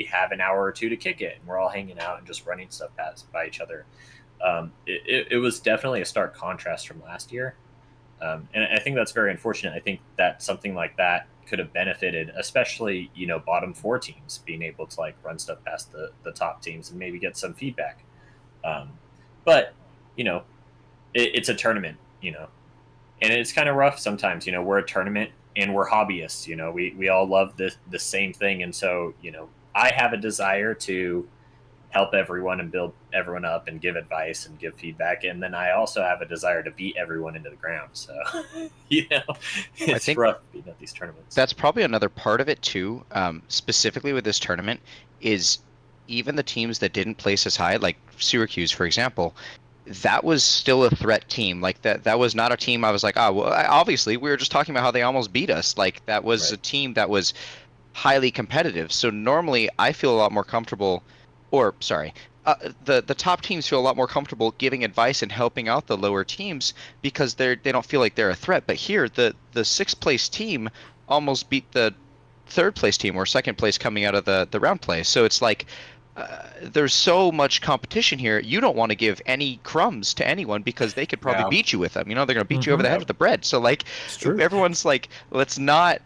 S3: have an hour or two to kick it and we're all hanging out and just running stuff by each other. It was definitely a stark contrast from last year. And I think that's very unfortunate. I think that something like that could have benefited, especially, bottom 4 teams being able to run stuff past the top teams and maybe get some feedback. But, it's a tournament, and it's kind of rough sometimes. We're a tournament. and we're hobbyists. You know, we all love the same thing, and so you know, I have a desire to help everyone and build everyone up and give advice and give feedback, and then I also have a desire to beat everyone into the ground. So you know, it's
S5: think
S3: rough beating at these tournaments.
S5: That's probably another part of it too. Specifically with this tournament, is even the teams that didn't place as high, like Syracuse, for example, that was still a threat team. Like that was not a team I was like, oh, well, obviously we were just talking about how they almost beat us. Like that was
S3: Right.
S5: a team that was highly competitive. So normally I feel a lot more comfortable, or sorry, the top teams feel a lot more comfortable giving advice and helping out the lower teams because they don't feel like they're a threat. But here, the sixth place team almost beat the third place team or second place coming out of the round play. So it's like there's so much competition here. You don't want to give any crumbs to anyone because they could probably
S4: Yeah.
S5: beat you with them. You know, they're gonna beat you over the head with the bread. So like,
S2: It's true.
S5: everyone's like, let's not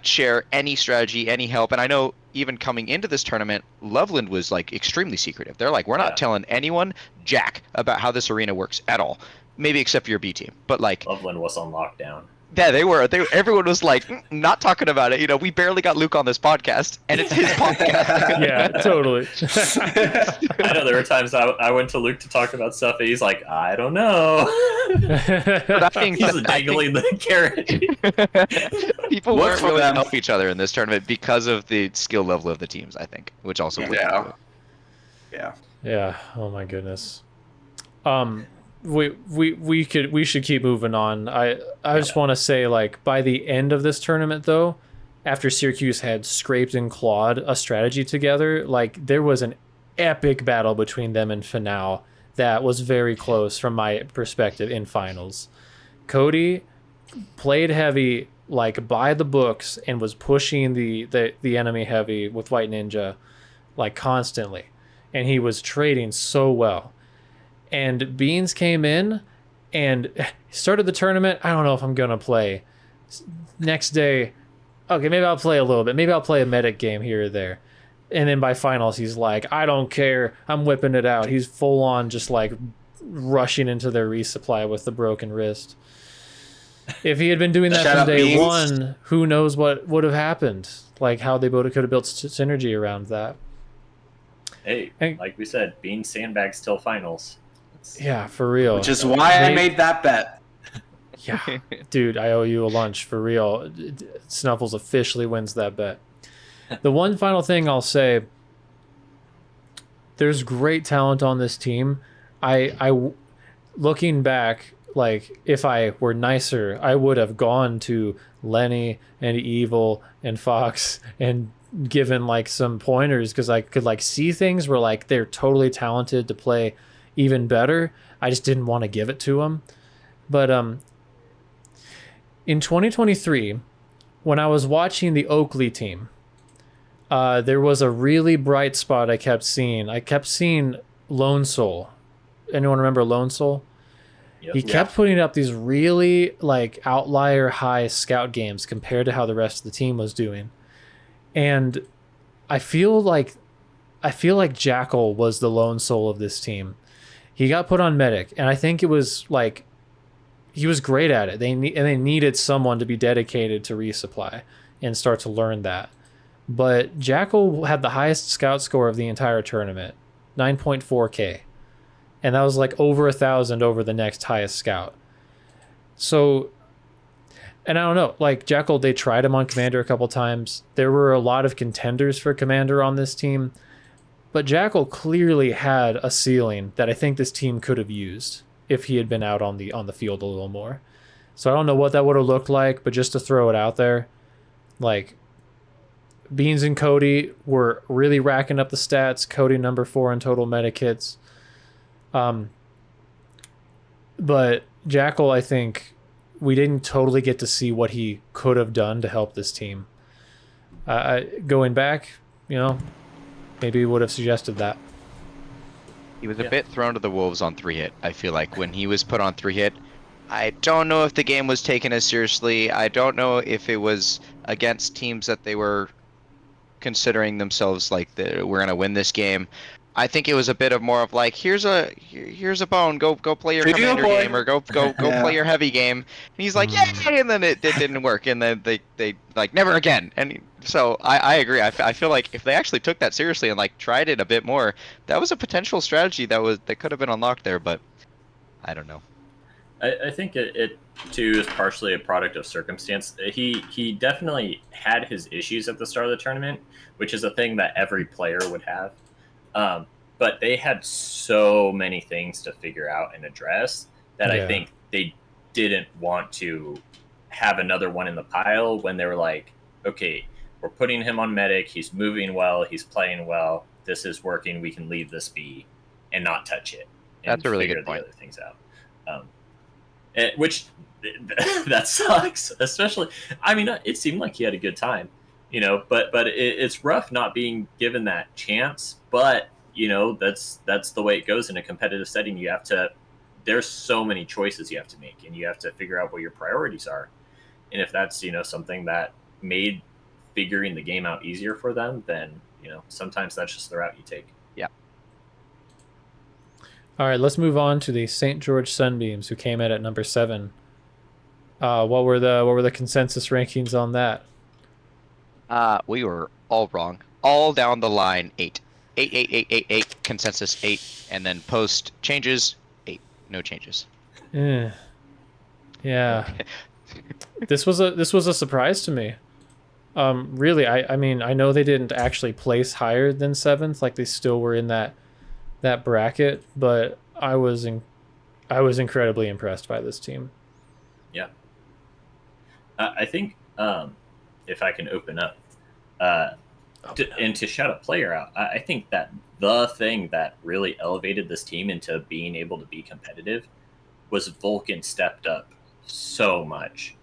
S5: share any strategy, any help. And I know even coming into this tournament, Loveland was like extremely secretive. They're like, we're not
S3: Yeah.
S5: telling anyone jack about how this arena works at all. Maybe except for your B team. But like,
S3: Loveland was on lockdown.
S5: yeah, they were. Everyone was like, not talking about it. You know, we barely got Luke on this podcast, and it's his podcast.
S2: Yeah, totally.
S3: I know there were times I went to Luke to talk about stuff, and he's like, I don't know.
S5: That being
S3: He's
S5: said, I
S3: dangling the carrot.
S5: people
S4: Work
S5: weren't
S4: for
S5: willing to
S4: them.
S5: help each other in this tournament because of the skill level of the teams, I think, which also played into
S4: Yeah.
S5: it.
S4: Yeah.
S2: Yeah. Oh my goodness. We should keep moving on. I just want to say, like, by the end of this tournament though, after Syracuse had scraped and clawed a strategy together, like there was an epic battle between them and Finale that was very close from my perspective in finals. Cody played heavy, like by the books, and was pushing the enemy heavy with White Ninja like constantly, and he was trading so well. And Beans came in and started the tournament. I don't know if I'm gonna play. Next day, okay, maybe I'll play a little bit. Maybe I'll play a medic game here or there. And then by finals, he's like, I don't care. I'm whipping it out. He's full on just like rushing into their resupply with the broken wrist. If he had been doing that
S4: Shout
S2: from
S4: out
S2: day
S4: Beans.
S2: one, who knows what would have happened? Like how they could have built synergy around that.
S3: Hey,
S2: Hey.
S3: like we said, being sandbags till finals.
S2: Yeah, for real.
S4: Which is why I made that bet.
S2: Yeah, dude, I owe you a lunch for real. Snuffles officially wins that bet. The one final thing I'll say, there's great talent on this team. I looking back, like if I were nicer, I would have gone to Lenny and Evil and Fox and given like some pointers because I could like see things where like they're totally talented to play even better. I just didn't want to give it to them. But in 2023, when I was watching the Oakley team, there was a really bright spot I kept seeing. I kept seeing Lone Soul. Anyone remember Lone Soul?
S3: Yep.
S2: He kept putting up these really like outlier high scout games compared to how the rest of the team was doing. And I feel like Jackal was the lone soul of this team. He got put on medic, and I think it was like he was great at it. They needed someone to be dedicated to resupply and start to learn that. But Jackal had the highest scout score of the entire tournament, 9.4K. And that was like over 1,000 over the next highest scout. So, and I don't know, like Jackal, they tried him on Commander a couple times. There were a lot of contenders for Commander on this team. But Jackal clearly had a ceiling that I think this team could have used if he had been out on the field a little more. So I don't know what that would have looked like, but just to throw it out there, like Beans and Cody were really racking up the stats. Cody number 4 in total medic hits. But Jackal, I think we didn't totally get to see what he could have done to help this team. Going back, maybe would have suggested that.
S5: He was a bit thrown to the wolves on 3-hit. I feel like when he was put on 3-hit, I don't know if the game was taken as seriously. I don't know if it was against teams that they were considering themselves like we're going to win this game. I think it was a bit of more of like, here's a bone, go play your
S4: Here you go,
S5: commander
S4: boy.
S5: game, or go
S4: Yeah.
S5: play your heavy game. And he's like, yay, and then it didn't work, and then they like never again. And so I agree. I feel like if they actually took that seriously and like tried it a bit more, that was a potential strategy that could have been unlocked there. But I don't know.
S3: I think it too is partially a product of circumstance. He definitely had his issues at the start of the tournament, which is a thing that every player would have. But they had so many things to figure out and address that I think they didn't want to have another one in the pile when they were like, okay, we're putting him on medic. He's moving well. He's playing well. This is working. We can leave this be and not touch it. And
S5: That's a really
S3: figure
S5: good point.
S3: the other things out. Which that sucks, especially. I mean, it seemed like he had a good time, but it's rough not being given that chance. But that's the way it goes in a competitive setting. You have to. There's so many choices you have to make, and you have to figure out what your priorities are. And if that's something that made figuring the game out easier for them, then sometimes that's just the route you take.
S5: Yeah.
S2: All right, let's move on to the St. George Sunbeams, who came in at number 7. What were the consensus rankings on that?
S5: We were all wrong, all down the line. 8, 8, 8, 8, 8, 8. Consensus 8, and then post changes 8. No changes.
S2: Yeah. This was a surprise to me. Really, I mean, I know they didn't actually place higher than 7th, like they still were in that bracket, but I was incredibly impressed by this team.
S3: Yeah. I think if I can open up, and to shout a player out, I think that the thing that really elevated this team into being able to be competitive was Vulcan stepped up so much.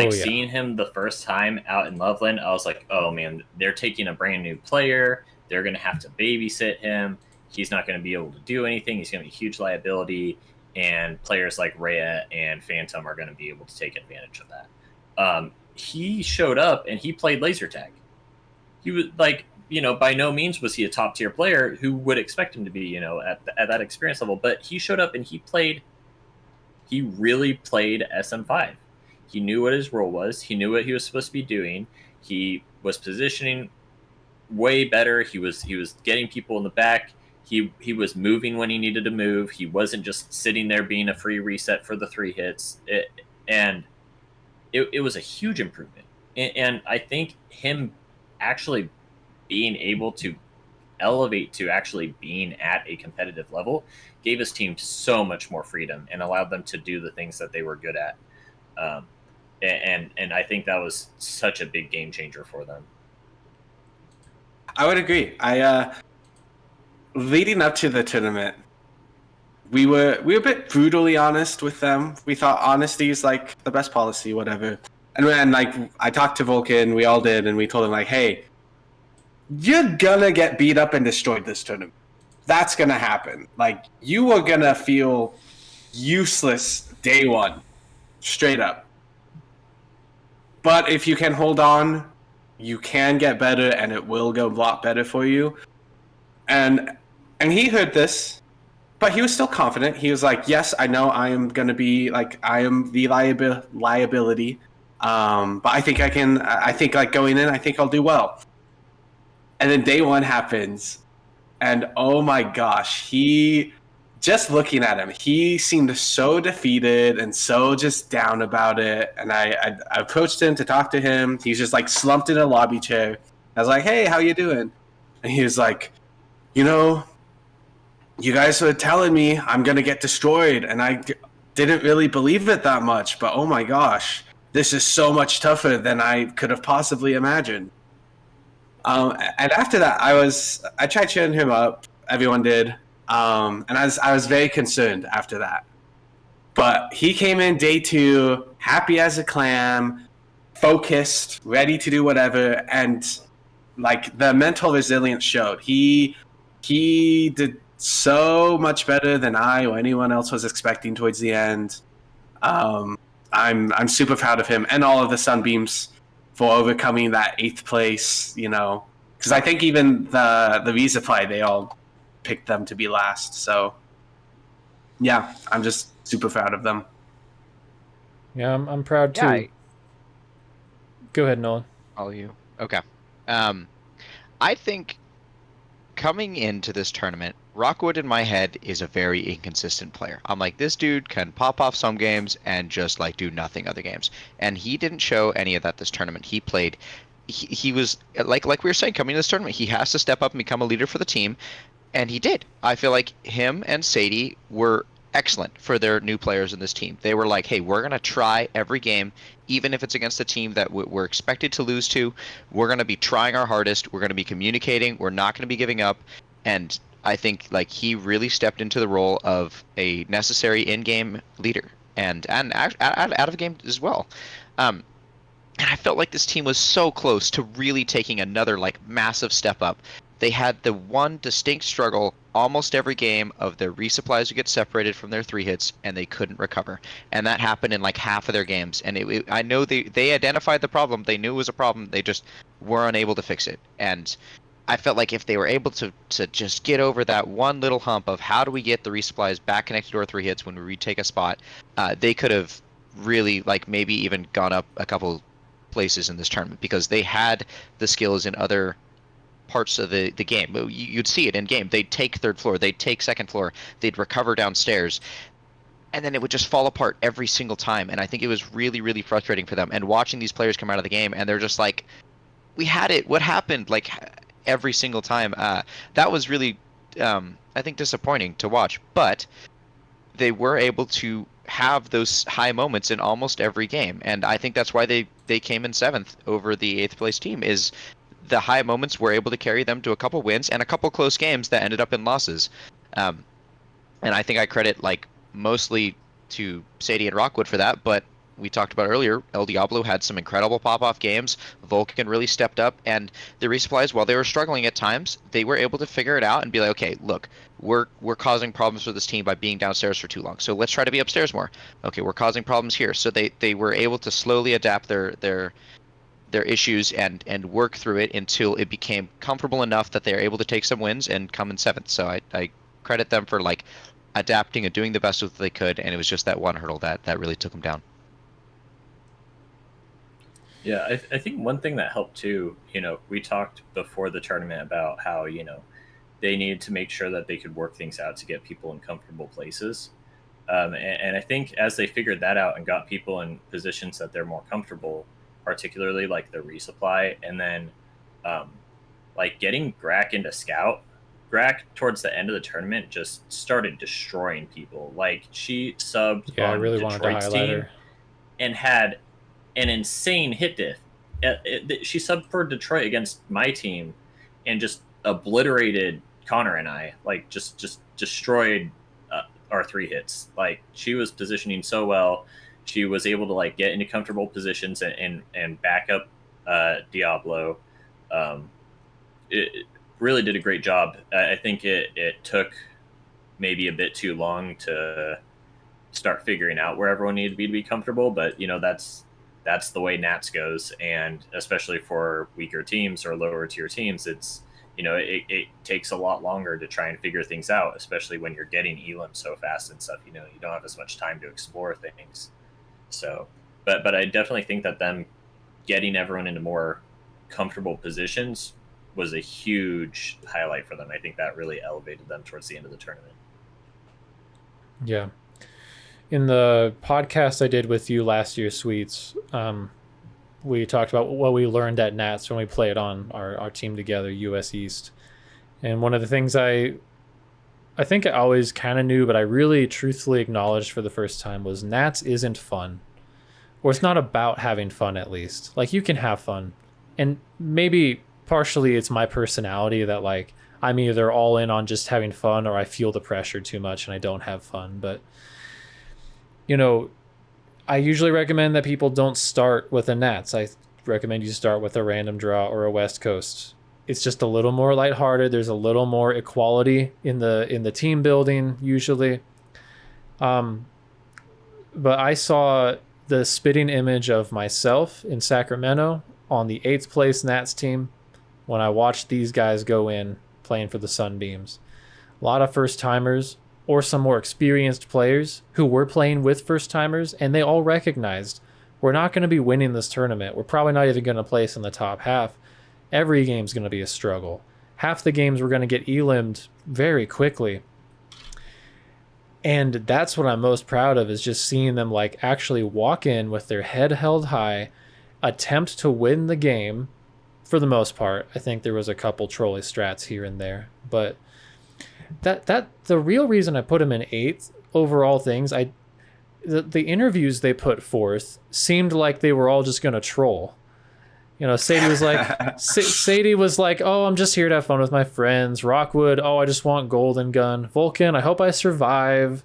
S3: Seeing him the first time out in Loveland, I was like, oh man, they're taking a brand new player. They're going to have to babysit him. He's not going to be able to do anything. He's going to be a huge liability. And players like Rhea and Phantom are going to be able to take advantage of that. He showed up and he played laser tag. He was like, by no means was he a top tier player who would expect him to be, at that experience level. But he showed up and he really played SM5. He knew what his role was. He knew what he was supposed to be doing. He was positioning way better. He was getting people in the back. He was moving when he needed to move. He wasn't just sitting there being a free reset for the 3 hits. It was a huge improvement. And I think him actually being able to elevate to actually being at a competitive level gave his team so much more freedom and allowed them to do the things that they were good at. And I think that was such a big game changer for them.
S4: I would agree. Leading up to the tournament, we were a bit brutally honest with them. We thought honesty is like the best policy, whatever. And when I talked to Vulcan, we all did, and we told him like, hey, you're gonna get beat up and destroyed this tournament. That's gonna happen. Like, you are gonna feel useless day one, straight up. But if you can hold on, you can get better, and it will go a lot better for you. And he heard this, but he was still confident. He was like, yes, I know I am going to be, like, I am the liability. But I think like, going in, I think I'll do well. And then day one happens, and oh my gosh, just looking at him, he seemed so defeated and so just down about it. And I approached him to talk to him. He's just like slumped in a lobby chair. I was like, hey, how you doing? And he was like, you guys were telling me I'm going to get destroyed. And I didn't really believe it that much. But oh my gosh, this is so much tougher than I could have possibly imagined. And after that, I tried cheering him up. Everyone did. And I was very concerned after that. But he came in day 2, happy as a clam, focused, ready to do whatever, and like the mental resilience showed. He did so much better than I or anyone else was expecting towards the end. I'm super proud of him and all of the Sunbeams for overcoming that 8th place, because I think even the resupply, they all picked them to be last. So, yeah, I'm just super proud of them.
S2: Yeah, I'm proud too.
S5: Yeah,
S2: Go ahead, Nolan.
S5: all you. Okay. Um, I think coming into this tournament, Rockwood in my head is a very inconsistent player. I'm like, this dude can pop off some games and just like do nothing other games. And he didn't show any of that this tournament. He played. He was like we were saying, coming to this tournament, he has to step up and become a leader for the team. And he did. I feel like him and Sadie were excellent for their new players in this team. They were like, hey, we're going to try every game, even if it's against a team that we're expected to lose to. We're going to be trying our hardest. We're going to be communicating. We're not going to be giving up. And I think like he really stepped into the role of a necessary in-game leader and out of game as well. And I felt like this team was so close to really taking another like massive step up. They had the one distinct struggle almost every game of their resupplies would get separated from their 3 hits and they couldn't recover. And that happened in like half of their games. And I know they identified the problem. They knew it was a problem. They just were unable to fix it. And I felt like if they were able to just get over that one little hump of how do we get the resupplies back connected to our 3 hits when we retake a spot, they could have really like maybe even gone up a couple places in this tournament because they had the skills in other parts of the game. You'd see it in game. They'd take 3rd floor, they'd take 2nd floor, they'd recover downstairs, and then it would just fall apart every single time. And I think it was really, really frustrating for them. And watching these players come out of the game, and they're just like, we had it. What happened? Like every single time. That was really, I think, disappointing to watch. But they were able to have those high moments in almost every game. And I think that's why they came in 7th over the 8th place team is the high moments were able to carry them to a couple wins and a couple close games that ended up in losses. And I think I credit like mostly to Sadie and Rockwood for that, but we talked about earlier, El Diablo had some incredible pop-off games. Vulcan really stepped up, and the resupplies, while they were struggling at times, they were able to figure it out and be like, okay, look, we're causing problems for this team by being downstairs for too long, so let's try to be upstairs more. Okay, we're causing problems here. So they were able to slowly adapt their issues and work through it until it became comfortable enough that they're able to take some wins and come in 7th. So I credit them for like adapting and doing the best with what they could, and it was just that one hurdle that really took them down.
S3: Yeah, I think one thing that helped too, we talked before the tournament about how, they needed to make sure that they could work things out to get people in comfortable places. And I think as they figured that out and got people in positions that they're more comfortable, particularly like the resupply, and then like getting Grack into Scout. Grack towards the end of the tournament just started destroying people. Like she subbed
S2: I
S3: on
S2: really wanted to
S3: Detroit's
S2: highlight
S3: team
S2: her.
S3: and had an insane hit diff. She subbed for Detroit against my team and just obliterated Connor and I. Like just destroyed our 3 hits. Like she was positioning so well. She was able to like get into comfortable positions and back up Diablo. It really did a great job. I think it took maybe a bit too long to start figuring out where everyone needed to be comfortable, but that's the way NATS goes, and especially for weaker teams or lower tier teams, it's it takes a lot longer to try and figure things out, especially when you're getting elim so fast and stuff. You don't have as much time to explore things. So, but I definitely think that them getting everyone into more comfortable positions was a huge highlight for them. I think that really elevated them towards the end of the tournament.
S2: Yeah. In the podcast I did with you last year, Sweets, we talked about what we learned at NATS when we played on our team together, US East. And one of the things I think I always kind of knew, but I really truthfully acknowledged for the first time was NATS isn't fun. Or it's not about having fun, at least. Like, you can have fun. And maybe partially it's my personality that, like, I'm either all in on just having fun or I feel the pressure too much and I don't have fun. But I usually recommend that people don't start with a NATS. I recommend you start with a random draw or a West Coast. It's just a little more lighthearted. There's a little more equality in the team building usually. But I saw the spitting image of myself in Sacramento on the 8th place NATS team when I watched these guys go in playing for the Sunbeams. a lot of first timers or some more experienced players who were playing with first timers, and they all recognized we're not going to be winning this tournament. We're probably not even going to place in the top half. Every game's going to be a struggle. Half the games we're going to get elimed very quickly. And that's what I'm most proud of, is just seeing them like actually walk in with their head held high, attempt to win the game for the most part. I think there was a couple trolley strats here and there, but that the real reason I put him in 8th overall things, the interviews they put forth seemed like they were all just going to troll. You know, Sadie was like, Sadie was like, oh, I'm just here to have fun with my friends. Rockwood, oh, I just want Golden Gun. Vulcan, I hope I survive.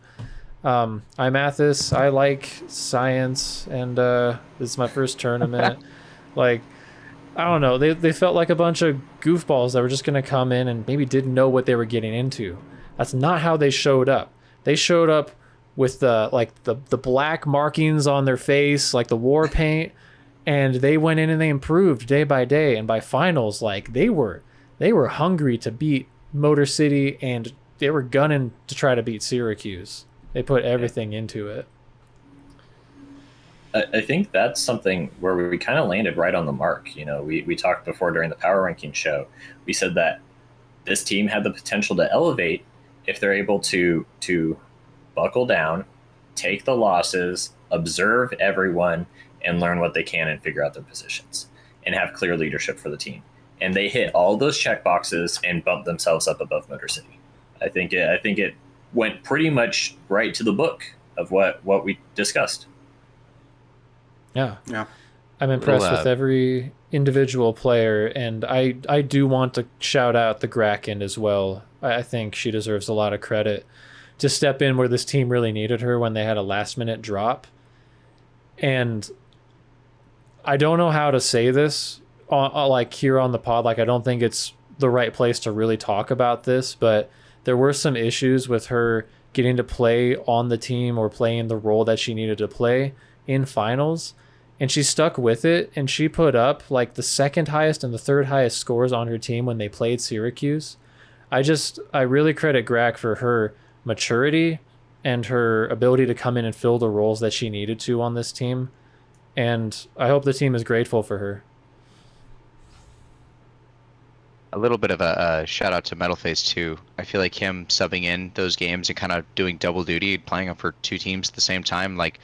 S2: I'm Athos, I like science, and this is my first tournament. Like, I don't know. They felt like a bunch of goofballs that were just going to come in and maybe didn't know what they were getting into. That's not how they showed up. They showed up with the black markings on their face, like the war paint. And they went in and they improved day by day. And by finals, like they were hungry to beat Motor City, and they were gunning to try to beat Syracuse. They put everything into it.
S3: I think that's something where we kind of landed right on the mark. You know, we talked before during the power ranking show. We said that this team had the potential to elevate if they're able to buckle down, take the losses, observe everyone, and learn what they can and figure out their positions and have clear leadership for the team. And they hit all those check boxes and bumped themselves up above Motor City. I think it went pretty much right to the book of what we discussed.
S2: Yeah.
S4: Yeah.
S2: I'm impressed with every individual player, and I do want to shout out the Kraken as well. I think she deserves a lot of credit to step in where this team really needed her when they had a last-minute drop. And I don't know how to say this like here on the pod. Like, I don't think it's the right place to really talk about this, but there were some issues with her getting to play on the team or playing the role that she needed to play in finals. And she stuck with it, and she put up like the second highest and the third highest scores on her team when they played Syracuse. I really credit Grack for her maturity and her ability to come in and fill the roles that she needed to on this team. And I hope the team is grateful for her.
S5: A little bit of a shout out to Metalface too. I feel like him subbing in those games and kind of doing double duty, playing up for 2 teams at the same time. Like,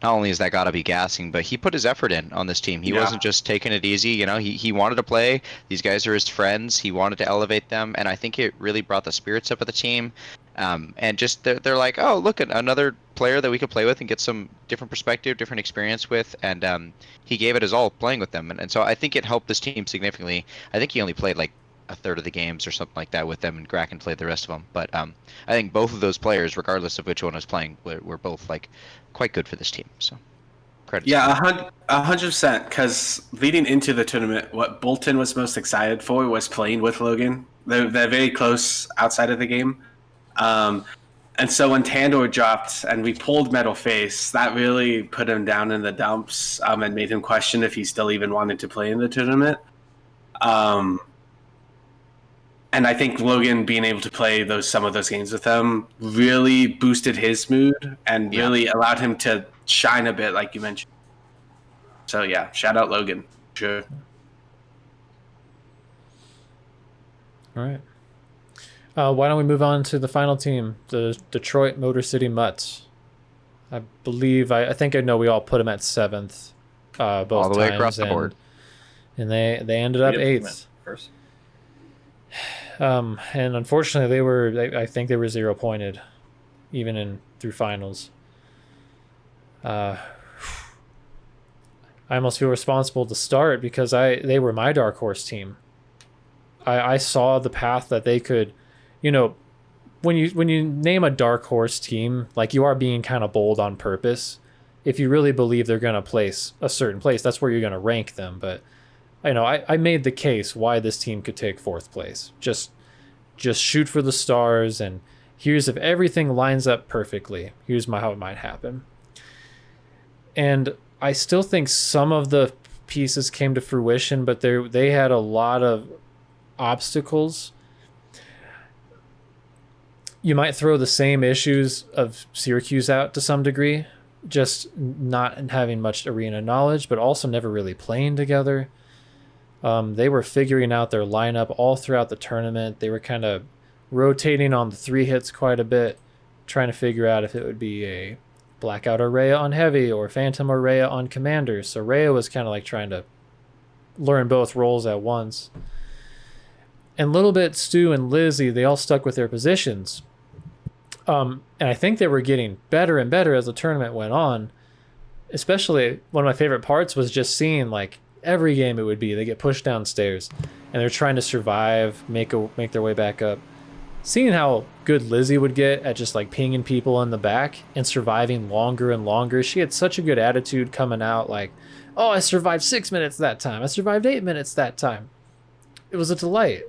S5: not only is that got to be gassing, but he put his effort in on this team. He wasn't just taking it easy. You know, he wanted to play. These guys are his friends. He wanted to elevate them, and I think it really brought the spirits up of the team. And just they're like, oh, look at another player that we could play with and get some different perspective, different experience with. And he gave it his all playing with them. And so I think it helped this team significantly. I think he only played like a third of the games or something like that with them, and Kraken played the rest of them. But I think both of those players, regardless of which one was playing, were both like quite good for this team. So credit.
S4: Yeah, 100%. Because leading into the tournament, what Bolton was most excited for was playing with Logan. They're very close outside of the game. And so when Tandor dropped and we pulled Metal Face, that really put him down in the dumps and made him question if he still even wanted to play in the tournament. And I think Logan being able to play some of those games with them really boosted his mood and really allowed him to shine a bit, like you mentioned. So yeah, shout out Logan. Sure.
S2: All right. Why don't we move on to the final team, the Detroit Motor City Mutts? I believe, I think I know we all put them at 7th, both
S5: all the way
S2: times,
S5: across the board.
S2: And they ended up 8th.
S3: First.
S2: And unfortunately, I think they were 0-pointed, even through finals. I almost feel responsible to start because they were my dark horse team. I saw the path that they could, you know, when you name a dark horse team, like, you are being kind of bold on purpose. If you really believe they're going to place a certain place, that's where you're going to rank them. But you know, I made the case why this team could take 4th place. Just shoot for the stars, and here's if everything lines up perfectly. Here's how it might happen. And I still think some of the pieces came to fruition, but they had a lot of obstacles. you might throw the same issues of Syracuse out to some degree, just not having much arena knowledge, but also never really playing together. They were figuring out their lineup all throughout the tournament. They were kind of rotating on the 3 hits quite a bit, trying to figure out if it would be a Blackout Araya on Heavy or Phantom Araya on Commander. So Rhea was kind of like trying to learn both roles at once. And a little bit Stu and Lizzie, they all stuck with their positions. And I think they were getting better and better as the tournament went on. Especially one of my favorite parts was just seeing like every game it would be they get pushed downstairs and they're trying to survive, make their way back up. Seeing how good Lizzie would get at just like pinging people in the back and surviving longer and longer. She had such a good attitude coming out like, oh, I survived 6 minutes that time. I survived 8 minutes that time. It was a delight.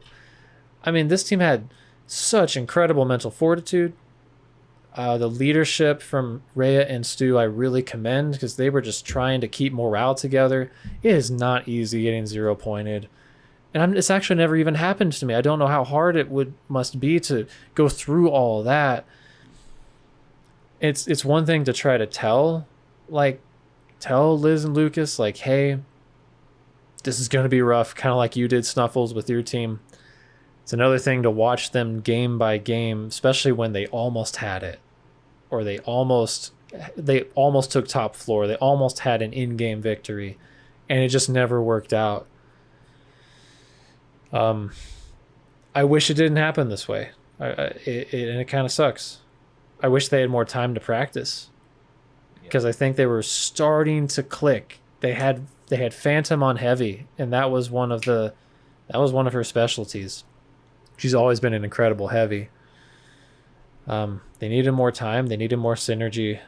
S2: I mean, this team had such incredible mental fortitude. The leadership from Rhea and Stu I really commend because they were just trying to keep morale together. It is not easy getting 0-pointed. And it's actually never even happened to me. I don't know how hard it must be to go through all that. It's one thing to try to tell Liz and Lucas, like, hey, this is going to be rough, kind of like you did, Snuffles, with your team. It's another thing to watch them game by game, especially when they almost had it. Or they almost took top floor. They almost had an in-game victory. And it just never worked out. I wish it didn't happen this way. And it kind of sucks. I wish they had more time to practice. Because I think they were starting to click. They had Phantom on Heavy, and that was one of her specialties. She's always been an incredible Heavy. They needed more time. They needed more synergy.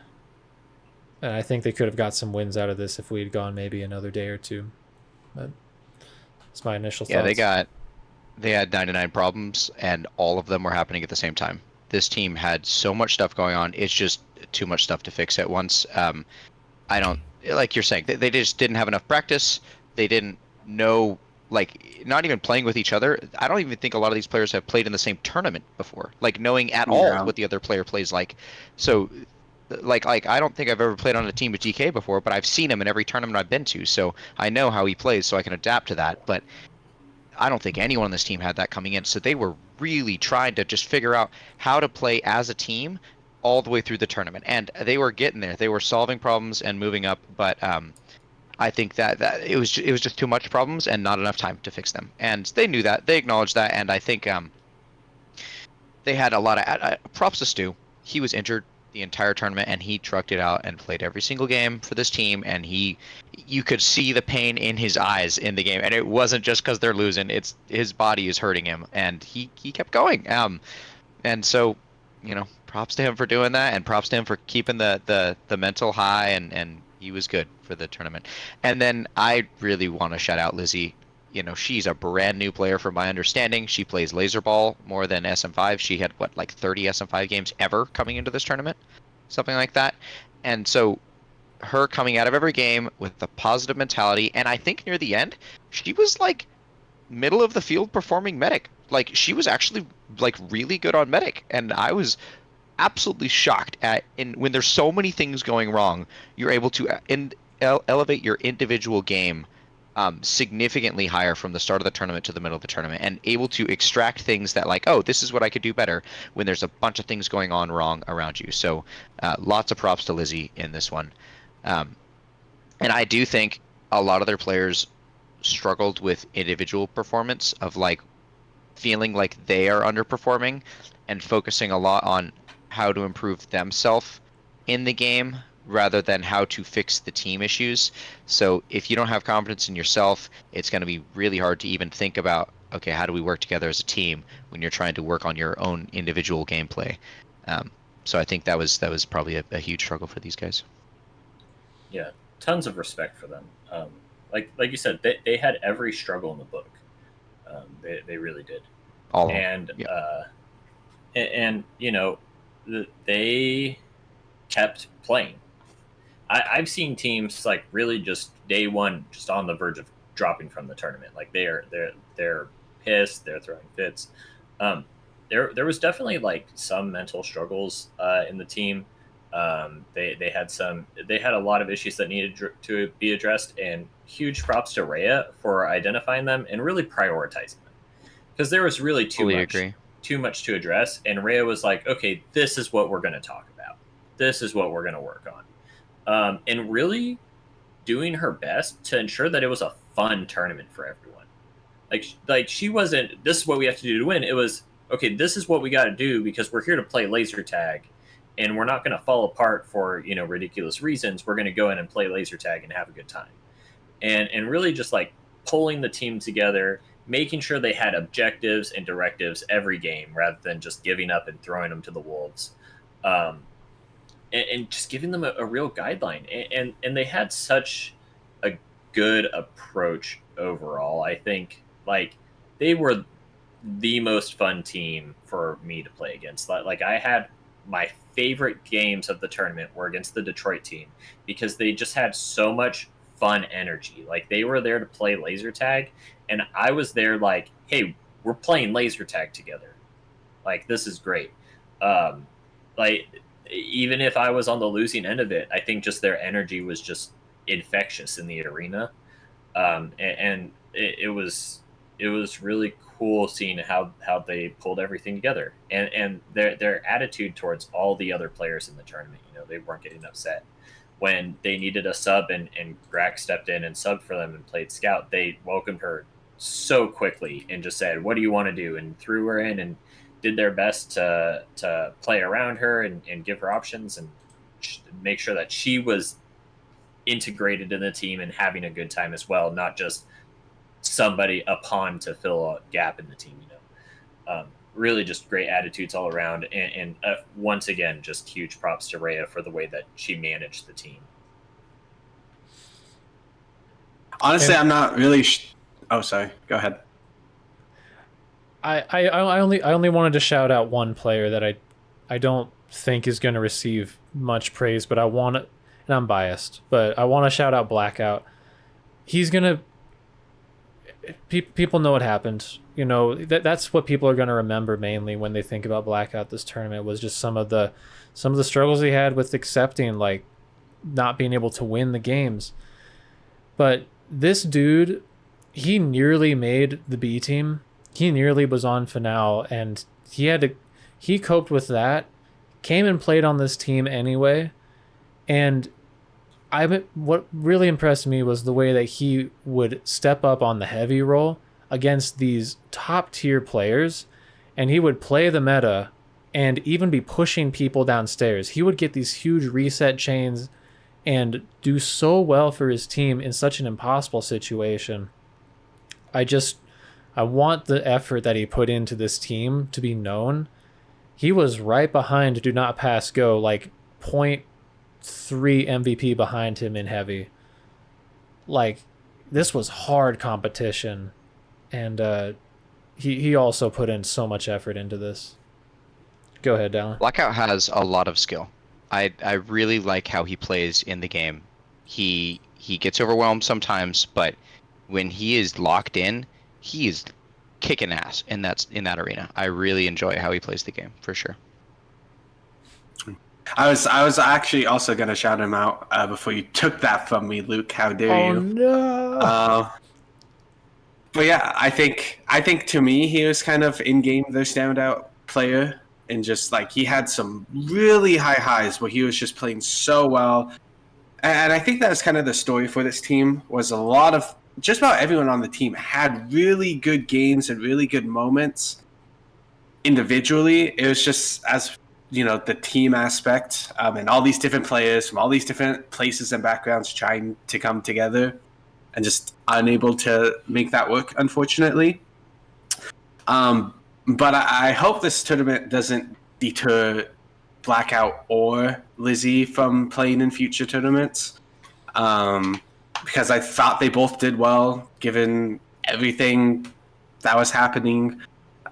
S2: And I think they could have got some wins out of this if we had gone maybe another day or two. But it's my initial thoughts.
S5: Yeah, they had 99 problems, and all of them were happening at the same time. This team had so much stuff going on. It's just too much stuff to fix at once. I don't, like you're saying, they just didn't have enough practice. They didn't know, like, not even playing with each other. I don't even think a lot of these players have played in the same tournament before, like knowing at all what the other player plays like. So, like I don't think I've ever played on a team with DK before, but I've seen him in every tournament I've been to, so I know how he plays, so I can adapt to that. But I don't think anyone on this team had that coming in, so they were really trying to just figure out how to play as a team all the way through the tournament, and they were getting there. They were solving problems and moving up, but I think that it was just too much problems and not enough time to fix them, and they knew that. They acknowledged that, and I think they had a lot of props to Stu. He was injured the entire tournament, and he trucked it out and played every single game for this team, and you could see the pain in his eyes in the game, and it wasn't just because they're losing. It's his body is hurting him, and he kept going. And so, props to him for doing that, and props to him for keeping the mental high, and he was good for the tournament. And then I really want to shout out Lizzie. She's a brand new player from my understanding. She plays laser ball more than SM5. She had, 30 SM5 games ever coming into this tournament? Something like that. And so her coming out of every game with a positive mentality, and I think near the end, she was, middle of the field performing medic. She was actually, really good on medic. And I was absolutely shocked when there's so many things going wrong, you're able to elevate your individual game significantly higher from the start of the tournament to the middle of the tournament, and able to extract things that this is what I could do better when there's a bunch of things going on wrong around you. So lots of props to Lizzie in this one. And I do think a lot of their players struggled with individual performance of feeling like they are underperforming and focusing a lot on how to improve themselves in the game rather than how to fix the team issues. So if you don't have confidence in yourself, it's going to be really hard to even think about, okay, how do we work together as a team when you're trying to work on your own individual gameplay. So I think that was probably a huge struggle for these guys.
S3: Yeah, tons of respect for them. Like you said, they had every struggle in the book. They really did.
S5: All
S3: and
S5: yeah.
S3: And they kept playing. I've seen teams really just day one just on the verge of dropping from the tournament. They're pissed, they're throwing fits. there was definitely like some mental struggles in the team. They had a lot of issues that needed to be addressed, and huge props to Rhea for identifying them and really prioritizing them, because there was really
S5: Fully agree.
S3: too much to address, and Rhea was like, okay, this is what we're going to talk about, this is what we're going to work on, and really doing her best to ensure that it was a fun tournament for everyone. Like she wasn't, this is what we have to do to win. It was, okay, this is what we got to do because we're here to play laser tag, and we're not going to fall apart for, you know, ridiculous reasons. We're going to go in and play laser tag and have a good time, and really just like pulling the team together, making sure they had objectives and directives every game rather than just giving up and throwing them to the wolves, and just giving them a real guideline. And they had such a good approach overall. I think like they were the most fun team for me to play against. Like I had my favorite games of the tournament were against the Detroit team because they just had so much fun energy. Like they were there to play laser tag, and I was there like, hey, we're playing laser tag together. Like this is great. Like even if I was on the losing end of it, I think just their energy was just infectious in the arena, and it was really cool seeing how they pulled everything together, and their attitude towards all the other players in the tournament. You know, they weren't getting upset when they needed a sub, and Grack stepped in and subbed for them and played scout. They welcomed her so quickly and just said, "What do you want to do?" and threw her in and did their best to play around her and give her options and make sure that she was integrated in the team and having a good time as well, not just somebody a pawn to fill a gap in the team. You know, really just great attitudes all around, and once again, just huge props to Rhea for the way that she managed the team.
S4: Honestly, I'm not really. Oh, sorry. Go ahead.
S2: I only wanted to shout out one player that I don't think is going to receive much praise, but I want to, and I'm biased, but I want to shout out Blackout. He's gonna. People know what happened. You know, that's what people are going to remember mainly when they think about Blackout this tournament, was just some of the struggles he had with accepting, like, not being able to win the games. But this dude, he nearly made the B team. He nearly was on finale, and he coped with that, came and played on this team anyway. And what really impressed me was the way that he would step up on the heavy role against these top tier players, and he would play the meta and even be pushing people downstairs. He would get these huge reset chains and do so well for his team in such an impossible situation. I want the effort that he put into this team to be known. He was right behind Do Not Pass Go, like 0.3 MVP behind him in heavy. Like, this was hard competition, and he also put in so much effort into this. Go ahead, Dallin.
S5: Blackout has a lot of skill. I really like how he plays in the game. He gets overwhelmed sometimes, but when he is locked in, he is kicking ass in that arena. I really enjoy how he plays the game, for sure.
S4: I was actually also gonna shout him out before you took that from me, Luke. How dare you?
S2: Oh no!
S4: But yeah, I think to me he was kind of in game the standout player, and just like he had some really high highs where he was just playing so well, and I think that was kind of the story for this team. Was a lot of just about everyone on the team had really good games and really good moments individually. It was just, as you know, the team aspect, and all these different players from all these different places and backgrounds trying to come together and just unable to make that work, unfortunately. But I hope this tournament doesn't deter Blackout or Lizzie from playing in future tournaments. Because I thought they both did well, given everything that was happening.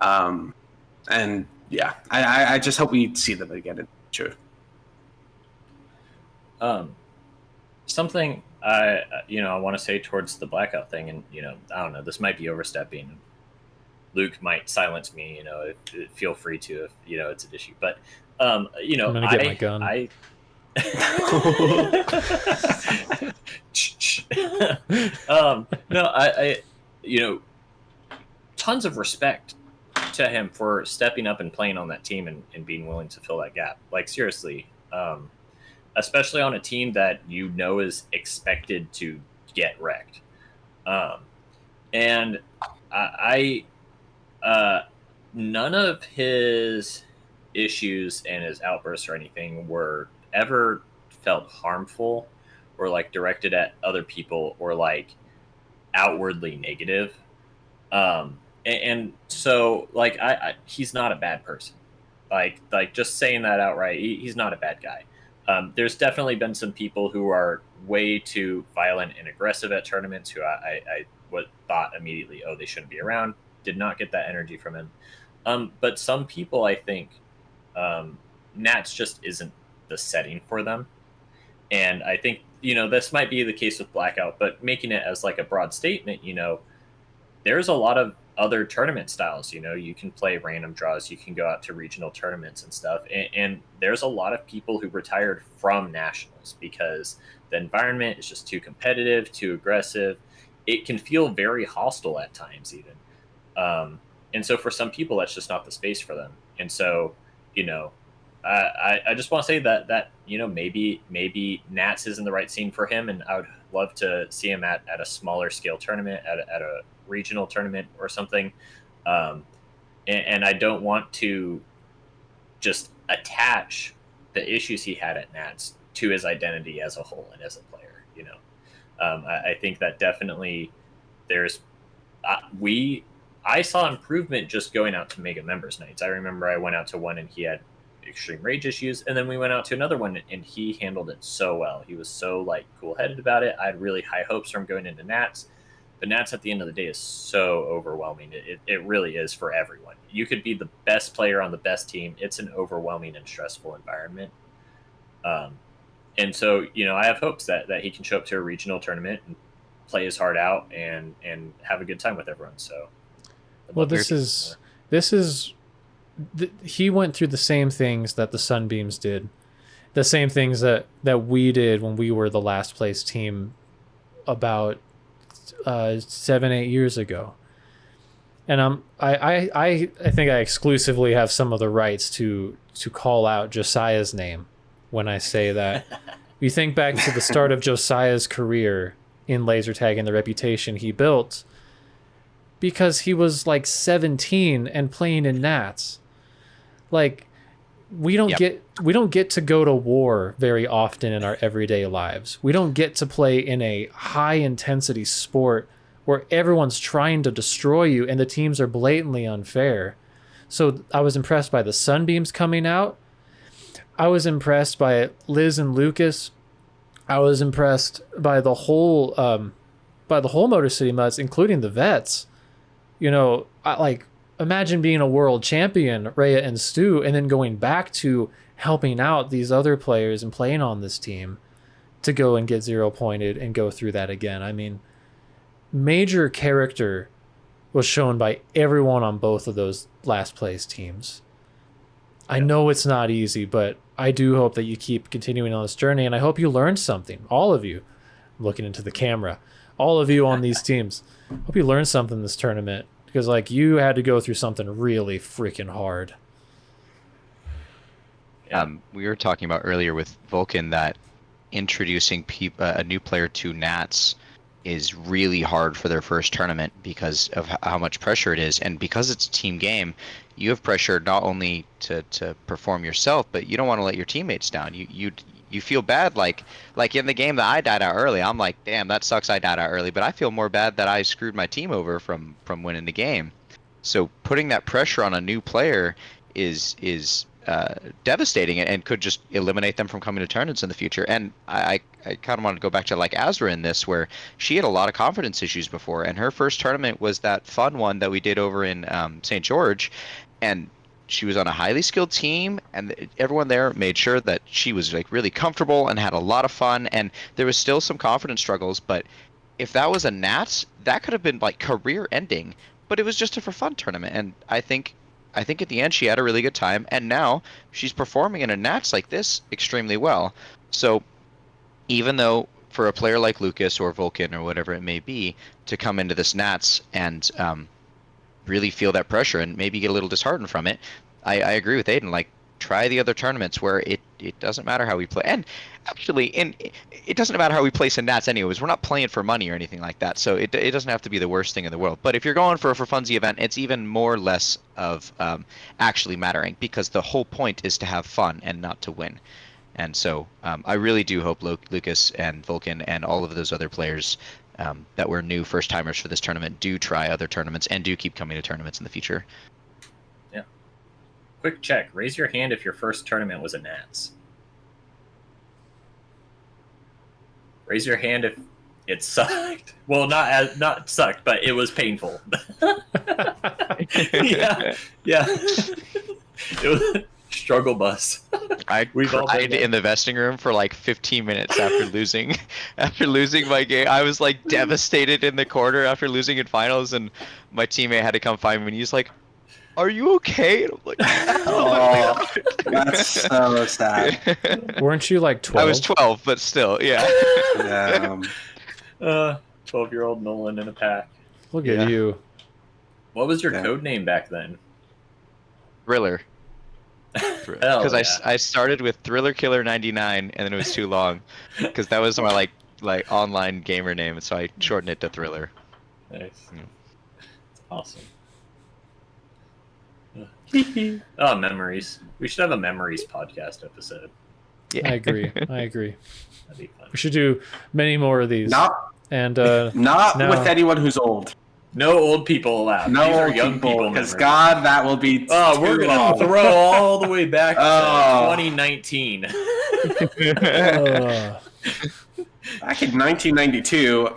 S4: And yeah, I just hope we see them again in the future.
S3: Something I want to say towards the Blackout thing, and I don't know, this might be overstepping. Luke might silence me. Feel free to if it's an issue. But
S2: I'm gonna get my gun.
S3: No, I tons of respect to him for stepping up and playing on that team and being willing to fill that gap. Like seriously, especially on a team that is expected to get wrecked. And none of his issues and his outbursts or anything were ever felt harmful or like directed at other people or like outwardly negative. And so like he's not a bad person. Like just saying that outright, he's not a bad guy. There's definitely been some people who are way too violent and aggressive at tournaments who I thought immediately, oh, they shouldn't be around. Did not get that energy from him. But some people, I think, Nats just isn't the setting for them. And I think, this might be the case with Blackout, but making it as like a broad statement, there's a lot of other tournament styles. You can play random draws, you can go out to regional tournaments and stuff. And there's a lot of people who retired from nationals because the environment is just too competitive, too aggressive. It can feel very hostile at times even. And so for some people, that's just not the space for them. And so, I just want to say that maybe Nats isn't the right scene for him. And I would love to see him at a smaller scale tournament, at a regional tournament or something. And I don't want to just attach the issues he had at Nats to his identity as a whole and as a player. I think that definitely there's I saw improvement just going out to Mega Members Nights. I remember I went out to one and he had extreme rage issues, and then we went out to another one and he handled it so well. He was so like cool-headed about it. I had really high hopes from going into Nats, but Nats at the end of the day is so overwhelming. It really is for everyone. You could be the best player on the best team. It's an overwhelming and stressful environment. And so, I have hopes that he can show up to a regional tournament and play his heart out and have a good time with everyone. So,
S2: well, he went through the same things that the Sunbeams did, the same things that we did when we were the last place team about 7-8 years ago. And I think I exclusively have some of the rights to call out Josiah's name when I say that. You think back to the start of Josiah's career in laser tag and the reputation he built, because he was like 17 and playing in Nats. Like, we don't get to go to war very often in our everyday lives. We don't get to play in a high intensity sport where everyone's trying to destroy you and the teams are blatantly unfair. So I was impressed by the Sunbeams coming out. I was impressed by Liz and Lucas. I was impressed by the whole Motor City Muds, including the vets. Imagine being a world champion, Rhea and Stu, and then going back to helping out these other players and playing on this team to go and get 0-pointed and go through that again. I mean, major character was shown by everyone on both of those last place teams. I know it's not easy, but I do hope that you keep continuing on this journey, and I hope you learn something. All of you, I'm looking into the camera, all of you on these teams, hope you learned something this tournament, because you had to go through something really freaking hard.
S5: We were talking about earlier with Vulcan that introducing a new player to Nats is really hard for their first tournament because of how much pressure it is, and because it's a team game, you have pressure not only to perform yourself, but you don't want to let your teammates down. You feel bad, like in the game that I died out early. I'm like, damn, that sucks. I died out early, but I feel more bad that I screwed my team over from winning the game. So putting that pressure on a new player is devastating and could just eliminate them from coming to tournaments in the future. And I kind of want to go back to Azra in this, where she had a lot of confidence issues before, and her first tournament was that fun one that we did over in St. George, and she was on a highly skilled team, and everyone there made sure that she was really comfortable and had a lot of fun, and there was still some confidence struggles. But if that was a Nats, that could have been career ending. but it was just a for fun tournament, and I think at the end she had a really good time, and now she's performing in a NATS like this extremely well. So even though for a player like Lucas or Vulcan or whatever it may be to come into this NATS and really feel that pressure and maybe get a little disheartened from it, I agree with Aiden. Like, try the other tournaments where it doesn't matter how we play. And actually, it doesn't matter how we place in NATS anyways. We're not playing for money or anything like that, so it doesn't have to be the worst thing in the world. But if you're going for a for funsy event, it's even more less of actually mattering, because the whole point is to have fun and not to win. And so I really do hope Lucas and Vulcan and all of those other players that were new first-timers for this tournament do try other tournaments and do keep coming to tournaments in the future.
S3: Yeah. Quick check. Raise your hand if your first tournament was a NATS. Raise your hand if it sucked. Well, not sucked, but it was painful. Yeah. It was struggle bus.
S5: I cried in the vesting room for like 15 minutes after losing my game. I was like devastated in the corner after losing in finals, and my teammate had to come find me, and he's like, "Are you okay?" And I'm like,
S4: "Oh, that's so sad."
S2: Weren't you like 12?
S5: I was 12, but still, yeah.
S3: 12-year-old Nolan in a pack.
S2: Look at you.
S3: What was your code name back then?
S5: Thriller. Because I started with Thriller Killer 99, and then it was too long, because that was my like online gamer name, and so I shortened it to Thriller.
S3: Nice. That's awesome. Oh, memories. We should have a memories podcast episode.
S5: Yeah.
S2: I agree.
S3: That'd be fun.
S2: We should do many more of these.
S4: Not with anyone who's old.
S3: No old people allowed.
S4: No
S3: These are
S4: old
S3: young
S4: people, because
S3: memories.
S4: God, that will be.
S3: We're gonna throw all the way back to 2019.
S4: Back in 1992,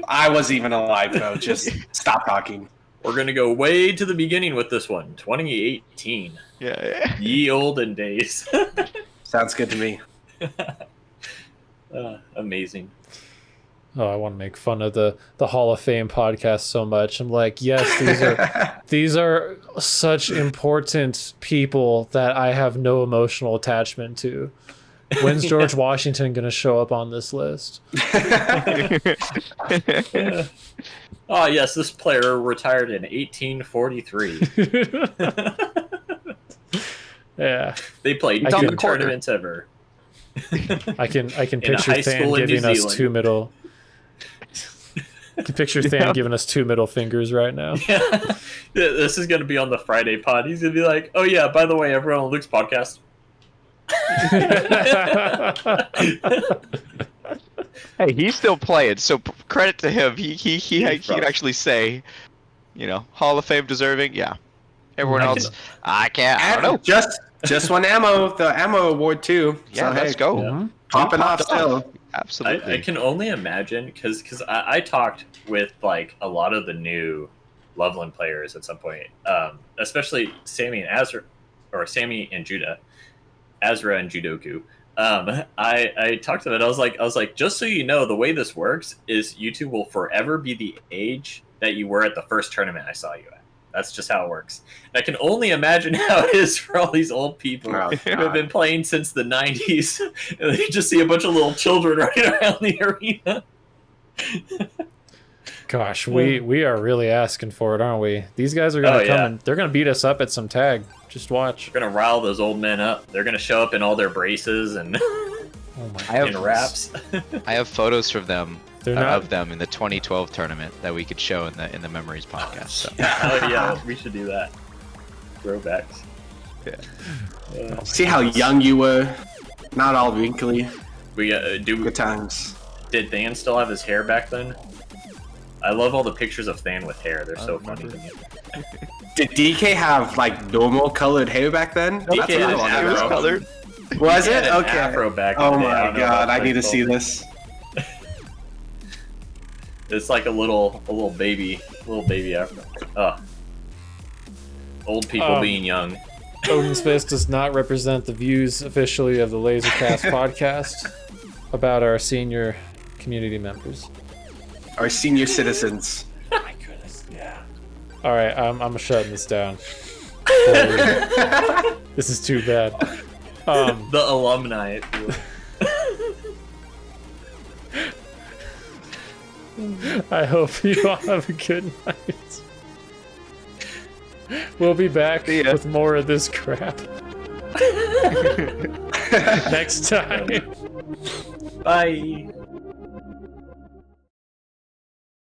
S4: I wasn't even alive though. Just stop talking.
S3: We're gonna go way to the beginning with this one. 2018.
S5: Yeah.
S3: Ye olden days.
S4: Sounds good to me.
S3: Amazing.
S2: Oh, I want to make fun of the Hall of Fame podcast so much. I'm like, yes, these are such important people that I have no emotional attachment to. When's George Washington going to show up on this list?
S3: Oh, yes, this player retired in 1843.
S2: Yeah.
S3: They played
S2: I
S3: 2 tournaments ever.
S2: I can
S3: In a
S2: picture
S3: high
S2: Than
S3: school in
S2: giving
S3: New
S2: us
S3: Zealand.
S2: two middle. I can picture Than giving us 2 middle fingers right now.
S3: Yeah. This is going to be on the Friday pod. He's going to be like, oh, yeah, by the way, everyone on Luke's podcast.
S5: Hey, he's still playing, so credit to him. He can actually say, Hall of Fame deserving. Yeah. Everyone else, I can't. I don't know.
S4: Just won the ammo award too.
S5: Yeah,
S4: so,
S5: let's go.
S3: Yeah.
S4: Popping off still.
S5: Absolutely.
S3: I can only imagine because I talked with like a lot of the new Loveland players at some point, especially Sammy and Azra, or Sammy and Judah, Azra and Judoku. I talked to them and I was like, just so you know, the way this works is you two will forever be the age that you were at the first tournament I saw you at. That's just how it works. And I can only imagine how it is for all these old people who have been playing since the 90s. And they just see a bunch of little children running around the arena.
S2: Gosh, we are really asking for it, aren't we? These guys are going to come and they're going to beat us up at some tag. Just watch.
S3: We're going to rile those old men up. They're going to show up in all their braces and in wraps.
S5: I have photos from them.
S2: Of
S5: them in the 2012 tournament that we could show in the Memories podcast. So.
S3: Oh yeah, we should do that. Throwbacks.
S5: Yeah.
S4: See how young you were? Not all wrinkly.
S3: We
S4: Good times.
S3: Did Than still have his hair back then? I love all the pictures of Than with hair. They're so funny to me.
S4: Did DK have like normal colored hair back then?
S3: DK didn't have
S5: It was colored.
S4: Was
S3: He
S4: it?
S3: had an
S4: Okay.
S3: afro back in
S4: Oh
S3: the day.
S4: my
S3: don't know
S4: god,
S3: if
S4: I need to
S3: that's
S4: see
S3: called-
S4: this.
S3: It's like a little baby afro. Old people being young.
S2: Odin's Fist does not represent the views officially of the Lasercast podcast about our senior community members.
S4: Our senior citizens.
S2: My goodness, yeah. All right, I'm shutting this down. This is too bad.
S3: The alumni.
S2: I hope you all have a good night. We'll be back with more of this crap next time.
S3: Bye.